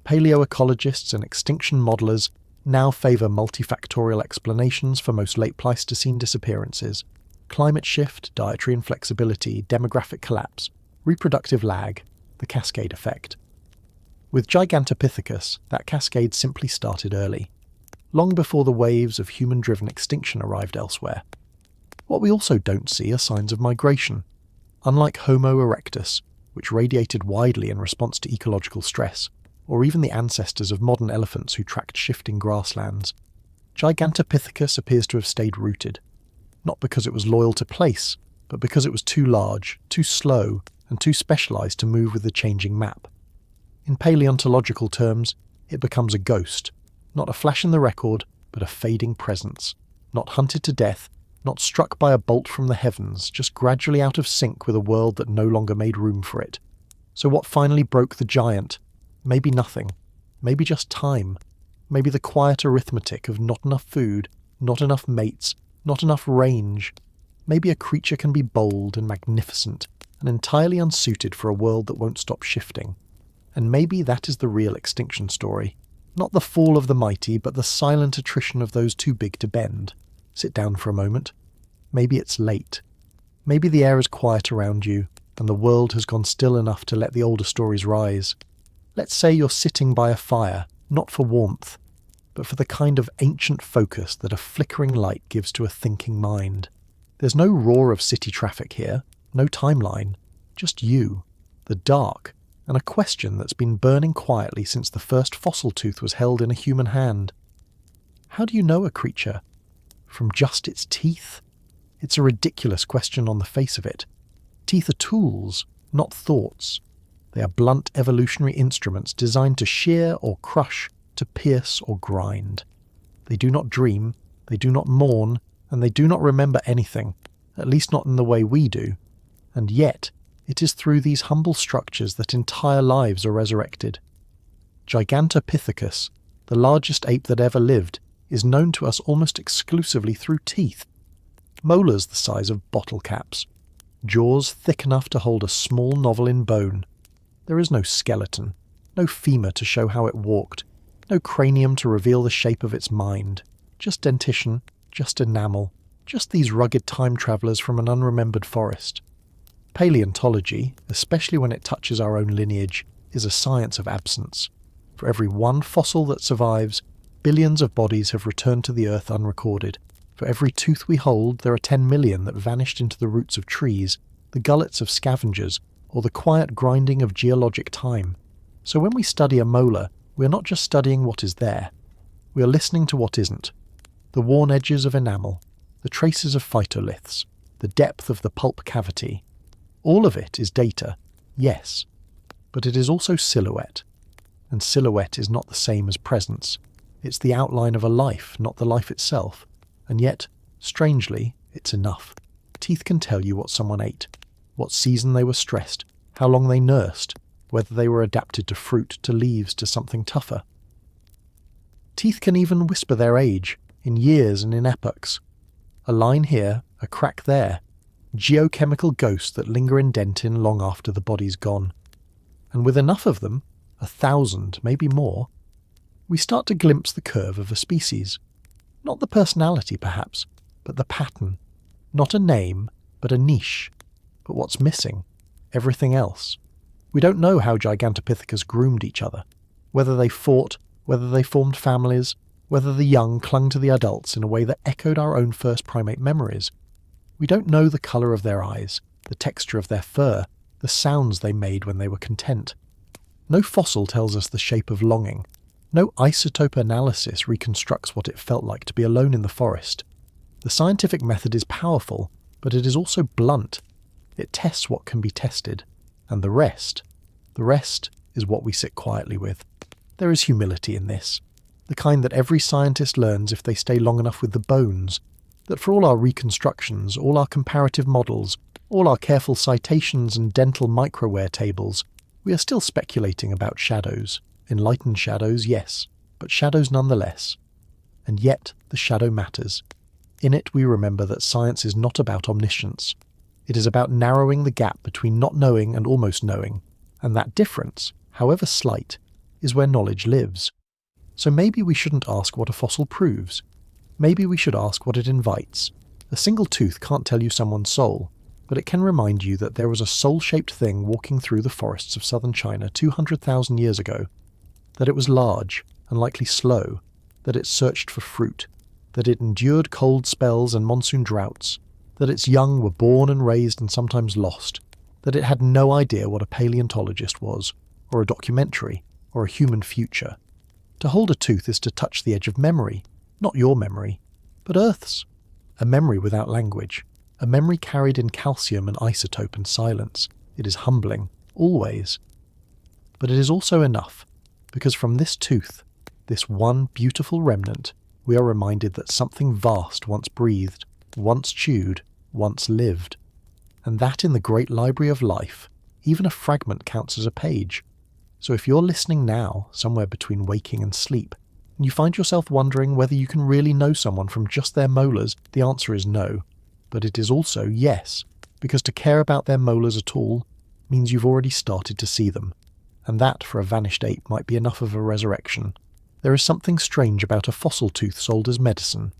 Speaker 1: Paleoecologists and extinction modelers now favour multifactorial explanations for most late Pleistocene disappearances. Climate shift, dietary inflexibility, demographic collapse, reproductive lag, the cascade effect. With Gigantopithecus, that cascade simply started early, long before the waves of human-driven extinction arrived elsewhere. What we also don't see are signs of migration. Unlike Homo erectus, which radiated widely in response to ecological stress, or even the ancestors of modern elephants who tracked shifting grasslands, Gigantopithecus appears to have stayed rooted, not because it was loyal to place, but because it was too large, too slow, and too specialised to move with the changing map. In paleontological terms, it becomes a ghost, not a flash in the record, but a fading presence, not hunted to death, not struck by a bolt from the heavens, just gradually out of sync with a world that no longer made room for it. So what finally broke the giant? Maybe nothing. Maybe just time. Maybe the quiet arithmetic of not enough food, not enough mates, not enough range. Maybe a creature can be bold and magnificent and entirely unsuited for a world that won't stop shifting. And maybe that is the real extinction story. Not the fall of the mighty, but the silent attrition of those too big to bend. Sit down for a moment. Maybe it's late. Maybe the air is quiet around you, and the world has gone still enough to let the older stories rise. Let's say you're sitting by a fire, not for warmth, but for the kind of ancient focus that a flickering light gives to a thinking mind. There's no roar of city traffic here, no timeline, just you, the dark, and a question that's been burning quietly since the first fossil tooth was held in a human hand. How do you know a creature? From just its teeth? It's a ridiculous question on the face of it. Teeth are tools, not thoughts. They are blunt evolutionary instruments designed to shear or crush, to pierce or grind. They do not dream, they do not mourn, and they do not remember anything, at least not in the way we do. And yet, it is through these humble structures that entire lives are resurrected. Gigantopithecus, the largest ape that ever lived, is known to us almost exclusively through teeth. Molars the size of bottle caps. Jaws thick enough to hold a small novel in bone. There is no skeleton, no femur to show how it walked, no cranium to reveal the shape of its mind. Just dentition, just enamel, just these rugged time travellers from an unremembered forest. Paleontology, especially when it touches our own lineage, is a science of absence. For every one fossil that survives, billions of bodies have returned to the earth unrecorded. For every tooth we hold, there are 10 million that vanished into the roots of trees, the gullets of scavengers, or the quiet grinding of geologic time. So when we study a molar, we are not just studying what is there. We are listening to what isn't. The worn edges of enamel, the traces of phytoliths, the depth of the pulp cavity. All of it is data, yes, but it is also silhouette. And silhouette is not the same as presence. It's the outline of a life, not the life itself. And yet, strangely, it's enough. Teeth can tell you what someone ate, what season they were stressed, how long they nursed, whether they were adapted to fruit, to leaves, to something tougher. Teeth can even whisper their age, in years and in epochs. A line here, a crack there, geochemical ghosts that linger in dentin long after the body's gone. And with enough of them, 1,000, maybe more, we start to glimpse the curve of a species. Not the personality, perhaps, but the pattern. Not a name, but a niche. But what's missing? Everything else. We don't know how Gigantopithecus groomed each other, whether they fought, whether they formed families, whether the young clung to the adults in a way that echoed our own first primate memories. We don't know the colour of their eyes, the texture of their fur, the sounds they made when they were content. No fossil tells us the shape of longing. No isotope analysis reconstructs what it felt like to be alone in the forest. The scientific method is powerful, but it is also blunt. It tests what can be tested. And the rest is what we sit quietly with. There is humility in this, the kind that every scientist learns if they stay long enough with the bones, that for all our reconstructions, all our comparative models, all our careful citations and dental microware tables, we are still speculating about shadows. Enlightened shadows, yes, but shadows nonetheless. And yet the shadow matters. In it we remember that science is not about omniscience. It is about narrowing the gap between not knowing and almost knowing, and that difference, however slight, is where knowledge lives. So maybe we shouldn't ask what a fossil proves. Maybe we should ask what it invites. A single tooth can't tell you someone's soul, but it can remind you that there was a soul-shaped thing walking through the forests of southern China 200,000 years ago, that it was large and likely slow, that it searched for fruit, that it endured cold spells and monsoon droughts, that its young were born and raised and sometimes lost, that it had no idea what a paleontologist was, or a documentary, or a human future. To hold a tooth is to touch the edge of memory, not your memory, but Earth's. A memory without language, a memory carried in calcium and isotope and silence. It is humbling, always. But it is also enough, because from this tooth, this one beautiful remnant, we are reminded that something vast once breathed, once chewed, once lived. And that in the great library of life, even a fragment counts as a page. So if you're listening now, somewhere between waking and sleep, and you find yourself wondering whether you can really know someone from just their molars, the answer is no. But it is also yes, because to care about their molars at all means you've already started to see them. And that, for a vanished ape, might be enough of a resurrection. There is something strange about a fossil tooth sold as medicine.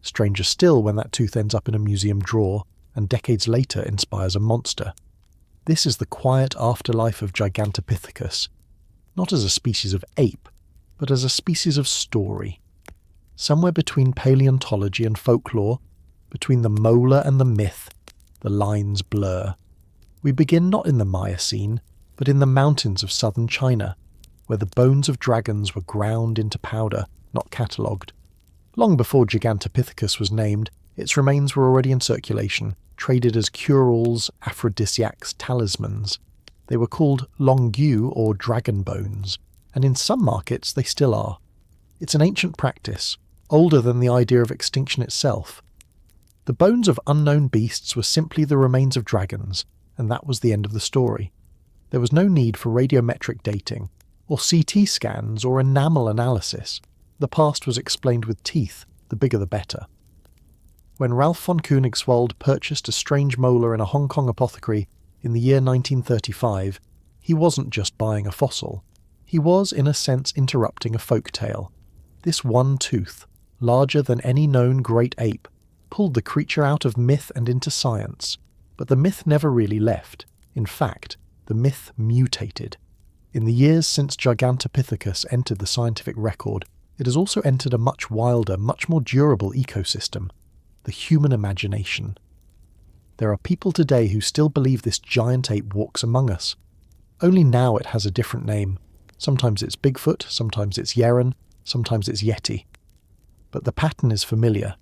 Speaker 1: Stranger still when that tooth ends up in a museum drawer, and decades later inspires a monster. This is the quiet afterlife of Gigantopithecus, not as a species of ape, but as a species of story. Somewhere between paleontology and folklore, between the molar and the myth, the lines blur. We begin not in the Miocene, but in the mountains of southern China, where the bones of dragons were ground into powder, not catalogued. Long before Gigantopithecus was named, its remains were already in circulation, traded as cure-alls, aphrodisiacs, talismans. They were called longue or dragon bones, and in some markets they still are. It's an ancient practice, older than the idea of extinction itself. The bones of unknown beasts were simply the remains of dragons, and that was the end of the story. There was no need for radiometric dating, or CT scans, or enamel analysis. The past was explained with teeth, the bigger the better. When Ralph von Koenigswald purchased a strange molar in a Hong Kong apothecary in the year 1935, he wasn't just buying a fossil. He was, in a sense, interrupting a folk tale. This one tooth, larger than any known great ape, pulled the creature out of myth and into science. But the myth never really left. In fact, the myth mutated. In the years since Gigantopithecus entered the scientific record, it has also entered a much wilder, much more durable ecosystem, the human imagination. There are people today who still believe this giant ape walks among us. Only now it has a different name. Sometimes it's Bigfoot, sometimes it's Yeren, sometimes it's Yeti. But the pattern is familiar.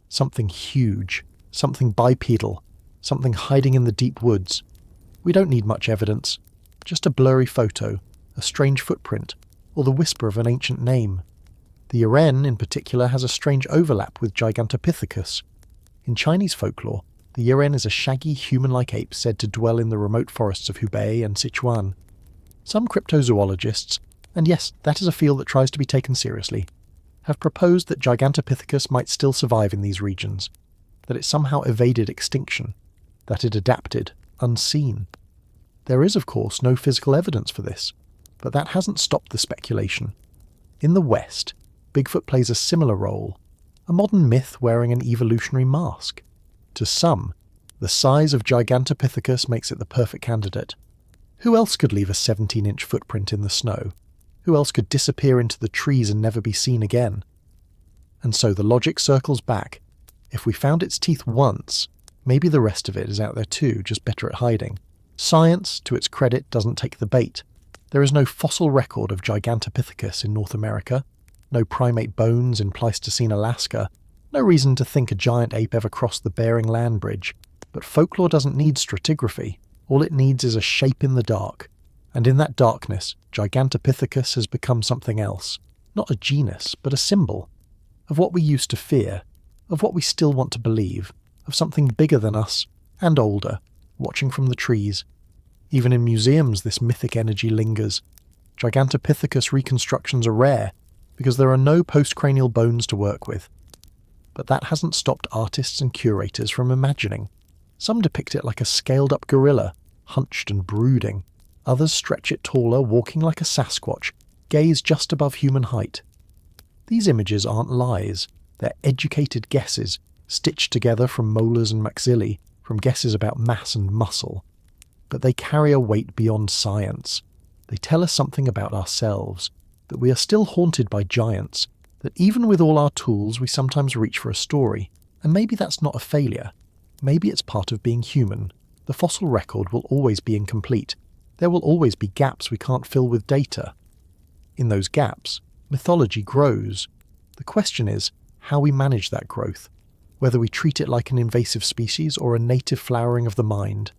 Speaker 1: Something huge, something bipedal, something hiding in the deep woods. We don't need much evidence. Just a blurry photo, a strange footprint, or the whisper of an ancient name. The Yeren, in particular, has a strange overlap with Gigantopithecus. In Chinese folklore, the Yeren is a shaggy human-like ape said to dwell in the remote forests of Hubei and Sichuan. Some cryptozoologists, and yes, that is a field that tries to be taken seriously, have proposed that Gigantopithecus might still survive in these regions, that it somehow evaded extinction, that it adapted, unseen. There is, of course, no physical evidence for this, but that hasn't stopped the speculation. In the West, Bigfoot plays a similar role, a modern myth wearing an evolutionary mask. To some, the size of Gigantopithecus makes it the perfect candidate. Who else could leave a 17-inch footprint in the snow? Who else could disappear into the trees and never be seen again? And so the logic circles back. If we found its teeth once, maybe the rest of it is out there too, just better at hiding. Science, to its credit, doesn't take the bait. There is no fossil record of Gigantopithecus in North America, no primate bones in Pleistocene Alaska, no reason to think a giant ape ever crossed the Bering Land Bridge. But folklore doesn't need stratigraphy. All it needs is a shape in the dark. And in that darkness, Gigantopithecus has become something else. Not a genus, but a symbol. Of what we used to fear, of what we still want to believe, of something bigger than us, and older, watching from the trees. Even in museums this mythic energy lingers. Gigantopithecus reconstructions are rare, because there are no postcranial bones to work with. But that hasn't stopped artists and curators from imagining. Some depict it like a scaled-up gorilla, hunched and brooding. Others stretch it taller, walking like a Sasquatch, gaze just above human height. These images aren't lies, they're educated guesses, stitched together from molars and maxillae, from guesses about mass and muscle. But they carry a weight beyond science. They tell us something about ourselves, that we are still haunted by giants, that even with all our tools we sometimes reach for a story. And maybe that's not a failure. Maybe it's part of being human. The fossil record will always be incomplete. There will always be gaps we can't fill with data. In those gaps, mythology grows. The question is how we manage that growth, whether we treat it like an invasive species or a native flowering of the mind.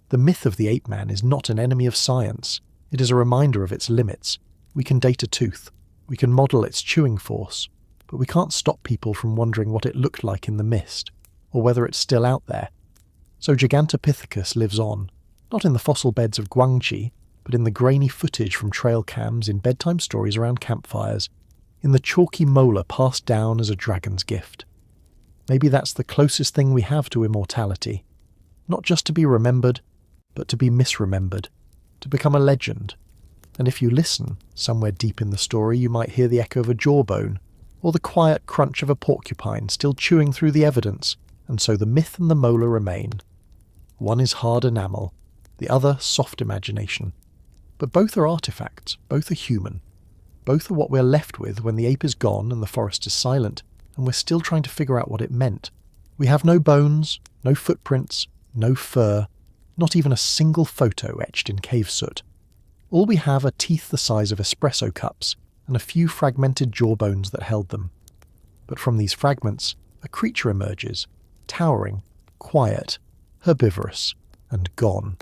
Speaker 1: The myth of the ape man is not an enemy of science. It is a reminder of its limits. We can date a tooth. We can model its chewing force. But we can't stop people from wondering what it looked like in the mist, or whether it's still out there. So Gigantopithecus lives on, not in the fossil beds of 𝐓𝐌𝐿𝐏𝐿𝐿, but in the grainy footage from trail cams in bedtime stories around campfires, in the chalky molar passed down as a dragon's gift. Maybe that's the closest thing we have to immortality. Not just to be remembered, but to be misremembered, to become a legend. And if you listen, somewhere deep in the story you might hear the echo of a jawbone, or the quiet crunch of a porcupine still chewing through the evidence, and so the myth and the molar remain. One is hard enamel, the other soft imagination. But both are artifacts, both are human. Both are what we're left with when the ape is gone and the forest is silent, and we're still trying to figure out what it meant. We have no bones, no footprints, no fur, not even a single photo etched in cave soot. All we have are teeth the size of espresso cups, and a few fragmented jawbones that held them. But from these fragments, a creature emerges, towering, quiet, herbivorous, and gone.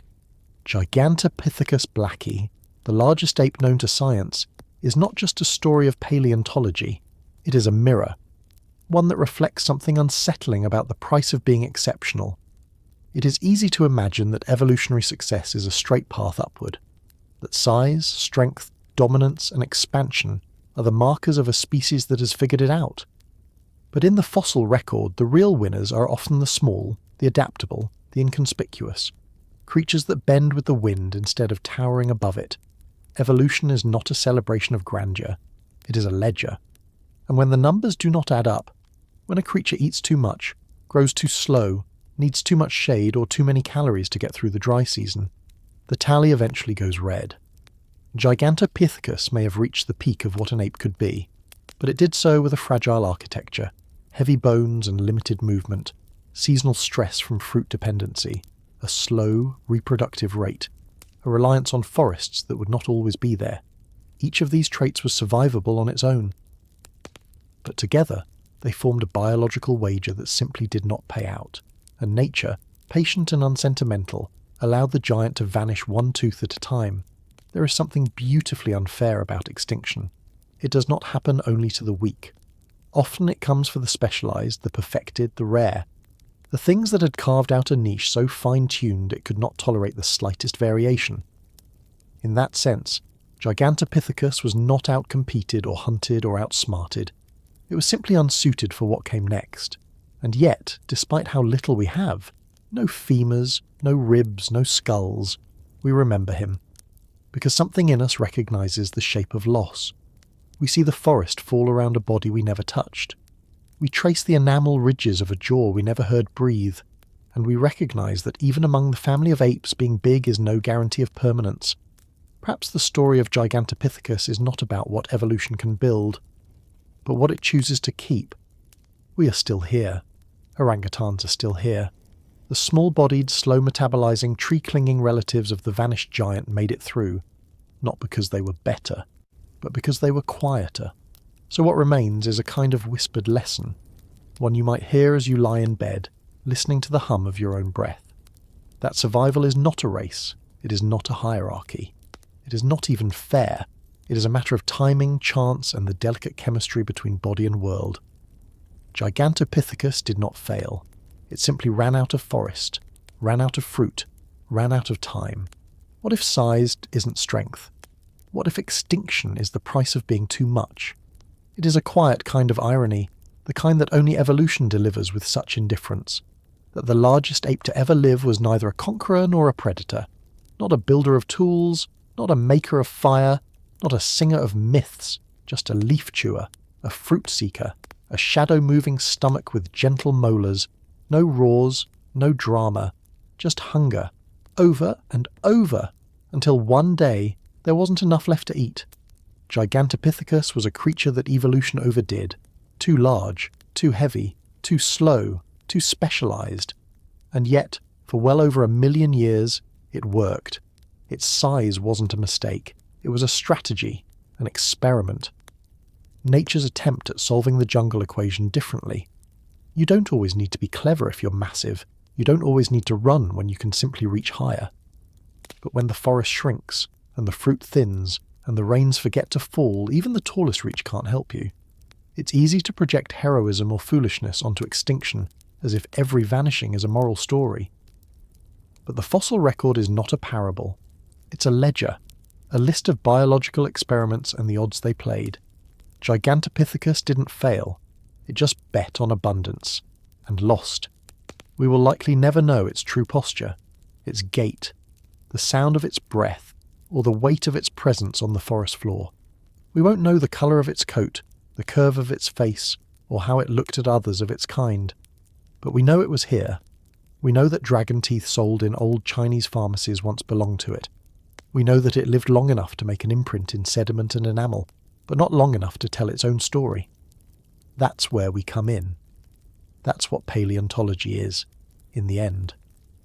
Speaker 1: Gigantopithecus Blacki, the largest ape known to science, is not just a story of paleontology, it is a mirror, one that reflects something unsettling about the price of being exceptional. It is easy to imagine that evolutionary success is a straight path upward, that size, strength, dominance, and expansion are the markers of a species that has figured it out. But in the fossil record, the real winners are often the small, the adaptable, the inconspicuous, creatures that bend with the wind instead of towering above it. Evolution is not a celebration of grandeur, it is a ledger. And when the numbers do not add up, when a creature eats too much, grows too slow, needs too much shade or too many calories to get through the dry season, the tally eventually goes red. Gigantopithecus may have reached the peak of what an ape could be, but it did so with a fragile architecture, heavy bones and limited movement, seasonal stress from fruit dependency, a slow, reproductive rate, a reliance on forests that would not always be there. Each of these traits was survivable on its own. But together, they formed a biological wager that simply did not pay out, and nature, patient and unsentimental, allowed the giant to vanish one tooth at a time. There is something beautifully unfair about extinction. It does not happen only to the weak. Often it comes for the specialized, the perfected, the rare. The things that had carved out a niche so fine-tuned it could not tolerate the slightest variation. In that sense, Gigantopithecus was not outcompeted or hunted or outsmarted. It was simply unsuited for what came next. And yet, despite how little we have, no femurs, no ribs, no skulls, we remember him. Because something in us recognizes the shape of loss. We see the forest fall around a body we never touched. We trace the enamel ridges of a jaw we never heard breathe, and we recognize that even among the family of apes, being big is no guarantee of permanence. Perhaps the story of Gigantopithecus is not about what evolution can build, but what it chooses to keep. We are still here. Orangutans are still here. The small-bodied, slow-metabolizing, tree-clinging relatives of the vanished giant made it through, not because they were better, but because they were quieter. So what remains is a kind of whispered lesson, one you might hear as you lie in bed, listening to the hum of your own breath. That survival is not a race, it is not a hierarchy. It It is not even fair. It is a matter of timing, chance, and the delicate chemistry between body and world. Gigantopithecus did not fail. It simply ran out of forest, ran out of fruit, ran out of time. What if size isn't strength? What if extinction is the price of being too much? It is a quiet kind of irony, the kind that only evolution delivers with such indifference, that the largest ape to ever live was neither a conqueror nor a predator, not a builder of tools, not a maker of fire, not a singer of myths, just a leaf chewer, a fruit seeker, a shadow-moving stomach with gentle molars, no roars, no drama, just hunger, over and over, until one day there wasn't enough left to eat. Gigantopithecus was a creature that evolution overdid, too large, too heavy, too slow, too specialized. And yet, for well over 1 million years, it worked. Its size wasn't a mistake. It was a strategy, an experiment. Nature's attempt at solving the jungle equation differently. You don't always need to be clever if you're massive. You don't always need to run when you can simply reach higher. But when the forest shrinks, and the fruit thins, and the rains forget to fall, even the tallest reach can't help you. It's easy to project heroism or foolishness onto extinction, as if every vanishing is a moral story. But the fossil record is not a parable. It's a ledger, a list of biological experiments and the odds they played. Gigantopithecus didn't fail. It just bet on abundance, and lost. We will likely never know its true posture, its gait, the sound of its breath, or the weight of its presence on the forest floor. We won't know the colour of its coat, the curve of its face, or how it looked at others of its kind. But we know it was here. We know that dragon teeth sold in old Chinese pharmacies once belonged to it. We know that it lived long enough to make an imprint in sediment and enamel, but not long enough to tell its own story. That's where we come in. That's what paleontology is, in the end.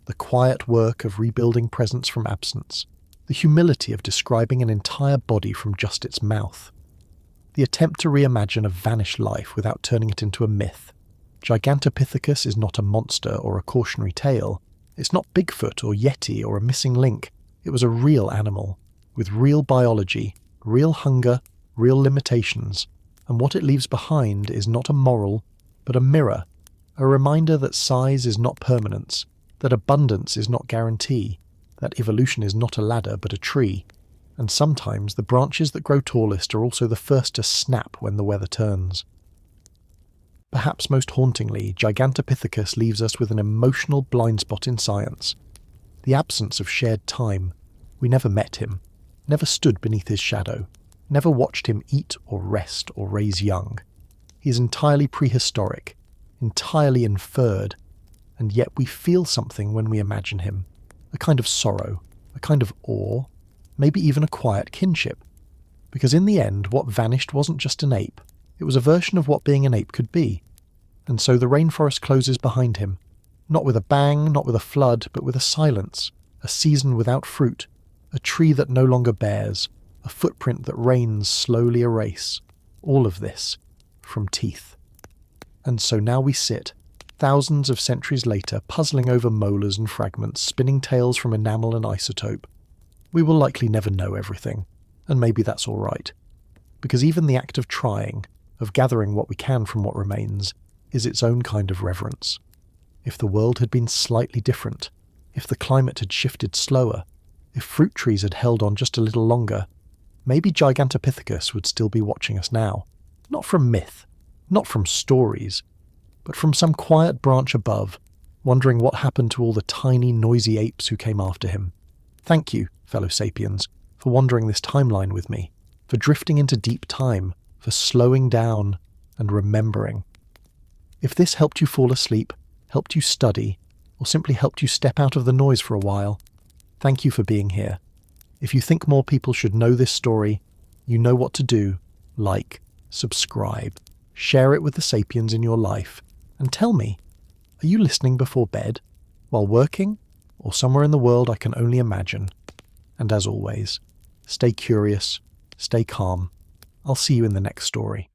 Speaker 1: The quiet work of rebuilding presence from absence. The humility of describing an entire body from just its mouth. The attempt to reimagine a vanished life without turning it into a myth. Gigantopithecus is not a monster or a cautionary tale. It's not Bigfoot or Yeti or a missing link. It was a real animal, with real biology, real hunger, real limitations, and what it leaves behind is not a moral, but a mirror, a reminder that size is not permanence, that abundance is not guarantee, that evolution is not a ladder but a tree, and sometimes the branches that grow tallest are also the first to snap when the weather turns. Perhaps most hauntingly, Gigantopithecus leaves us with an emotional blind spot in science. The absence of shared time. We never met him, never stood beneath his shadow, never watched him eat or rest or raise young. He is entirely prehistoric, entirely inferred, and yet we feel something when we imagine him. A kind of sorrow, a kind of awe, maybe even a quiet kinship. Because in the end, what vanished wasn't just an ape. It was a version of what being an ape could be. And so the rainforest closes behind him. Not with a bang, not with a flood, but with a silence. A season without fruit. A tree that no longer bears. A footprint that rains slowly erase. All of this from teeth. And so now we sit, thousands of centuries later, puzzling over molars and fragments, spinning tales from enamel and isotope. We will likely never know everything, and maybe that's all right. Because even the act of trying, of gathering what we can from what remains, is its own kind of reverence. If the world had been slightly different, if the climate had shifted slower, if fruit trees had held on just a little longer, maybe Gigantopithecus would still be watching us now. Not from myth, not from stories, but from some quiet branch above, wondering what happened to all the tiny, noisy apes who came after him. Thank you, fellow sapiens, for wandering this timeline with me, for drifting into deep time, for slowing down and remembering. If this helped you fall asleep, helped you study, or simply helped you step out of the noise for a while, thank you for being here. If you think more people should know this story, you know what to do. Like, subscribe, share it with the sapiens in your life, and tell me, are you listening before bed, while working, or somewhere in the world I can only imagine? And as always, stay curious, stay calm. I'll see you in the next story.